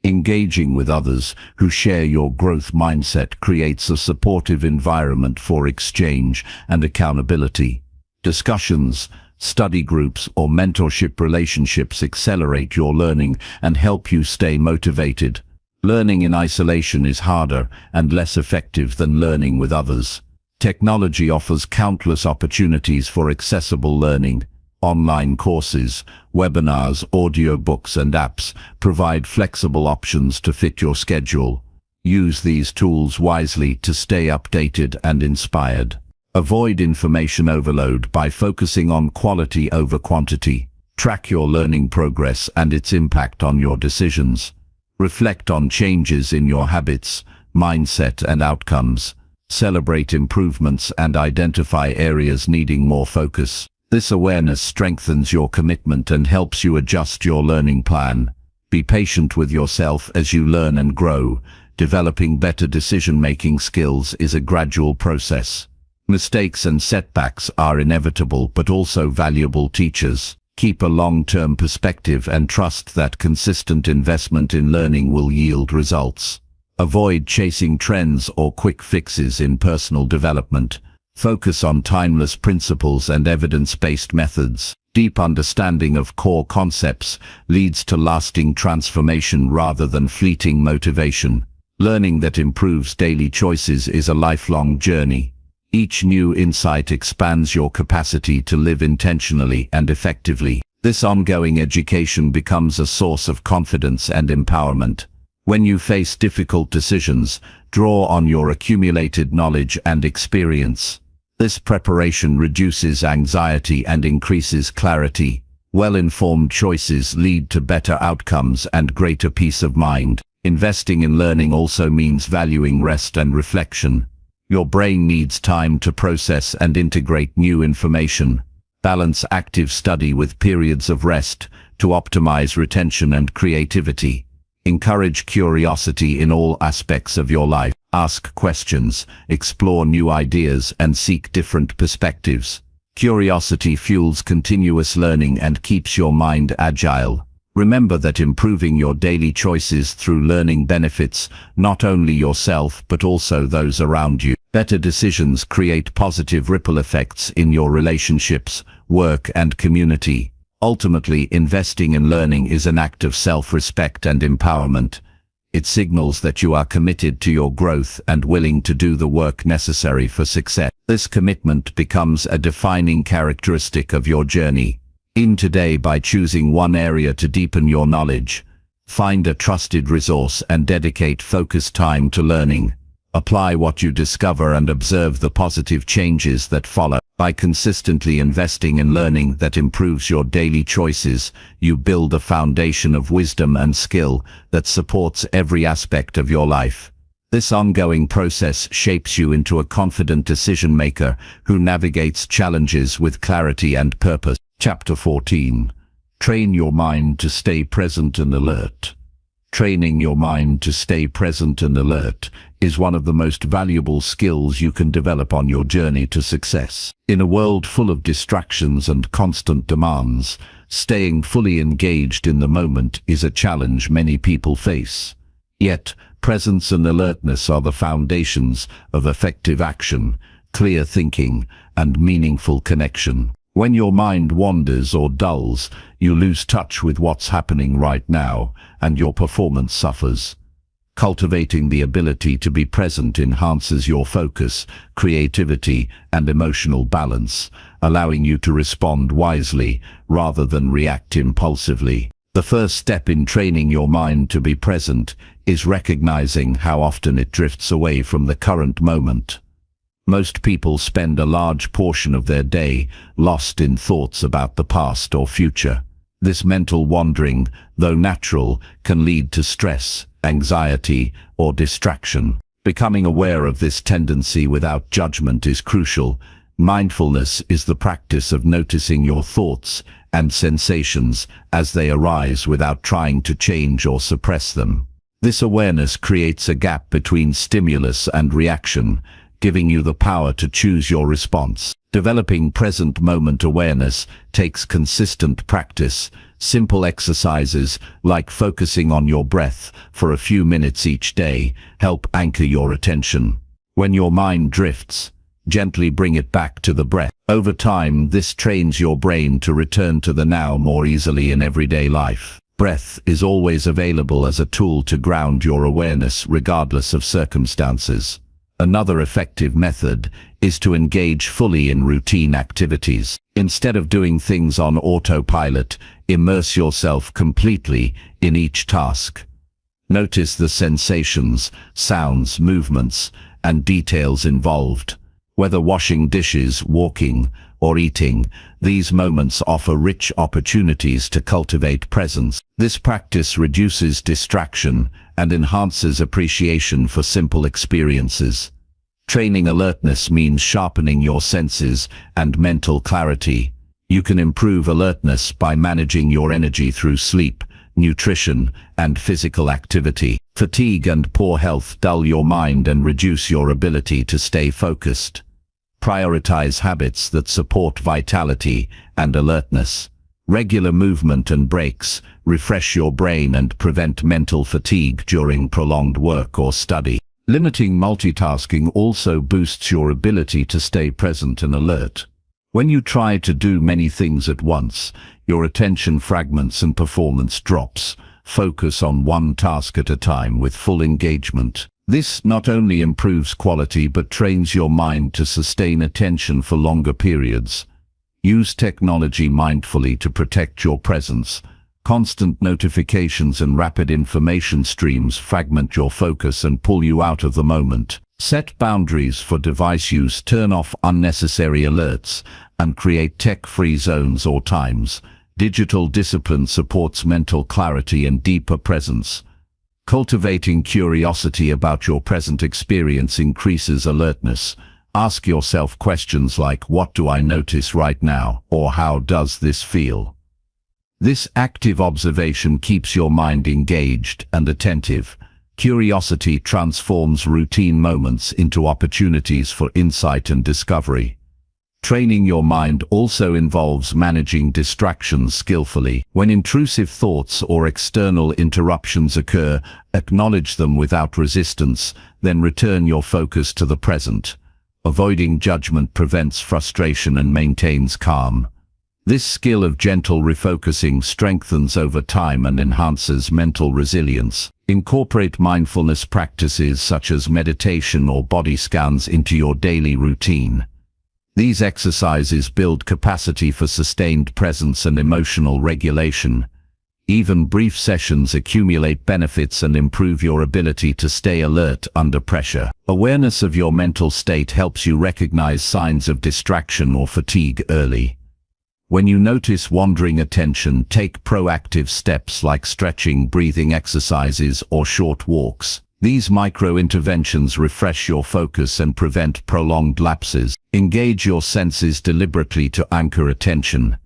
Engaging with others who share your growth mindset creates a supportive environment for exchange and accountability. Discussions, study groups, or mentorship relationships accelerate your learning and help you stay motivated. Learning in isolation is harder and less effective than learning with others. Technology offers countless opportunities for accessible learning. Online courses, webinars, audiobooks, and apps provide flexible options to fit your schedule. Use these tools wisely to stay updated and inspired. Avoid information overload by focusing on quality over quantity. Track your learning progress and its impact on your decisions. Reflect on changes in your habits, mindset, and outcomes. Celebrate improvements and identify areas needing more focus. This awareness strengthens your commitment and helps you adjust your learning plan. Be patient with yourself as you learn and grow. Developing better decision-making skills is a gradual process. Mistakes and setbacks are inevitable but also valuable teachers. Keep a long-term perspective and trust that consistent investment in learning will yield results. Avoid chasing trends or quick fixes in personal development. Focus on timeless principles and evidence-based methods. Deep understanding of core concepts leads to lasting transformation rather than fleeting motivation. Learning that improves daily choices is a lifelong journey. Each new insight expands your capacity to live intentionally and effectively. This ongoing education becomes a source of confidence and empowerment. When you face difficult decisions, draw on your accumulated knowledge and experience. This preparation reduces anxiety and increases clarity. Well-informed choices lead to better outcomes and greater peace of mind. Investing in learning also means valuing rest and reflection. Your brain needs time to process and integrate new information. Balance active study with periods of rest to optimize retention and creativity. Encourage curiosity in all aspects of your life. Ask questions, explore new ideas, and seek different perspectives. Curiosity fuels continuous learning and keeps your mind agile. Remember that improving your daily choices through learning benefits not only yourself but also those around you. Better decisions create positive ripple effects in your relationships, work, and community. Ultimately, investing in learning is an act of self-respect and empowerment. It signals that you are committed to your growth and willing to do the work necessary for success. This commitment becomes a defining characteristic of your journey. In today by choosing one area to deepen your knowledge. Find a trusted resource and dedicate focused time to learning. Apply what you discover and observe the positive changes that follow. By consistently investing in learning that improves your daily choices, you build a foundation of wisdom and skill that supports every aspect of your life. This ongoing process shapes you into a confident decision-maker who navigates challenges with clarity and purpose. Chapter 14. Train your mind to stay present and alert. Training your mind to stay present and alert is one of the most valuable skills you can develop on your journey to success. In a world full of distractions and constant demands, staying fully engaged in the moment is a challenge many people face. Yet, presence and alertness are the foundations of effective action, clear thinking, and meaningful connection. When your mind wanders or dulls, you lose touch with what's happening right now, and your performance suffers. Cultivating the ability to be present enhances your focus, creativity, and emotional balance, allowing you to respond wisely rather than react impulsively. The first step in training your mind to be present is recognizing how often it drifts away from the current moment. Most people spend a large portion of their day lost in thoughts about the past or future. This mental wandering, though natural, can lead to stress, anxiety, or distraction. Becoming aware of this tendency without judgment is crucial. Mindfulness is the practice of noticing your thoughts and sensations as they arise without trying to change or suppress them. This awareness creates a gap between stimulus and reaction, giving you the power to choose your response. Developing present moment awareness takes consistent practice. Simple exercises, like focusing on your breath for a few minutes each day, help anchor your attention. When your mind drifts, gently bring it back to the breath. Over time, this trains your brain to return to the now more easily in everyday life. Breath is always available as a tool to ground your awareness regardless of circumstances. Another effective method is to engage fully in routine activities. Instead of doing things on autopilot, immerse yourself completely in each task. Notice the sensations, sounds, movements, and details involved. Whether washing dishes, walking, or eating, these moments offer rich opportunities to cultivate presence. This practice reduces distraction and enhances appreciation for simple experiences. Training alertness means sharpening your senses and mental clarity. You can improve alertness by managing your energy through sleep, nutrition, and physical activity. Fatigue and poor health dull your mind and reduce your ability to stay focused. Prioritize habits that support vitality and alertness. Regular movement and breaks refresh your brain and prevent mental fatigue during prolonged work or study. Limiting multitasking also boosts your ability to stay present and alert. When you try to do many things at once, your attention fragments and performance drops. Focus on one task at a time with full engagement. This not only improves quality but trains your mind to sustain attention for longer periods. Use technology mindfully to protect your presence. Constant notifications and rapid information streams fragment your focus and pull you out of the moment. Set boundaries for device use, turn off unnecessary alerts, and create tech-free zones or times. Digital discipline supports mental clarity and deeper presence. Cultivating curiosity about your present experience increases alertness. Ask yourself questions like, what do I notice right now? Or how does this feel? This active observation keeps your mind engaged and attentive. Curiosity transforms routine moments into opportunities for insight and discovery. Training your mind also involves managing distractions skillfully. When intrusive thoughts or external interruptions occur, acknowledge them without resistance, then return your focus to the present. Avoiding judgment prevents frustration and maintains calm. This skill of gentle refocusing strengthens over time and enhances mental resilience. Incorporate mindfulness practices such as meditation or body scans into your daily routine. These exercises build capacity for sustained presence and emotional regulation. Even brief sessions accumulate benefits and improve your ability to stay alert under pressure. Awareness of your mental state helps you recognize signs of distraction or fatigue early. When you notice wandering attention, take proactive steps like stretching, breathing exercises, or short walks. These micro-interventions refresh your focus and prevent prolonged lapses. Engage your senses deliberately to anchor attention.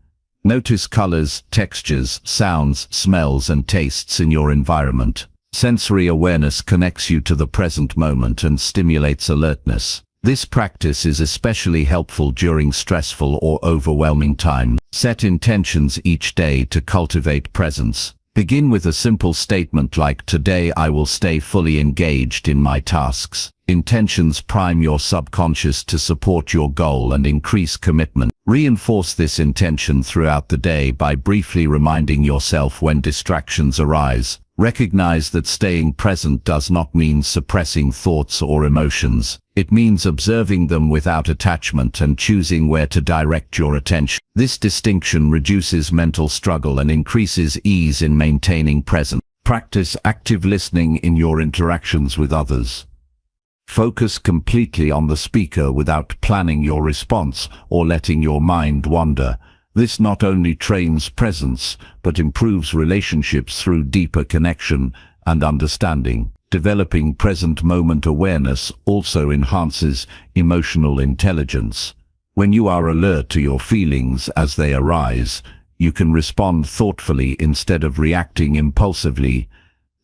Notice colors, textures, sounds, smells, and tastes in your environment. Sensory awareness connects you to the present moment and stimulates alertness. This practice is especially helpful during stressful or overwhelming times. Set intentions each day to cultivate presence. Begin with a simple statement like, "Today I will stay fully engaged in my tasks." Intentions prime your subconscious to support your goal and increase commitment. Reinforce this intention throughout the day by briefly reminding yourself when distractions arise. Recognize that staying present does not mean suppressing thoughts or emotions. It means observing them without attachment and choosing where to direct your attention. This distinction reduces mental struggle and increases ease in maintaining presence. Practice active listening in your interactions with others. Focus completely on the speaker without planning your response or letting your mind wander. This not only trains presence, but improves relationships through deeper connection and understanding. Developing present moment awareness also enhances emotional intelligence. When you are alert to your feelings as they arise, you can respond thoughtfully instead of reacting impulsively.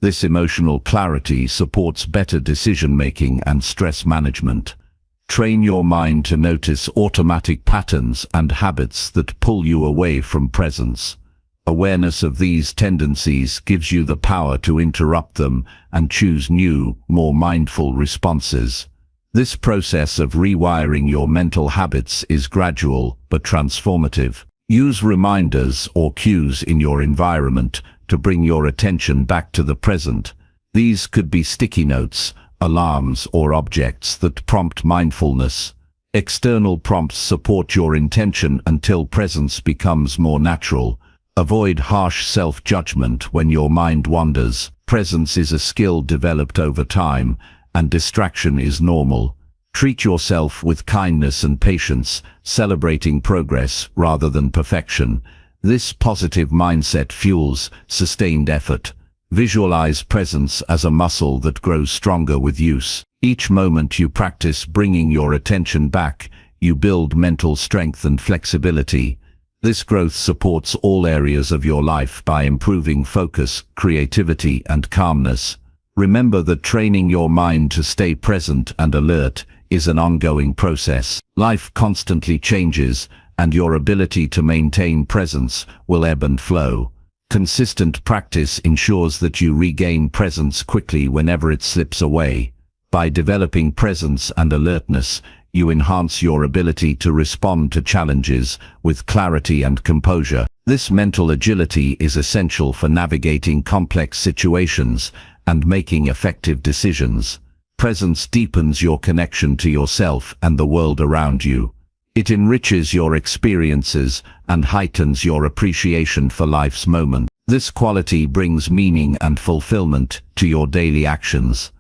This emotional clarity supports better decision-making and stress management. Train your mind to notice automatic patterns and habits that pull you away from presence. Awareness of these tendencies gives you the power to interrupt them and choose new, more mindful responses. This process of rewiring your mental habits is gradual but transformative. Use reminders or cues in your environment to bring your attention back to the present. These could be sticky notes, alarms, or objects that prompt mindfulness. External prompts support your intention until presence becomes more natural. Avoid harsh self-judgment when your mind wanders. Presence is a skill developed over time, and distraction is normal. Treat yourself with kindness and patience, celebrating progress rather than perfection. This positive mindset fuels sustained effort. Visualize presence as a muscle that grows stronger with use. Each moment you practice bringing your attention back, you build mental strength and flexibility. This growth supports all areas of your life by improving focus, creativity, and calmness. Remember that training your mind to stay present and alert is an ongoing process. Life constantly changes, and your ability to maintain presence will ebb and flow. Consistent practice ensures that you regain presence quickly whenever it slips away. By developing presence and alertness, you enhance your ability to respond to challenges with clarity and composure. This mental agility is essential for navigating complex situations and making effective decisions. Presence deepens your connection to yourself and the world around you. It enriches your experiences and heightens your appreciation for life's moments. This quality brings meaning and fulfillment to your daily actions.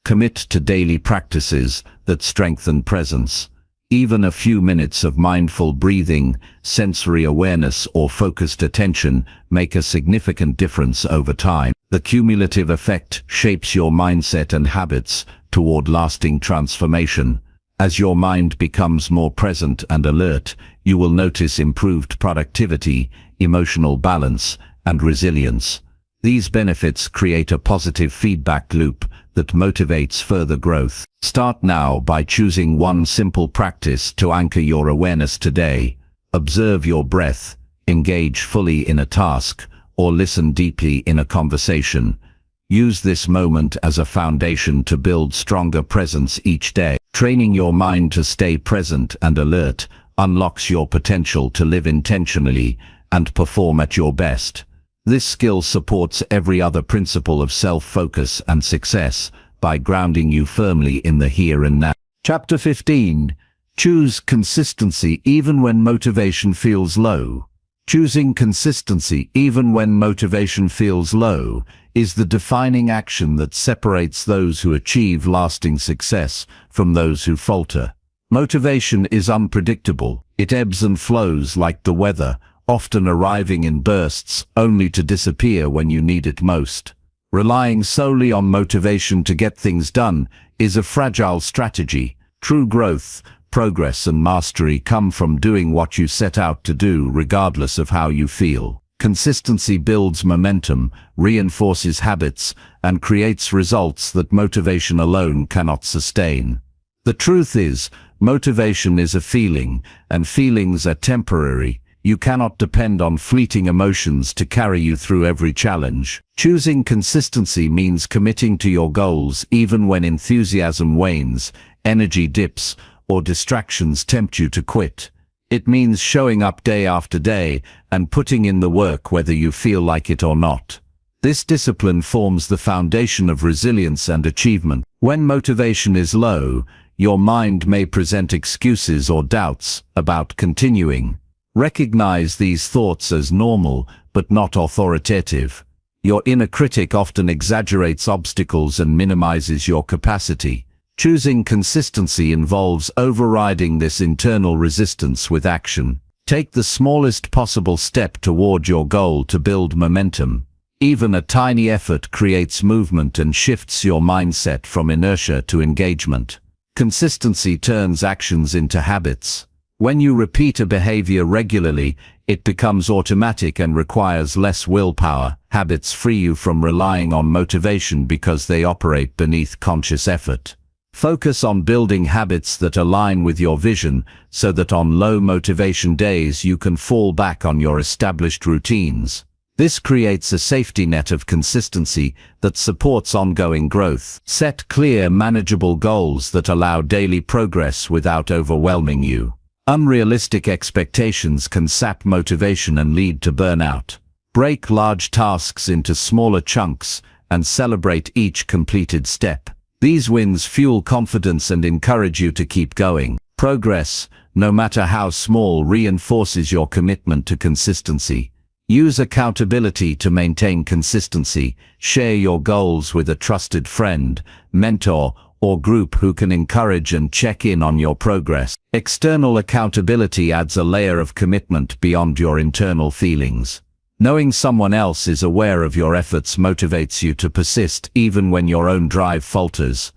Commit to daily practices that strengthen presence. Even a few minutes of mindful breathing, sensory awareness, or focused attention make a significant difference over time. The cumulative effect shapes your mindset and habits toward lasting transformation. As your mind becomes more present and alert, you will notice improved productivity, emotional balance, and resilience. These benefits create a positive feedback loop that motivates further growth. Start now by choosing one simple practice to anchor your awareness today. Observe your breath, engage fully in a task, or listen deeply in a conversation. Use this moment as a foundation to build stronger presence each day. Training your mind to stay present and alert unlocks your potential to live intentionally and perform at your best. This skill supports every other principle of self-focus and success by grounding you firmly in the here and now. Chapter 15. Choose consistency even when motivation feels low. Choosing consistency even when motivation feels low is the defining action that separates those who achieve lasting success from those who falter. Motivation is unpredictable. It ebbs and flows like the weather, often arriving in bursts only to disappear when you need it most. Relying solely on motivation to get things done is a fragile strategy. True growth, progress, and mastery come from doing what you set out to do regardless of how you feel. Consistency builds momentum, reinforces habits, and creates results that motivation alone cannot sustain. The truth is, motivation is a feeling, and feelings are temporary. You cannot depend on fleeting emotions to carry you through every challenge. Choosing consistency means committing to your goals even when enthusiasm wanes, energy dips, or distractions tempt you to quit. It means showing up day after day and putting in the work whether you feel like it or not. This discipline forms the foundation of resilience and achievement. When motivation is low, your mind may present excuses or doubts about continuing. Recognize these thoughts as normal, but not authoritative. Your inner critic often exaggerates obstacles and minimizes your capacity. Choosing consistency involves overriding this internal resistance with action. Take the smallest possible step toward your goal to build momentum. Even a tiny effort creates movement and shifts your mindset from inertia to engagement. Consistency turns actions into habits. When you repeat a behavior regularly, it becomes automatic and requires less willpower. Habits free you from relying on motivation because they operate beneath conscious effort. Focus on building habits that align with your vision so that on low motivation days you can fall back on your established routines. This creates a safety net of consistency that supports ongoing growth. Set clear, manageable goals that allow daily progress without overwhelming you. Unrealistic expectations can sap motivation and lead to burnout. Break large tasks into smaller chunks and celebrate each completed step. These wins fuel confidence and encourage you to keep going. Progress, no matter how small, reinforces your commitment to consistency. Use accountability to maintain consistency. Share your goals with a trusted friend, mentor, or group who can encourage and check in on your progress. External accountability adds a layer of commitment beyond your internal feelings. Knowing someone else is aware of your efforts motivates you to persist even when your own drive falters.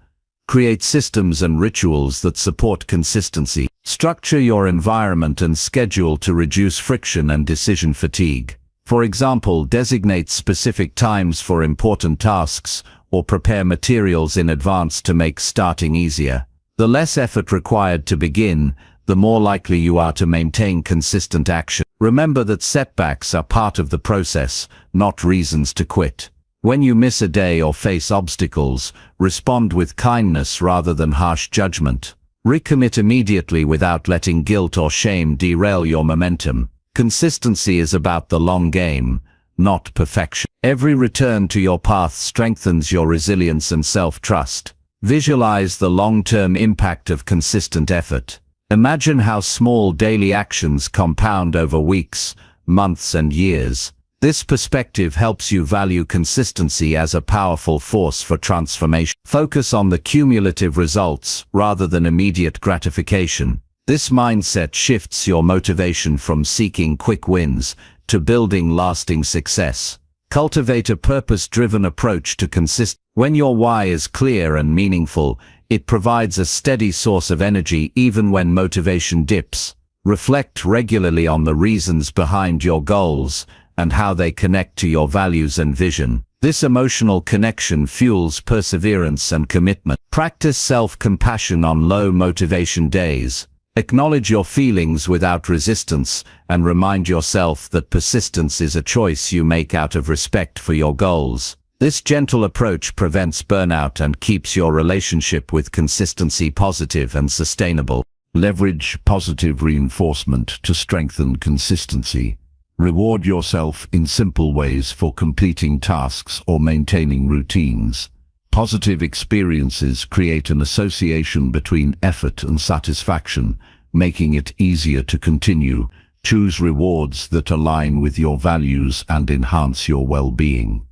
Create systems and rituals that support consistency. Structure your environment and schedule to reduce friction and decision fatigue. For example, designate specific times for important tasks or prepare materials in advance to make starting easier. The less effort required to begin, the more likely you are to maintain consistent action. Remember that setbacks are part of the process, not reasons to quit. When you miss a day or face obstacles, respond with kindness rather than harsh judgment. Recommit immediately without letting guilt or shame derail your momentum. Consistency is about the long game, not perfection. Every return to your path strengthens your resilience and self-trust. Visualize the long-term impact of consistent effort. Imagine how small daily actions compound over weeks, months, and years. This perspective helps you value consistency as a powerful force for transformation. Focus on the cumulative results rather than immediate gratification. This mindset shifts your motivation from seeking quick wins to building lasting success. Cultivate a purpose-driven approach to consistency. When your why is clear and meaningful, it provides a steady source of energy even when motivation dips. Reflect regularly on the reasons behind your goals and how they connect to your values and vision. This emotional connection fuels perseverance and commitment. Practice self-compassion on low motivation days. Acknowledge your feelings without resistance and remind yourself that persistence is a choice you make out of respect for your goals. This gentle approach prevents burnout and keeps your relationship with consistency positive and sustainable. Leverage positive reinforcement to strengthen consistency. Reward yourself in simple ways for completing tasks or maintaining routines. Positive experiences create an association between effort and satisfaction, making it easier to continue. Choose rewards that align with your values and enhance your well-being.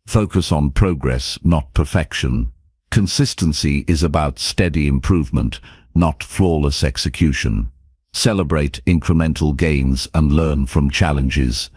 Focus on progress, not perfection. Consistency is about steady improvement, not flawless execution. Celebrate incremental gains and learn from challenges.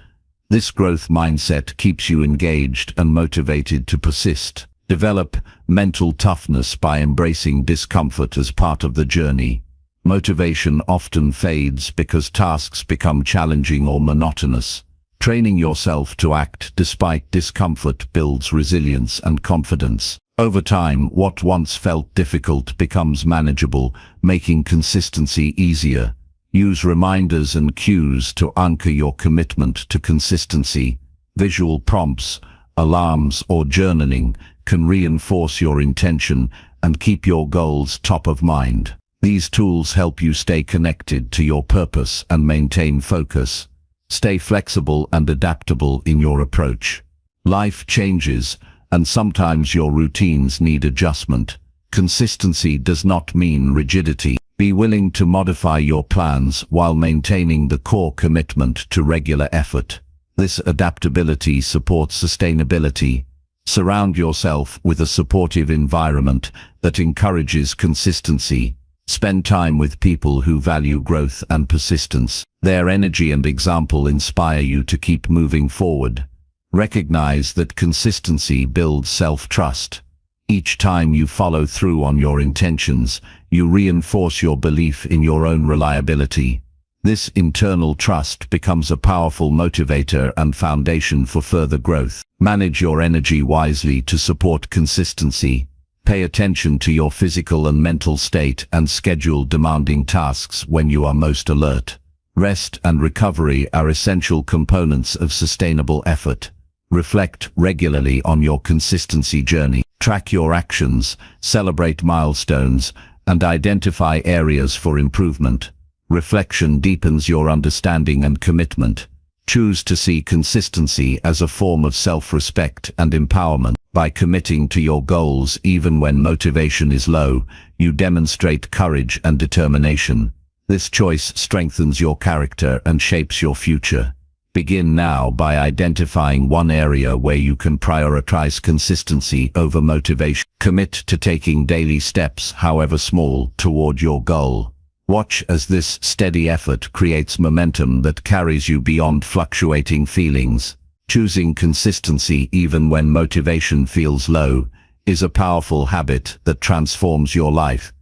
This growth mindset keeps you engaged and motivated to persist. Develop mental toughness by embracing discomfort as part of the journey. Motivation often fades because tasks become challenging or monotonous. Training yourself to act despite discomfort builds resilience and confidence. Over time, what once felt difficult becomes manageable, making consistency easier. Use reminders and cues to anchor your commitment to consistency. Visual prompts, alarms, or journaling can reinforce your intention and keep your goals top of mind. These tools help you stay connected to your purpose and maintain focus. Stay flexible and adaptable in your approach. Life changes, and sometimes your routines need adjustment. Consistency does not mean rigidity. Be willing to modify your plans while maintaining the core commitment to regular effort. This adaptability supports sustainability. Surround yourself with a supportive environment that encourages consistency. Spend time with people who value growth and persistence. Their energy and example inspire you to keep moving forward. Recognize that consistency builds self-trust. Each time you follow through on your intentions, you reinforce your belief in your own reliability. This internal trust becomes a powerful motivator and foundation for further growth. Manage your energy wisely to support consistency. Pay attention to your physical and mental state and schedule demanding tasks when you are most alert. Rest and recovery are essential components of sustainable effort. Reflect regularly on your consistency journey. Track your actions, celebrate milestones, and identify areas for improvement. Reflection deepens your understanding and commitment. Choose to see consistency as a form of self-respect and empowerment. By committing to your goals even when motivation is low, you demonstrate courage and determination. This choice strengthens your character and shapes your future. Begin now by identifying one area where you can prioritize consistency over motivation. Commit to taking daily steps, however small, toward your goal. Watch as this steady effort creates momentum that carries you beyond fluctuating feelings. Choosing consistency even when motivation feels low is a powerful habit that transforms your life.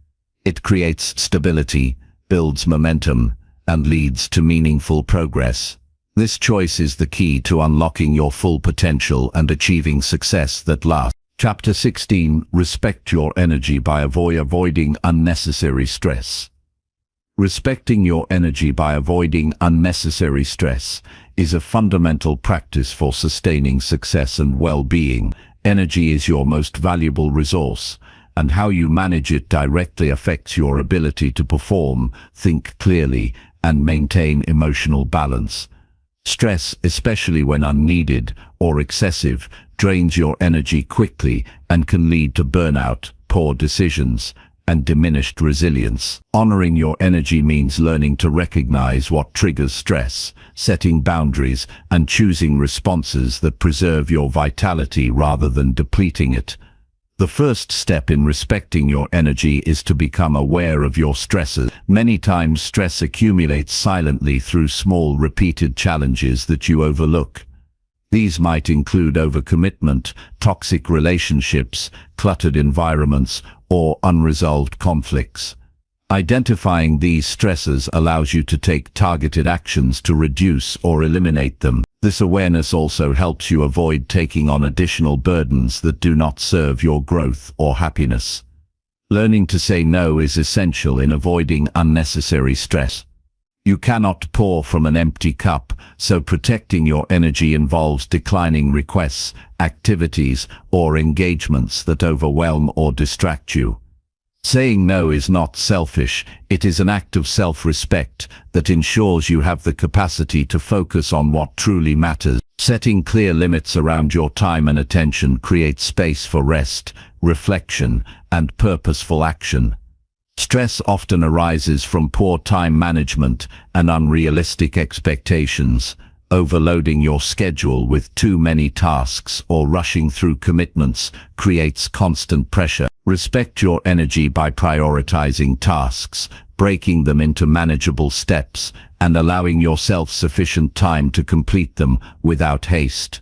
It creates stability, builds momentum, and leads to meaningful progress. This choice is the key to unlocking your full potential and achieving success that lasts. Chapter 16. Respect your energy by avoiding unnecessary stress. Respecting your energy by avoiding unnecessary stress is a fundamental practice for sustaining success and well-being. Energy is your most valuable resource, and how you manage it directly affects your ability to perform, think clearly, and maintain emotional balance. Stress, especially when unneeded or excessive, drains your energy quickly and can lead to burnout, poor decisions, and diminished resilience. Honoring your energy means learning to recognize what triggers stress, setting boundaries, and choosing responses that preserve your vitality rather than depleting it. The first step in respecting your energy is to become aware of your stresses. Many times stress accumulates silently through small repeated challenges that you overlook. These might include overcommitment, toxic relationships, cluttered environments, or unresolved conflicts. Identifying these stresses allows you to take targeted actions to reduce or eliminate them. This awareness also helps you avoid taking on additional burdens that do not serve your growth or happiness. Learning to say no is essential in avoiding unnecessary stress. You cannot pour from an empty cup, so protecting your energy involves declining requests, activities, or engagements that overwhelm or distract you. Saying no is not selfish, it is an act of self-respect that ensures you have the capacity to focus on what truly matters. Setting clear limits around your time and attention creates space for rest, reflection, and purposeful action. Stress often arises from poor time management and unrealistic expectations. Overloading your schedule with too many tasks or rushing through commitments creates constant pressure. Respect your energy by prioritizing tasks, breaking them into manageable steps, and allowing yourself sufficient time to complete them without haste.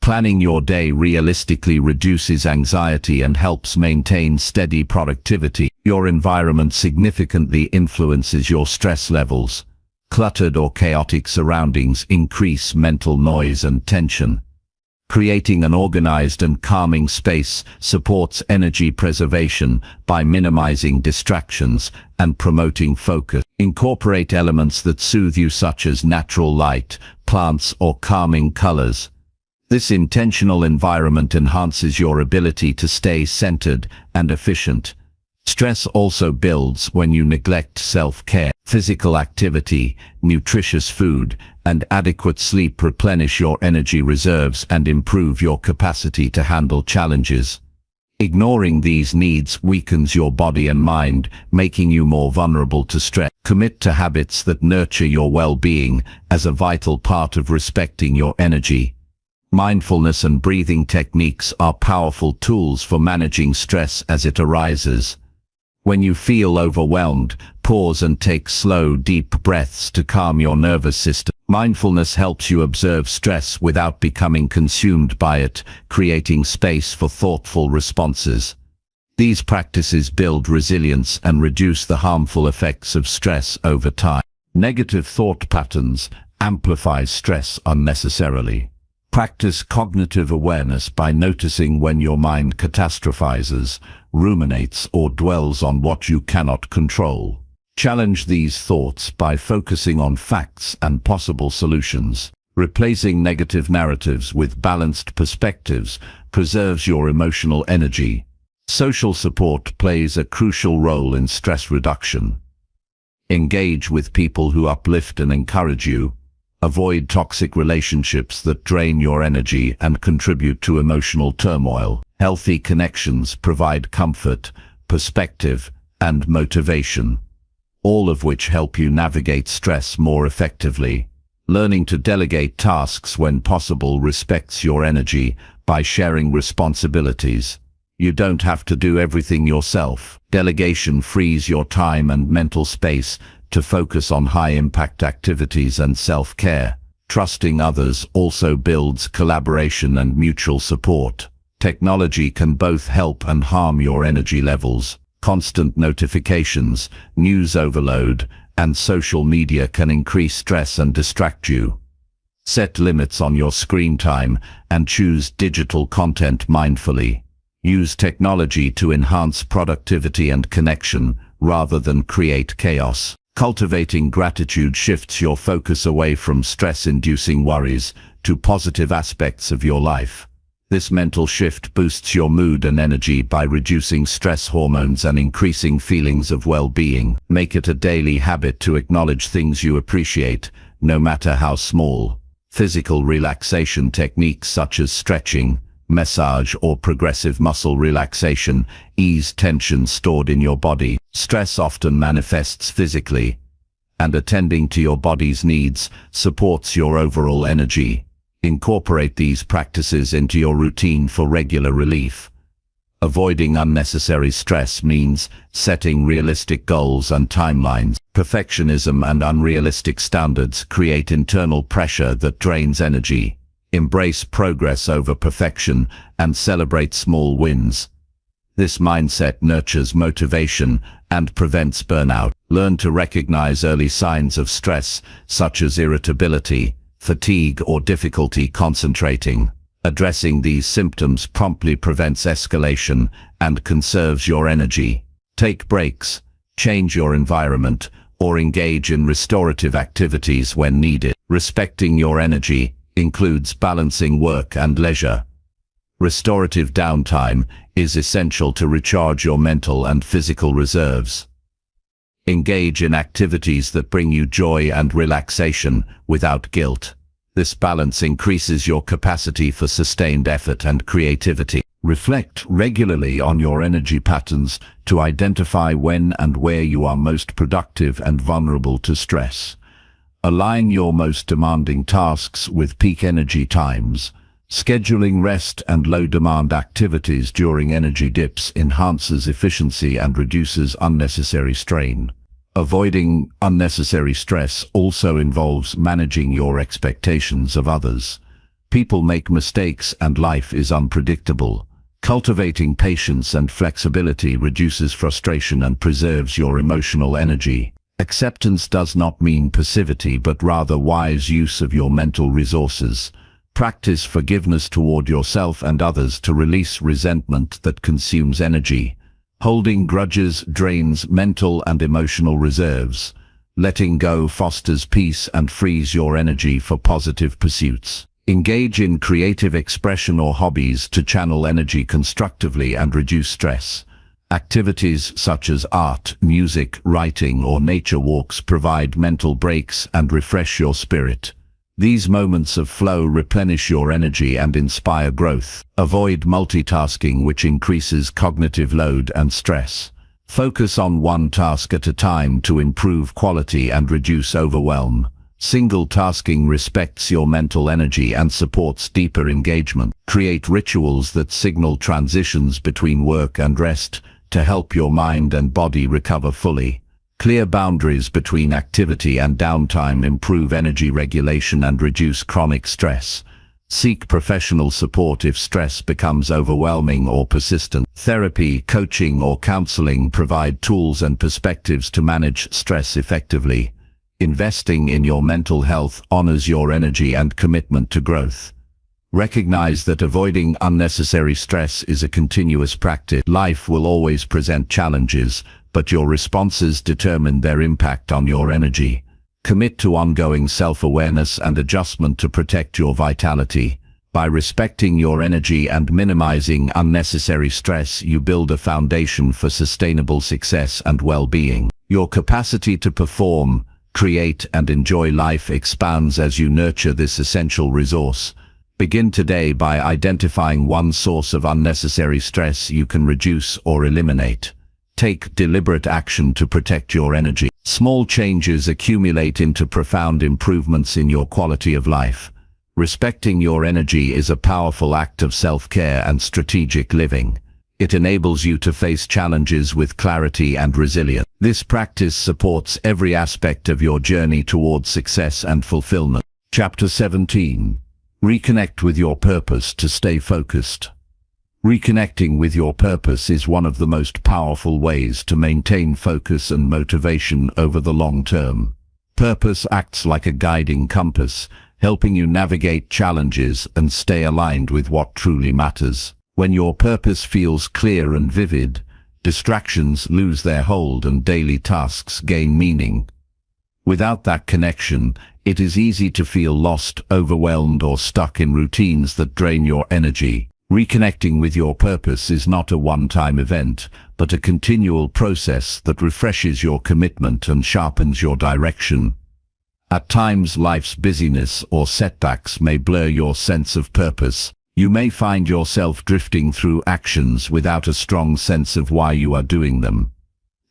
Planning your day realistically reduces anxiety and helps maintain steady productivity. Your environment significantly influences your stress levels. Cluttered or chaotic surroundings increase mental noise and tension. Creating an organized and calming space supports energy preservation by minimizing distractions and promoting focus. Incorporate elements that soothe you, such as natural light, plants, or calming colors. This intentional environment enhances your ability to stay centered and efficient. Stress also builds when you neglect self-care. Physical activity, nutritious food, and adequate sleep replenish your energy reserves and improve your capacity to handle challenges. Ignoring these needs weakens your body and mind, making you more vulnerable to stress. Commit to habits that nurture your well-being as a vital part of respecting your energy. Mindfulness and breathing techniques are powerful tools for managing stress as it arises. When you feel overwhelmed, pause and take slow, deep breaths to calm your nervous system. Mindfulness helps you observe stress without becoming consumed by it, creating space for thoughtful responses. These practices build resilience and reduce the harmful effects of stress over time. Negative thought patterns amplify stress unnecessarily. Practice cognitive awareness by noticing when your mind catastrophizes, ruminates, or dwells on what you cannot control. Challenge these thoughts by focusing on facts and possible solutions. Replacing negative narratives with balanced perspectives preserves your emotional energy. Social support plays a crucial role in stress reduction. Engage with people who uplift and encourage you. Avoid toxic relationships that drain your energy and contribute to emotional turmoil. Healthy connections provide comfort, perspective, and motivation, all of which help you navigate stress more effectively. Learning to delegate tasks when possible respects your energy by sharing responsibilities. You don't have to do everything yourself. Delegation frees your time and mental space to focus on high-impact activities and self-care. Trusting others also builds collaboration and mutual support. Technology can both help and harm your energy levels. Constant notifications, news overload, and social media can increase stress and distract you. Set limits on your screen time and choose digital content mindfully. Use technology to enhance productivity and connection rather than create chaos. Cultivating gratitude shifts your focus away from stress-inducing worries to positive aspects of your life. This mental shift boosts your mood and energy by reducing stress hormones and increasing feelings of well-being. Make it a daily habit to acknowledge things you appreciate, no matter how small. Physical relaxation techniques such as stretching, massage, or progressive muscle relaxation ease tension stored in your body. Stress often manifests physically, and attending to your body's needs supports your overall energy. Incorporate these practices into your routine for regular relief. Avoiding unnecessary stress means setting realistic goals and timelines. Perfectionism and unrealistic standards create internal pressure that drains energy. Embrace progress over perfection and celebrate small wins. This mindset nurtures motivation and prevents burnout. Learn to recognize early signs of stress, such as irritability, fatigue, or difficulty concentrating. Addressing these symptoms promptly prevents escalation and conserves your energy. Take breaks, change your environment, or engage in restorative activities when needed. Respecting your energy includes balancing work and leisure. Restorative downtime is essential to recharge your mental and physical reserves. Engage in activities that bring you joy and relaxation without guilt. This balance increases your capacity for sustained effort and creativity. Reflect regularly on your energy patterns to identify when and where you are most productive and vulnerable to stress. Align your most demanding tasks with peak energy times. Scheduling rest and low-demand activities during energy dips enhances efficiency and reduces unnecessary strain. Avoiding unnecessary stress also involves managing your expectations of others. People make mistakes and life is unpredictable. Cultivating patience and flexibility reduces frustration and preserves your emotional energy. Acceptance does not mean passivity, but rather wise use of your mental resources. Practice forgiveness toward yourself and others to release resentment that consumes energy. Holding grudges drains mental and emotional reserves. Letting go fosters peace and frees your energy for positive pursuits. Engage in creative expression or hobbies to channel energy constructively and reduce stress. Activities such as art, music, writing, or nature walks provide mental breaks and refresh your spirit. These moments of flow replenish your energy and inspire growth. Avoid multitasking, which increases cognitive load and stress. Focus on one task at a time to improve quality and reduce overwhelm. Single tasking respects your mental energy and supports deeper engagement. Create rituals that signal transitions between work and rest to help your mind and body recover fully. Clear boundaries between activity and downtime improve energy regulation and reduce chronic stress. Seek professional support if stress becomes overwhelming or persistent. Therapy, coaching, or counseling provide tools and perspectives to manage stress effectively. Investing in your mental health honors your energy and commitment to growth. Recognize that avoiding unnecessary stress is a continuous practice. Life will always present challenges, but your responses determine their impact on your energy. Commit to ongoing self-awareness and adjustment to protect your vitality. By respecting your energy and minimizing unnecessary stress, you build a foundation for sustainable success and well-being. Your capacity to perform, create, and enjoy life expands as you nurture this essential resource. Begin today by identifying one source of unnecessary stress you can reduce or eliminate. Take deliberate action to protect your energy. Small changes accumulate into profound improvements in your quality of life. Respecting your energy is a powerful act of self-care and strategic living. It enables you to face challenges with clarity and resilience. This practice supports every aspect of your journey towards success and fulfillment. Chapter 17. Reconnect with your purpose to stay focused. Reconnecting with your purpose is one of the most powerful ways to maintain focus and motivation over the long term. Purpose acts like a guiding compass, helping you navigate challenges and stay aligned with what truly matters. When your purpose feels clear and vivid, distractions lose their hold and daily tasks gain meaning. Without that connection, it is easy to feel lost, overwhelmed, or stuck in routines that drain your energy. Reconnecting with your purpose is not a one-time event, but a continual process that refreshes your commitment and sharpens your direction. At times, life's busyness or setbacks may blur your sense of purpose. You may find yourself drifting through actions without a strong sense of why you are doing them.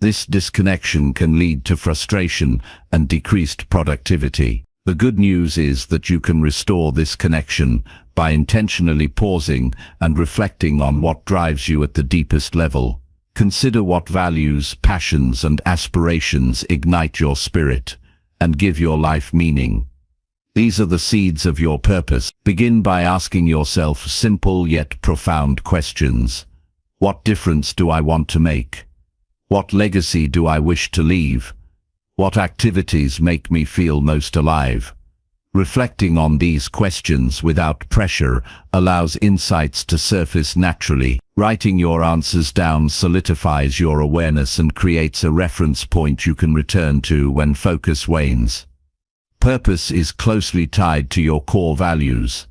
This disconnection can lead to frustration and decreased productivity. The good news is that you can restore this connection by intentionally pausing and reflecting on what drives you at the deepest level. Consider what values, passions, and aspirations ignite your spirit and give your life meaning. These are the seeds of your purpose. Begin by asking yourself simple yet profound questions. What difference do I want to make? What legacy do I wish to leave? What activities make me feel most alive? Reflecting on these questions without pressure allows insights to surface naturally. Writing your answers down solidifies your awareness and creates a reference point you can return to when focus wanes. Purpose is closely tied to your core values.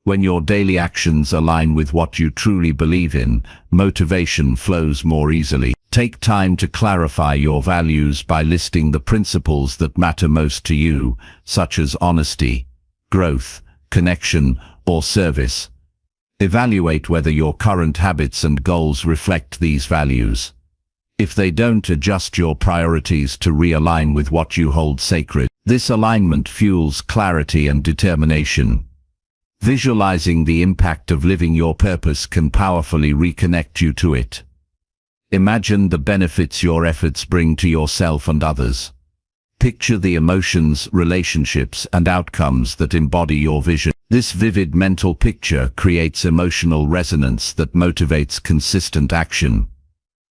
When your daily actions align with what you truly believe in, motivation flows more easily. Take time to clarify your values by listing the principles that matter most to you, such as honesty, growth, connection, or service. Evaluate whether your current habits and goals reflect these values. If they don't, adjust your priorities to realign with what you hold sacred. This alignment fuels clarity and determination. Visualizing the impact of living your purpose can powerfully reconnect you to it. Imagine the benefits your efforts bring to yourself and others. Picture the emotions, relationships, and outcomes that embody your vision. This vivid mental picture creates emotional resonance that motivates consistent action.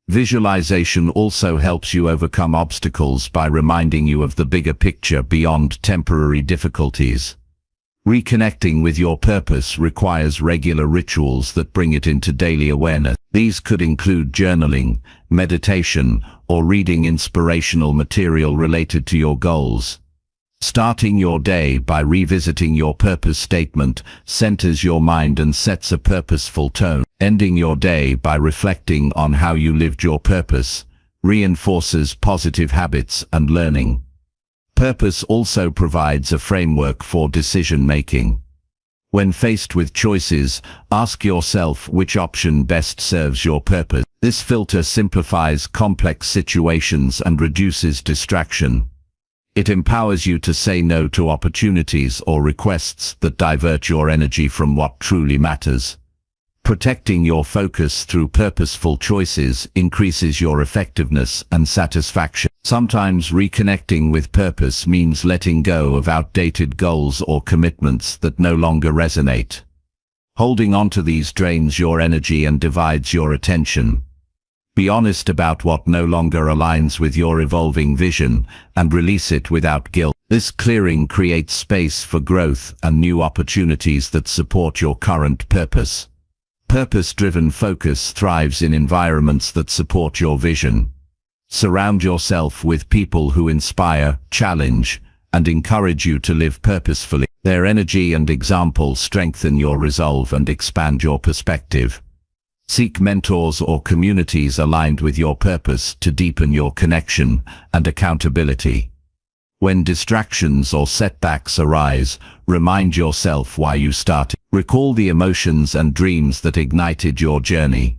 Visualization also helps you overcome obstacles by reminding you of the bigger picture beyond temporary difficulties. Reconnecting with your purpose requires regular rituals that bring it into daily awareness. These could include journaling, meditation, or reading inspirational material related to your goals. Starting your day by revisiting your purpose statement centers your mind and sets a purposeful tone. Ending your day by reflecting on how you lived your purpose reinforces positive habits and learning. Purpose also provides a framework for decision-making. When faced with choices, ask yourself which option best serves your purpose. This filter simplifies complex situations and reduces distraction. It empowers you to say no to opportunities or requests that divert your energy from what truly matters. Protecting your focus through purposeful choices increases your effectiveness and satisfaction. Sometimes reconnecting with purpose means letting go of outdated goals or commitments that no longer resonate. Holding on to these drains your energy and divides your attention. Be honest about what no longer aligns with your evolving vision and release it without guilt. This clearing creates space for growth and new opportunities that support your current purpose. Purpose-driven focus thrives in environments that support your vision. Surround yourself with people who inspire, challenge, and encourage you to live purposefully. Their energy and example strengthen your resolve and expand your perspective. Seek mentors or communities aligned with your purpose to deepen your connection and accountability. When distractions or setbacks arise, remind yourself why you started. Recall the emotions and dreams that ignited your journey.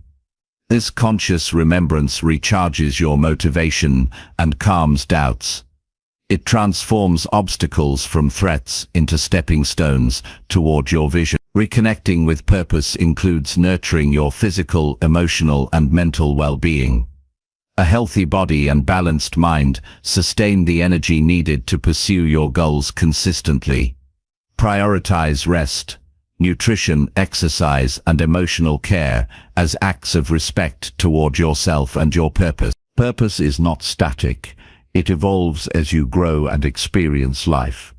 This conscious remembrance recharges your motivation and calms doubts. It transforms obstacles from threats into stepping stones toward your vision. Reconnecting with purpose includes nurturing your physical, emotional, and mental well-being. A healthy body and balanced mind sustain the energy needed to pursue your goals consistently. Prioritize rest, nutrition, exercise, and emotional care as acts of respect toward yourself and your purpose. Purpose is not static. It evolves as you grow and experience life.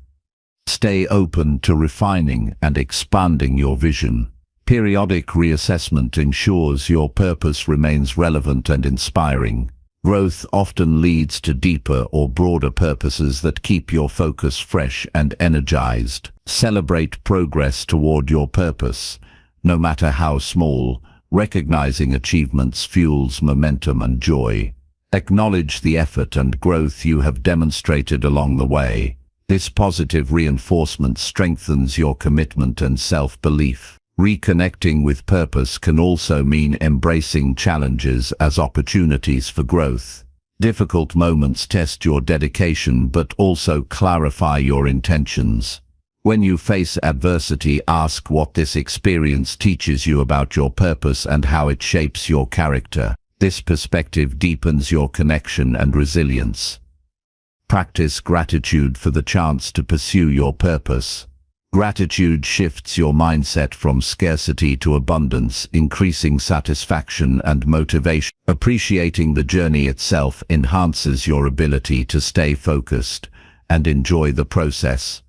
Stay open to refining and expanding your vision. Periodic reassessment ensures your purpose remains relevant and inspiring. Growth often leads to deeper or broader purposes that keep your focus fresh and energized. Celebrate progress toward your purpose, no matter how small. Recognizing achievements fuels momentum and joy. Acknowledge the effort and growth you have demonstrated along the way. This positive reinforcement strengthens your commitment and self-belief. Reconnecting with purpose can also mean embracing challenges as opportunities for growth. Difficult moments test your dedication but also clarify your intentions. When you face adversity, ask what this experience teaches you about your purpose and how it shapes your character. This perspective deepens your connection and resilience. Practice gratitude for the chance to pursue your purpose. Gratitude shifts your mindset from scarcity to abundance, increasing satisfaction and motivation. Appreciating the journey itself enhances your ability to stay focused and enjoy the process.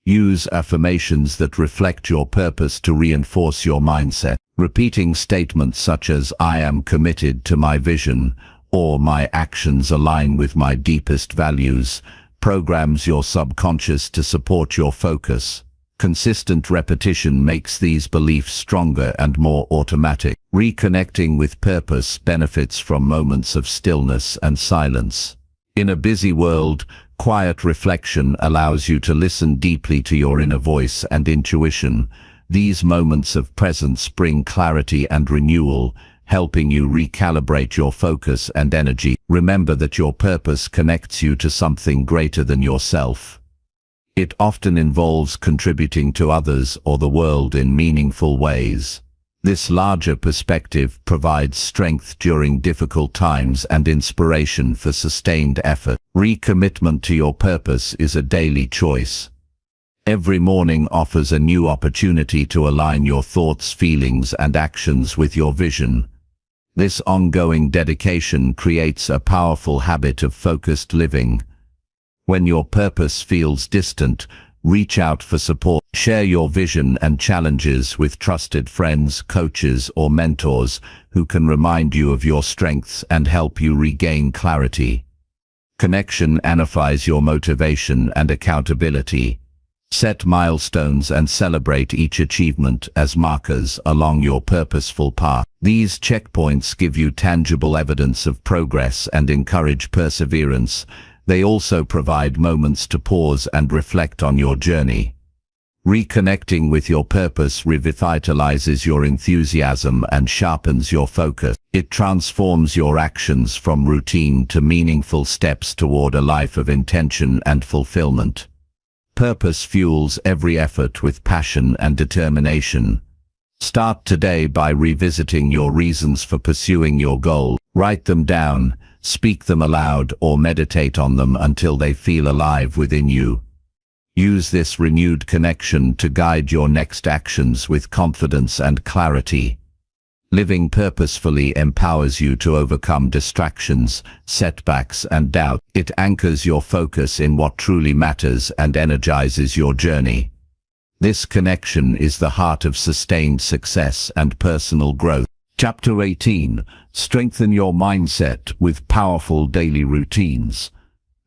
Use affirmations that reflect your purpose to reinforce your mindset. Repeating statements such as "I am committed to my vision" or "my actions align with my deepest values" programs your subconscious to support your focus. Consistent repetition makes these beliefs stronger and more automatic. Reconnecting with purpose benefits from moments of stillness and silence. In a busy world, quiet reflection allows you to listen deeply to your inner voice and intuition. These moments of presence bring clarity and renewal, helping you recalibrate your focus and energy. Remember that your purpose connects you to something greater than yourself. It often involves contributing to others or the world in meaningful ways. This larger perspective provides strength during difficult times and inspiration for sustained effort. Recommitment to your purpose is a daily choice. Every morning offers a new opportunity to align your thoughts, feelings, and actions with your vision. This ongoing dedication creates a powerful habit of focused living. When your purpose feels distant, reach out for support. Share your vision and challenges with trusted friends, coaches, or mentors who can remind you of your strengths and help you regain clarity. Connection amplifies your motivation and accountability. Set milestones and celebrate each achievement as markers along your purposeful path. These checkpoints give you tangible evidence of progress and encourage perseverance. They also provide moments to pause and reflect on your journey. Reconnecting with your purpose revitalizes your enthusiasm and sharpens your focus. It transforms your actions from routine to meaningful steps toward a life of intention and fulfillment. Purpose fuels every effort with passion and determination. Start today by revisiting your reasons for pursuing your goal. Write them down, speak them aloud, or meditate on them until they feel alive within you. Use this renewed connection to guide your next actions with confidence and clarity. Living purposefully empowers you to overcome distractions, setbacks, and doubt. It anchors your focus in what truly matters and energizes your journey. This connection is the heart of sustained success and personal growth. Chapter 18. Strengthen your mindset with powerful daily routines.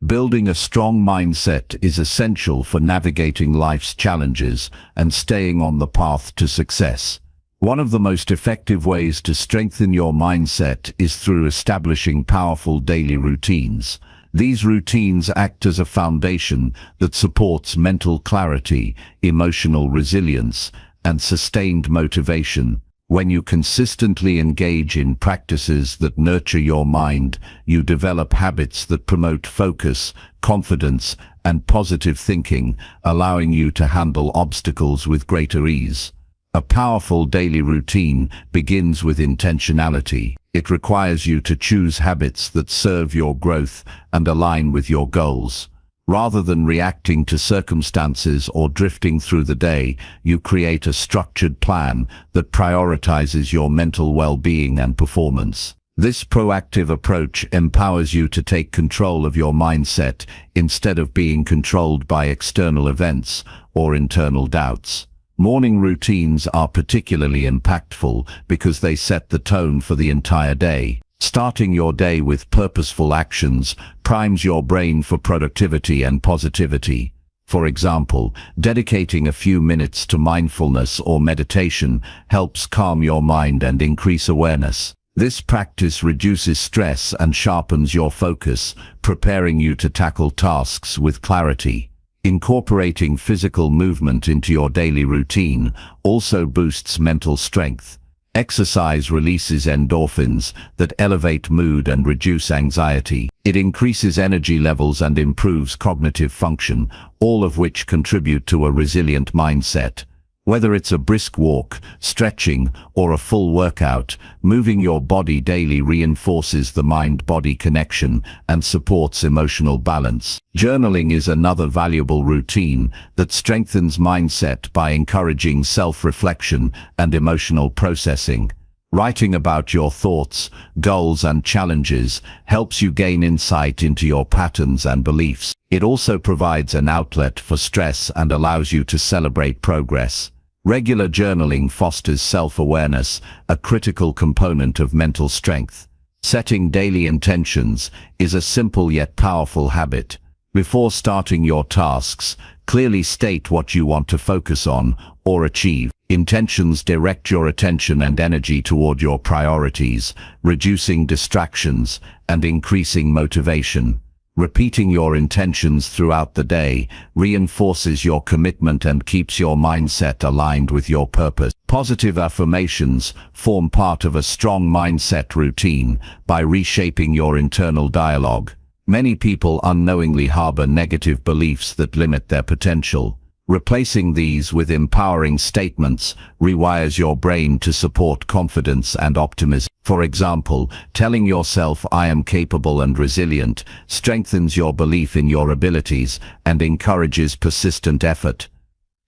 Building a strong mindset is essential for navigating life's challenges and staying on the path to success. One of the most effective ways to strengthen your mindset is through establishing powerful daily routines. These routines act as a foundation that supports mental clarity, emotional resilience, and sustained motivation. When you consistently engage in practices that nurture your mind, you develop habits that promote focus, confidence, and positive thinking, allowing you to handle obstacles with greater ease. A powerful daily routine begins with intentionality. It requires you to choose habits that serve your growth and align with your goals. Rather than reacting to circumstances or drifting through the day, you create a structured plan that prioritizes your mental well-being and performance. This proactive approach empowers you to take control of your mindset instead of being controlled by external events or internal doubts. Morning routines are particularly impactful because they set the tone for the entire day. Starting your day with purposeful actions primes your brain for productivity and positivity. For example, dedicating a few minutes to mindfulness or meditation helps calm your mind and increase awareness. This practice reduces stress and sharpens your focus, preparing you to tackle tasks with clarity. Incorporating physical movement into your daily routine also boosts mental strength. Exercise releases endorphins that elevate mood and reduce anxiety. It increases energy levels and improves cognitive function, all of which contribute to a resilient mindset. Whether it's a brisk walk, stretching, or a full workout, moving your body daily reinforces the mind-body connection and supports emotional balance. Journaling is another valuable routine that strengthens mindset by encouraging self-reflection and emotional processing. Writing about your thoughts, goals, and challenges helps you gain insight into your patterns and beliefs. It also provides an outlet for stress and allows you to celebrate progress. Regular journaling fosters self-awareness, a critical component of mental strength. Setting daily intentions is a simple yet powerful habit. Before starting your tasks, clearly state what you want to focus on or achieve. Intentions direct your attention and energy toward your priorities, reducing distractions and increasing motivation. Repeating your intentions throughout the day reinforces your commitment and keeps your mindset aligned with your purpose. Positive affirmations form part of a strong mindset routine by reshaping your internal dialogue. Many people unknowingly harbor negative beliefs that limit their potential. Replacing these with empowering statements rewires your brain to support confidence and optimism. For example, telling yourself "I am capable and resilient" strengthens your belief in your abilities and encourages persistent effort.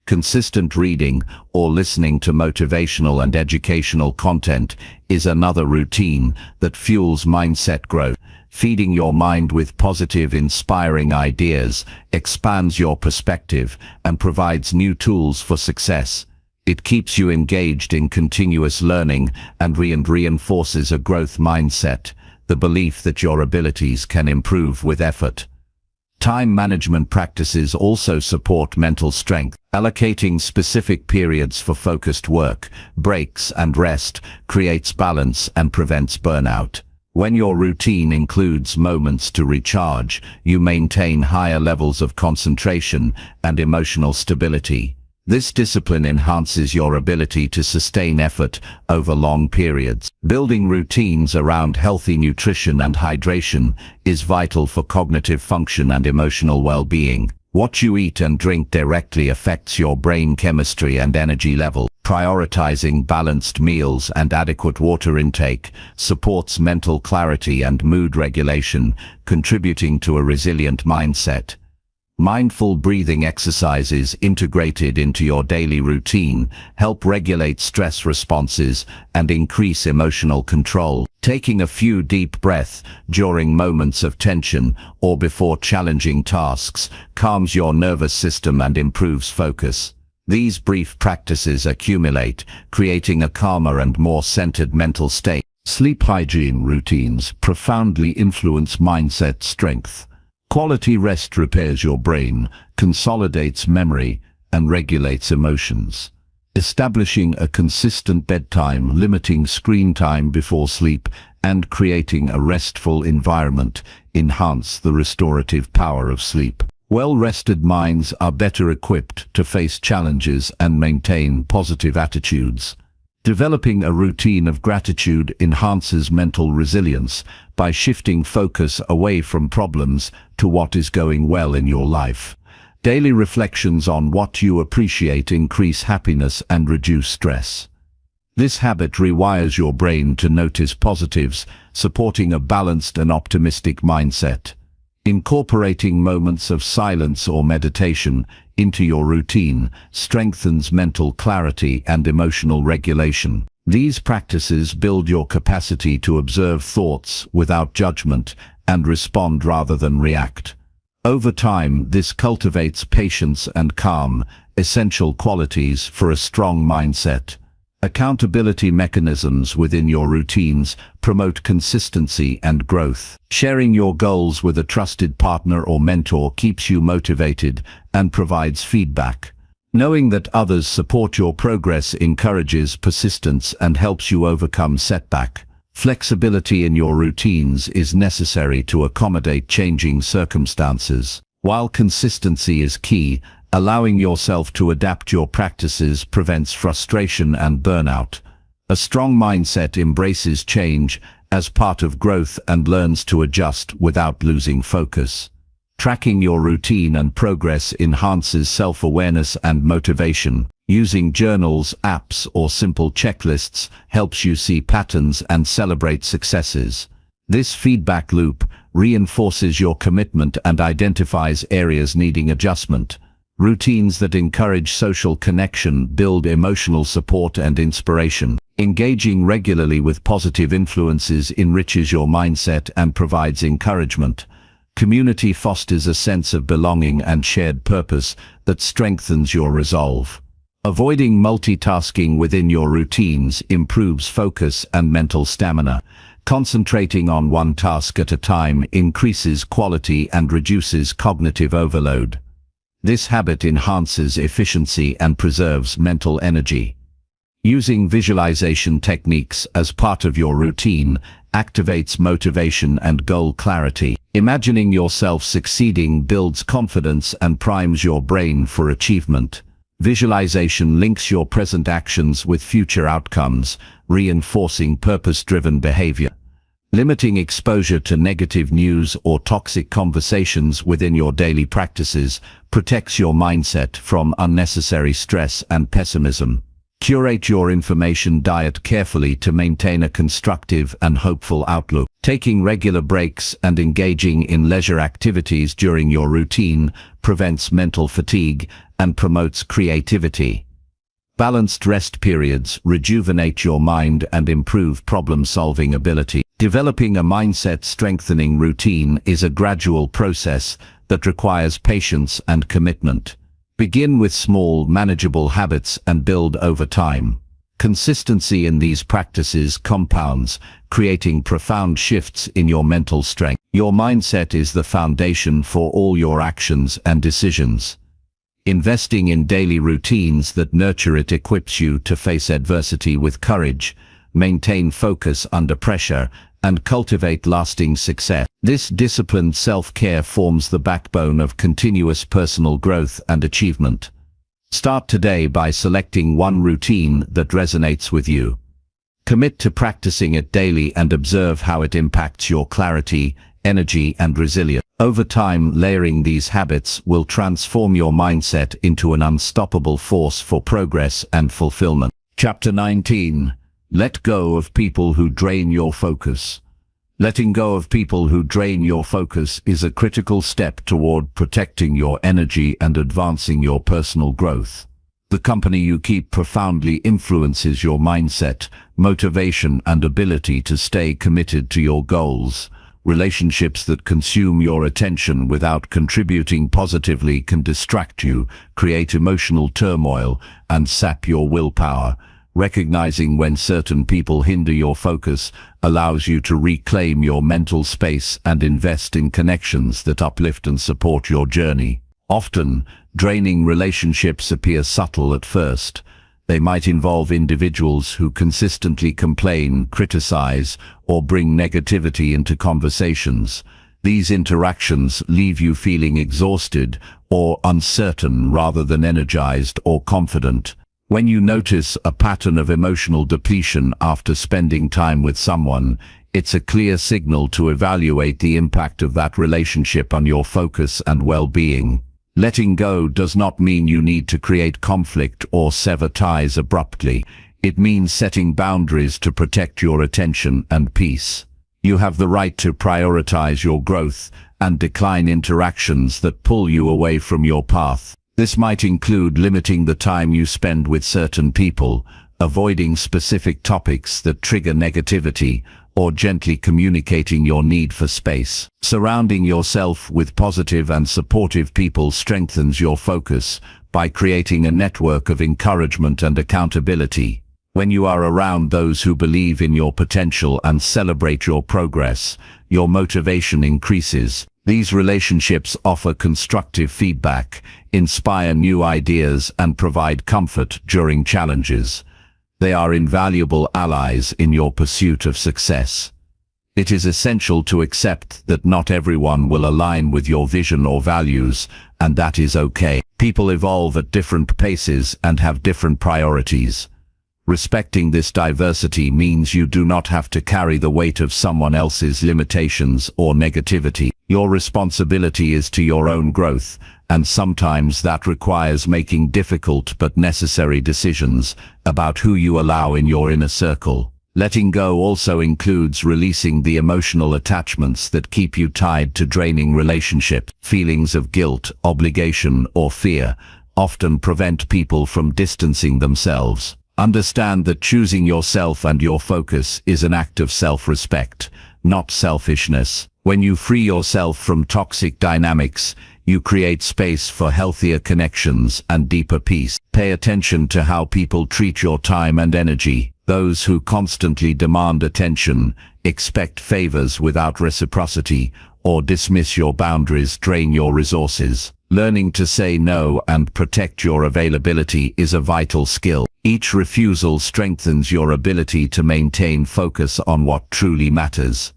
Consistent reading or listening to motivational and educational content is another routine that fuels mindset growth. Feeding your mind with positive, inspiring ideas expands your perspective and provides new tools for success. It keeps you engaged in continuous learning and reinforces a growth mindset, the belief that your abilities can improve with effort. Time management practices also support mental strength. Allocating specific periods for focused work, breaks, and rest creates balance and prevents burnout. When your routine includes moments to recharge, you maintain higher levels of concentration and emotional stability. This discipline enhances your ability to sustain effort over long periods. Building routines around healthy nutrition and hydration is vital for cognitive function and emotional well-being. What you eat and drink directly affects your brain chemistry and energy level. Prioritizing balanced meals and adequate water intake supports mental clarity and mood regulation, contributing to a resilient mindset. Mindful breathing exercises integrated into your daily routine help regulate stress responses and increase emotional control. Taking a few deep breaths during moments of tension or before challenging tasks calms your nervous system and improves focus. These brief practices accumulate, creating a calmer and more centered mental state. Sleep hygiene routines profoundly influence mindset strength. Quality rest repairs your brain, consolidates memory, and regulates emotions. Establishing a consistent bedtime, limiting screen time before sleep, and creating a restful environment enhance the restorative power of sleep. Well-rested minds are better equipped to face challenges and maintain positive attitudes. Developing a routine of gratitude enhances mental resilience by shifting focus away from problems to what is going well in your life. Daily reflections on what you appreciate increase happiness and reduce stress. This habit rewires your brain to notice positives, supporting a balanced and optimistic mindset. Incorporating moments of silence or meditation into your routine strengthens mental clarity and emotional regulation. These practices build your capacity to observe thoughts without judgment and respond rather than react. Over time, this cultivates patience and calm, essential qualities for a strong mindset. Accountability mechanisms within your routines promote consistency and growth. Sharing your goals with a trusted partner or mentor keeps you motivated and provides feedback. Knowing that others support your progress encourages persistence and helps you overcome setback. Flexibility in your routines is necessary to accommodate changing circumstances. While consistency is key, allowing yourself to adapt your practices prevents frustration and burnout. A strong mindset embraces change as part of growth and learns to adjust without losing focus. Tracking your routine and progress enhances self-awareness and motivation. Using journals, apps, or simple checklists helps you see patterns and celebrate successes. This feedback loop reinforces your commitment and identifies areas needing adjustment. Routines that encourage social connection build emotional support and inspiration. Engaging regularly with positive influences enriches your mindset and provides encouragement. Community fosters a sense of belonging and shared purpose that strengthens your resolve. Avoiding multitasking within your routines improves focus and mental stamina. Concentrating on one task at a time increases quality and reduces cognitive overload. This habit enhances efficiency and preserves mental energy. Using visualization techniques as part of your routine activates motivation and goal clarity. Imagining yourself succeeding builds confidence and primes your brain for achievement. Visualization links your present actions with future outcomes, reinforcing purpose-driven behavior. Limiting exposure to negative news or toxic conversations within your daily practices protects your mindset from unnecessary stress and pessimism. Curate your information diet carefully to maintain a constructive and hopeful outlook. Taking regular breaks and engaging in leisure activities during your routine prevents mental fatigue and promotes creativity. Balanced rest periods rejuvenate your mind and improve problem-solving ability. Developing a mindset-strengthening routine is a gradual process that requires patience and commitment. Begin with small, manageable habits and build over time. Consistency in these practices compounds, creating profound shifts in your mental strength. Your mindset is the foundation for all your actions and decisions. Investing in daily routines that nurture it equips you to face adversity with courage, maintain focus under pressure, and cultivate lasting success. This disciplined self-care forms the backbone of continuous personal growth and achievement. Start today by selecting one routine that resonates with you. Commit to practicing it daily and observe how it impacts your clarity, energy, and resilience. Over time, layering these habits will transform your mindset into an unstoppable force for progress and fulfillment. Chapter 19. Let go of people who drain your focus. Letting go of people who drain your focus is a critical step toward protecting your energy and advancing your personal growth. The company you keep profoundly influences your mindset, motivation, and ability to stay committed to your goals. Relationships that consume your attention without contributing positively can distract you, create emotional turmoil, and sap your willpower. Recognizing when certain people hinder your focus allows you to reclaim your mental space and invest in connections that uplift and support your journey. Often, draining relationships appear subtle at first. They might involve individuals who consistently complain, criticize, or bring negativity into conversations. These interactions leave you feeling exhausted or uncertain rather than energized or confident. When you notice a pattern of emotional depletion after spending time with someone, it's a clear signal to evaluate the impact of that relationship on your focus and well-being. Letting go does not mean you need to create conflict or sever ties abruptly. It means setting boundaries to protect your attention and peace. You have the right to prioritize your growth and decline interactions that pull you away from your path. This might include limiting the time you spend with certain people, avoiding specific topics that trigger negativity, or gently communicating your need for space. Surrounding yourself with positive and supportive people strengthens your focus by creating a network of encouragement and accountability. When you are around those who believe in your potential and celebrate your progress, your motivation increases. These relationships offer constructive feedback, inspire new ideas, and provide comfort during challenges. They are invaluable allies in your pursuit of success. It is essential to accept that not everyone will align with your vision or values, and that is okay. People evolve at different paces and have different priorities. Respecting this diversity means you do not have to carry the weight of someone else's limitations or negativity. Your responsibility is to your own growth, and sometimes that requires making difficult but necessary decisions about who you allow in your inner circle. Letting go also includes releasing the emotional attachments that keep you tied to draining relationships. Feelings of guilt, obligation, or fear often prevent people from distancing themselves. Understand that choosing yourself and your focus is an act of self-respect, not selfishness. When you free yourself from toxic dynamics, you create space for healthier connections and deeper peace. Pay attention to how people treat your time and energy. Those who constantly demand attention, expect favors without reciprocity, or dismiss your boundaries drain your resources. Learning to say no and protect your availability is a vital skill. Each refusal strengthens your ability to maintain focus on what truly matters.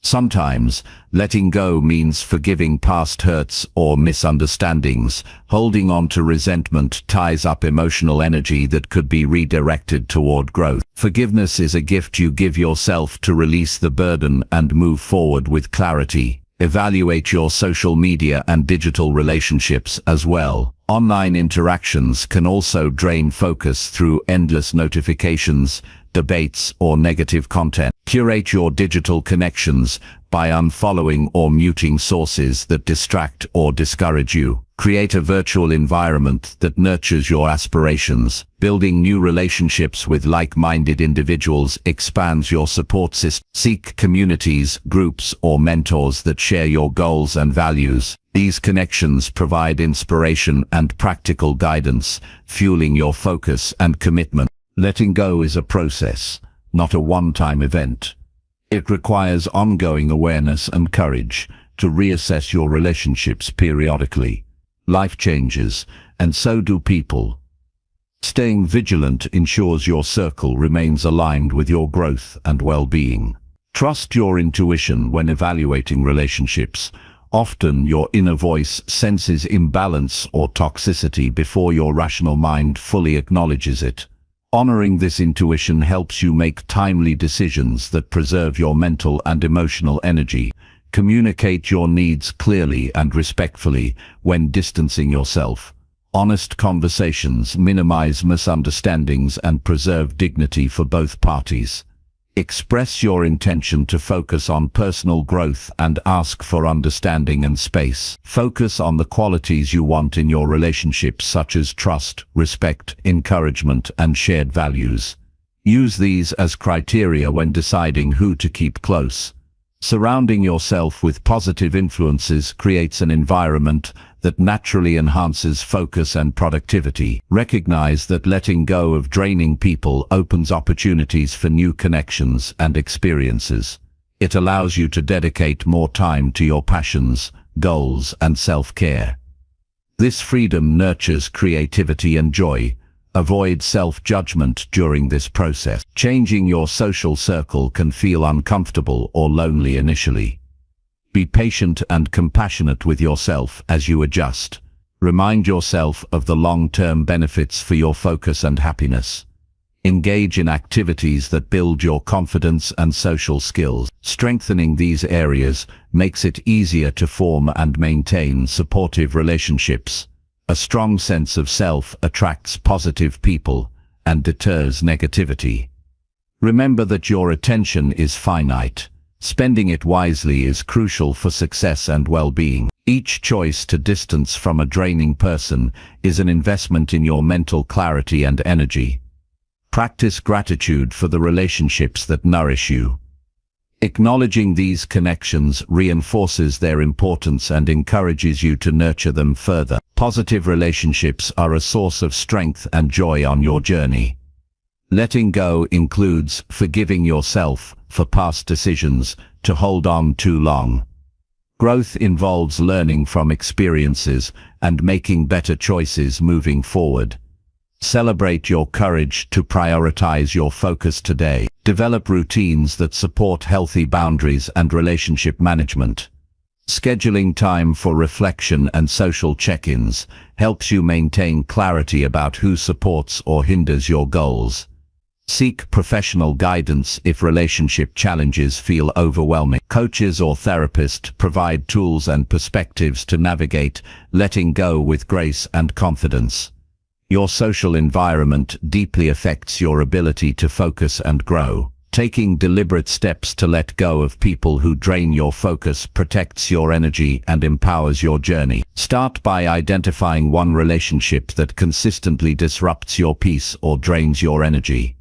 Sometimes, letting go means forgiving past hurts or misunderstandings. Holding on to resentment ties up emotional energy that could be redirected toward growth. Forgiveness is a gift you give yourself to release the burden and move forward with clarity. Evaluate your social media and digital relationships as well. Online interactions can also drain focus through endless notifications, debates, or negative content. Curate your digital connections by unfollowing or muting sources that distract or discourage you. Create a virtual environment that nurtures your aspirations. Building new relationships with like-minded individuals expands your support system. Seek communities, groups, or mentors that share your goals and values. These connections provide inspiration and practical guidance, fueling your focus and commitment. Letting go is a process, not a one-time event. It requires ongoing awareness and courage to reassess your relationships periodically. Life changes, and so do people. Staying vigilant ensures your circle remains aligned with your growth and well-being. Trust your intuition when evaluating relationships. Often your inner voice senses imbalance or toxicity before your rational mind fully acknowledges it. Honoring this intuition helps you make timely decisions that preserve your mental and emotional energy. Communicate your needs clearly and respectfully when distancing yourself. Honest conversations minimize misunderstandings and preserve dignity for both parties. Express your intention to focus on personal growth and ask for understanding and space. Focus on the qualities you want in your relationships, such as trust, respect, encouragement, and shared values. Use these as criteria when deciding who to keep close. Surrounding yourself with positive influences creates an environment that naturally enhances focus and productivity. Recognize that letting go of draining people opens opportunities for new connections and experiences. It allows you to dedicate more time to your passions, goals, and self-care. This freedom nurtures creativity and joy. Avoid self-judgment during this process. Changing your social circle can feel uncomfortable or lonely initially. Be patient and compassionate with yourself as you adjust. Remind yourself of the long-term benefits for your focus and happiness. Engage in activities that build your confidence and social skills. Strengthening these areas makes it easier to form and maintain supportive relationships. A strong sense of self attracts positive people and deters negativity. Remember that your attention is finite. Spending it wisely is crucial for success and well-being. Each choice to distance from a draining person is an investment in your mental clarity and energy. Practice gratitude for the relationships that nourish you. Acknowledging these connections reinforces their importance and encourages you to nurture them further. Positive relationships are a source of strength and joy on your journey. Letting go includes forgiving yourself for past decisions to hold on too long. Growth involves learning from experiences and making better choices moving forward. Celebrate your courage to prioritize your focus today. Develop routines that support healthy boundaries and relationship management. Scheduling time for reflection and social check-ins helps you maintain clarity about who supports or hinders your goals. Seek professional guidance if relationship challenges feel overwhelming. Coaches or therapists provide tools and perspectives to navigate letting go with grace and confidence. Your social environment deeply affects your ability to focus and grow. Taking deliberate steps to let go of people who drain your focus protects your energy and empowers your journey. Start by identifying one relationship that consistently disrupts your peace or drains your energy.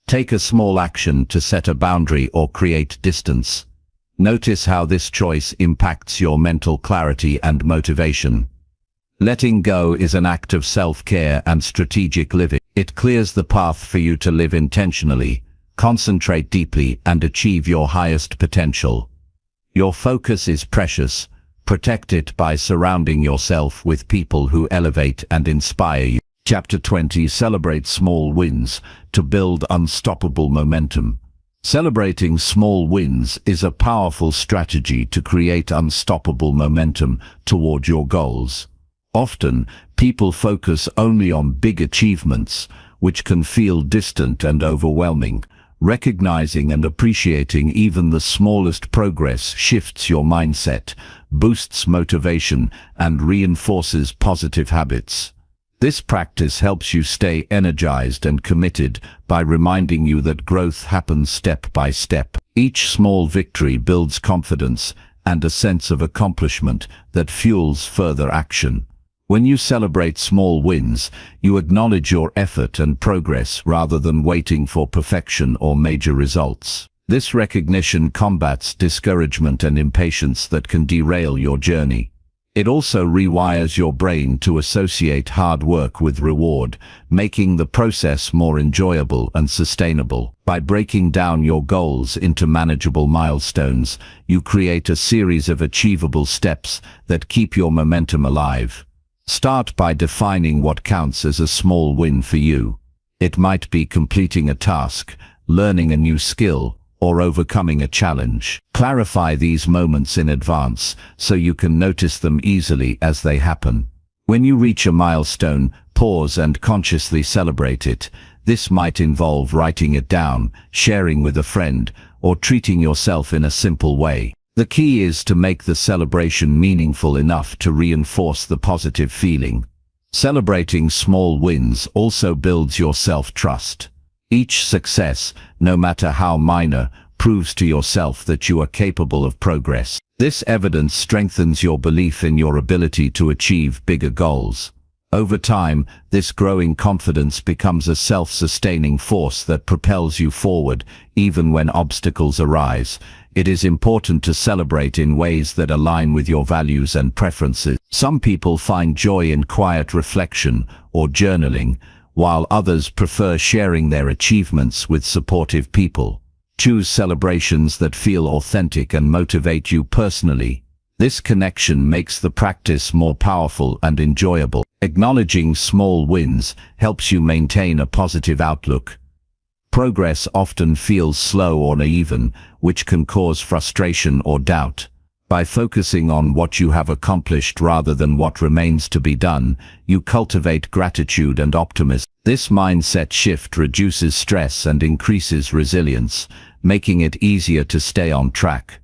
Take a small action to set a boundary or create distance. Notice how this choice impacts your mental clarity and motivation. Letting go is an act of self-care and strategic living. It clears the path for you to live intentionally, concentrate deeply, and achieve your highest potential. Your focus is precious. Protect it by surrounding yourself with people who elevate and inspire you. Chapter 20. Celebrate small wins to build unstoppable momentum. Celebrating small wins is a powerful strategy to create unstoppable momentum toward your goals. Often, people focus only on big achievements, which can feel distant and overwhelming. Recognizing and appreciating even the smallest progress shifts your mindset, boosts motivation, and reinforces positive habits. This practice helps you stay energized and committed by reminding you that growth happens step by step. Each small victory builds confidence and a sense of accomplishment that fuels further action. When you celebrate small wins, you acknowledge your effort and progress rather than waiting for perfection or major results. This recognition combats discouragement and impatience that can derail your journey. It also rewires your brain to associate hard work with reward, making the process more enjoyable and sustainable. By breaking down your goals into manageable milestones, you create a series of achievable steps that keep your momentum alive. Start by defining what counts as a small win for you. It might be completing a task, learning a new skill, or overcoming a challenge. Clarify these moments in advance so you can notice them easily as they happen. When you reach a milestone, pause and consciously celebrate it. This might involve writing it down, sharing with a friend, or treating yourself in a simple way. The key is to make the celebration meaningful enough to reinforce the positive feeling. Celebrating small wins also builds your self-trust. Each success, no matter how minor, proves to yourself that you are capable of progress. This evidence strengthens your belief in your ability to achieve bigger goals. Over time, this growing confidence becomes a self-sustaining force that propels you forward, even when obstacles arise. It is important to celebrate in ways that align with your values and preferences. Some people find joy in quiet reflection or journaling, while others prefer sharing their achievements with supportive people. Choose celebrations that feel authentic and motivate you personally. This connection makes the practice more powerful and enjoyable. Acknowledging small wins helps you maintain a positive outlook. Progress often feels slow or uneven, which can cause frustration or doubt. By focusing on what you have accomplished rather than what remains to be done, you cultivate gratitude and optimism. This mindset shift reduces stress and increases resilience, making it easier to stay on track.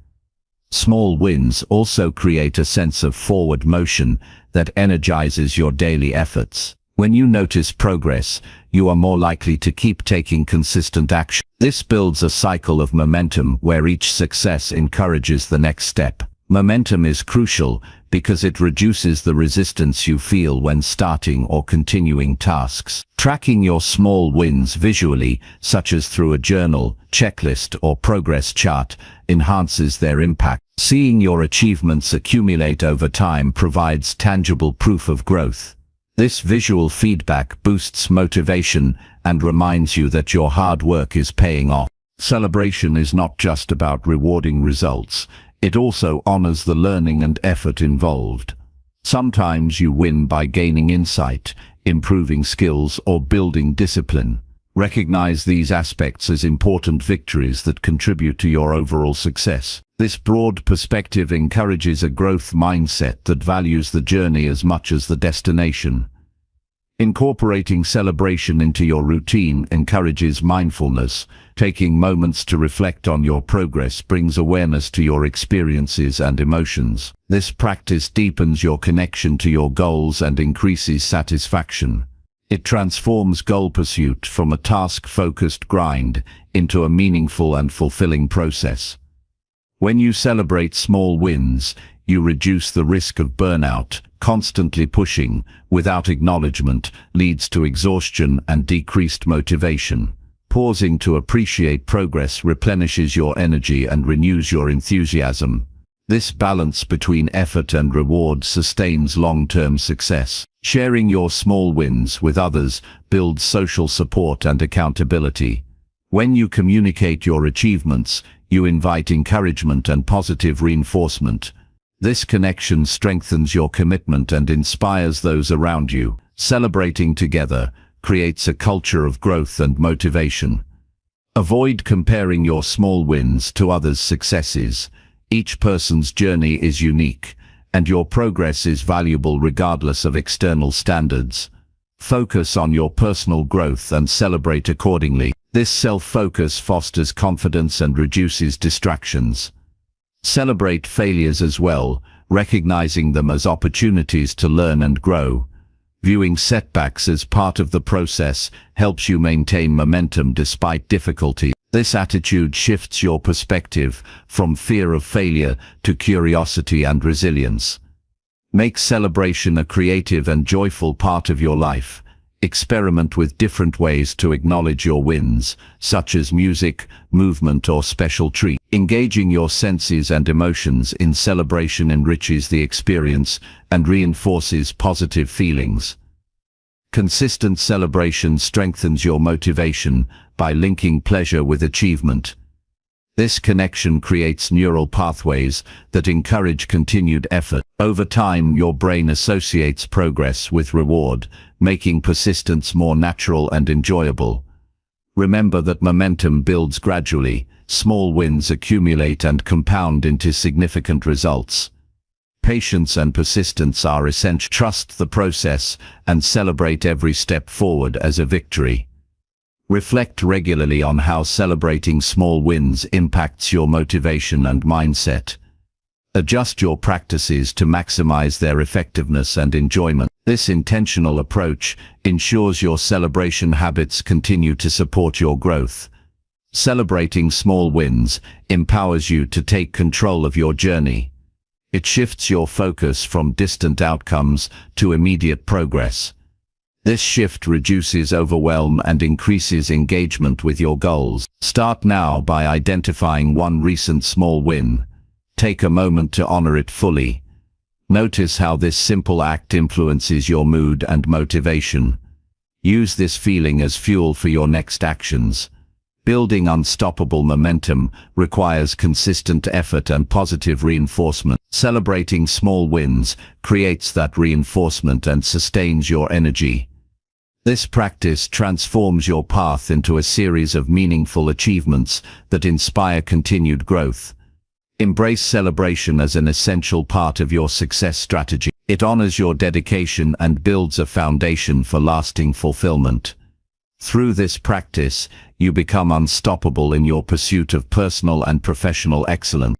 Small wins also create a sense of forward motion that energizes your daily efforts. When you notice progress, you are more likely to keep taking consistent action. This builds a cycle of momentum where each success encourages the next step. Momentum is crucial because it reduces the resistance you feel when starting or continuing tasks. Tracking your small wins visually, such as through a journal, checklist, or progress chart, enhances their impact. Seeing your achievements accumulate over time provides tangible proof of growth. This visual feedback boosts motivation and reminds you that your hard work is paying off. Celebration is not just about rewarding results. It also honors the learning and effort involved. Sometimes you win by gaining insight, improving skills, or building discipline. Recognize these aspects as important victories that contribute to your overall success. This broad perspective encourages a growth mindset that values the journey as much as the destination. Incorporating celebration into your routine encourages mindfulness. Taking moments to reflect on your progress brings awareness to your experiences and emotions. This practice deepens your connection to your goals and increases satisfaction. It transforms goal pursuit from a task-focused grind into a meaningful and fulfilling process. When you celebrate small wins, you reduce the risk of burnout. Constantly pushing, without acknowledgement, leads to exhaustion and decreased motivation. Pausing to appreciate progress replenishes your energy and renews your enthusiasm. This balance between effort and reward sustains long-term success. Sharing your small wins with others builds social support and accountability. When you communicate your achievements, you invite encouragement and positive reinforcement. This connection strengthens your commitment and inspires those around you. Celebrating together creates a culture of growth and motivation. Avoid comparing your small wins to others' successes. Each person's journey is unique, and your progress is valuable regardless of external standards. Focus on your personal growth and celebrate accordingly. This self-focus fosters confidence and reduces distractions. Celebrate failures as well, recognizing them as opportunities to learn and grow. Viewing setbacks as part of the process helps you maintain momentum despite difficulty. This attitude shifts your perspective from fear of failure to curiosity and resilience. Make celebration a creative and joyful part of your life. Experiment with different ways to acknowledge your wins, such as music, movement, or special treats. Engaging your senses and emotions in celebration enriches the experience and reinforces positive feelings. Consistent celebration strengthens your motivation by linking pleasure with achievement. This connection creates neural pathways that encourage continued effort. Over time, your brain associates progress with reward, making persistence more natural and enjoyable. Remember that momentum builds gradually. Small wins accumulate and compound into significant results. Patience and persistence are essential. Trust the process and celebrate every step forward as a victory. Reflect regularly on how celebrating small wins impacts your motivation and mindset. Adjust your practices to maximize their effectiveness and enjoyment. This intentional approach ensures your celebration habits continue to support your growth. Celebrating small wins empowers you to take control of your journey. It shifts your focus from distant outcomes to immediate progress. This shift reduces overwhelm and increases engagement with your goals. Start now by identifying one recent small win. Take a moment to honor it fully. Notice how this simple act influences your mood and motivation. Use this feeling as fuel for your next actions. Building unstoppable momentum requires consistent effort and positive reinforcement. Celebrating small wins creates that reinforcement and sustains your energy. This practice transforms your path into a series of meaningful achievements that inspire continued growth. Embrace celebration as an essential part of your success strategy. It honors your dedication and builds a foundation for lasting fulfillment. Through this practice, you become unstoppable in your pursuit of personal and professional excellence.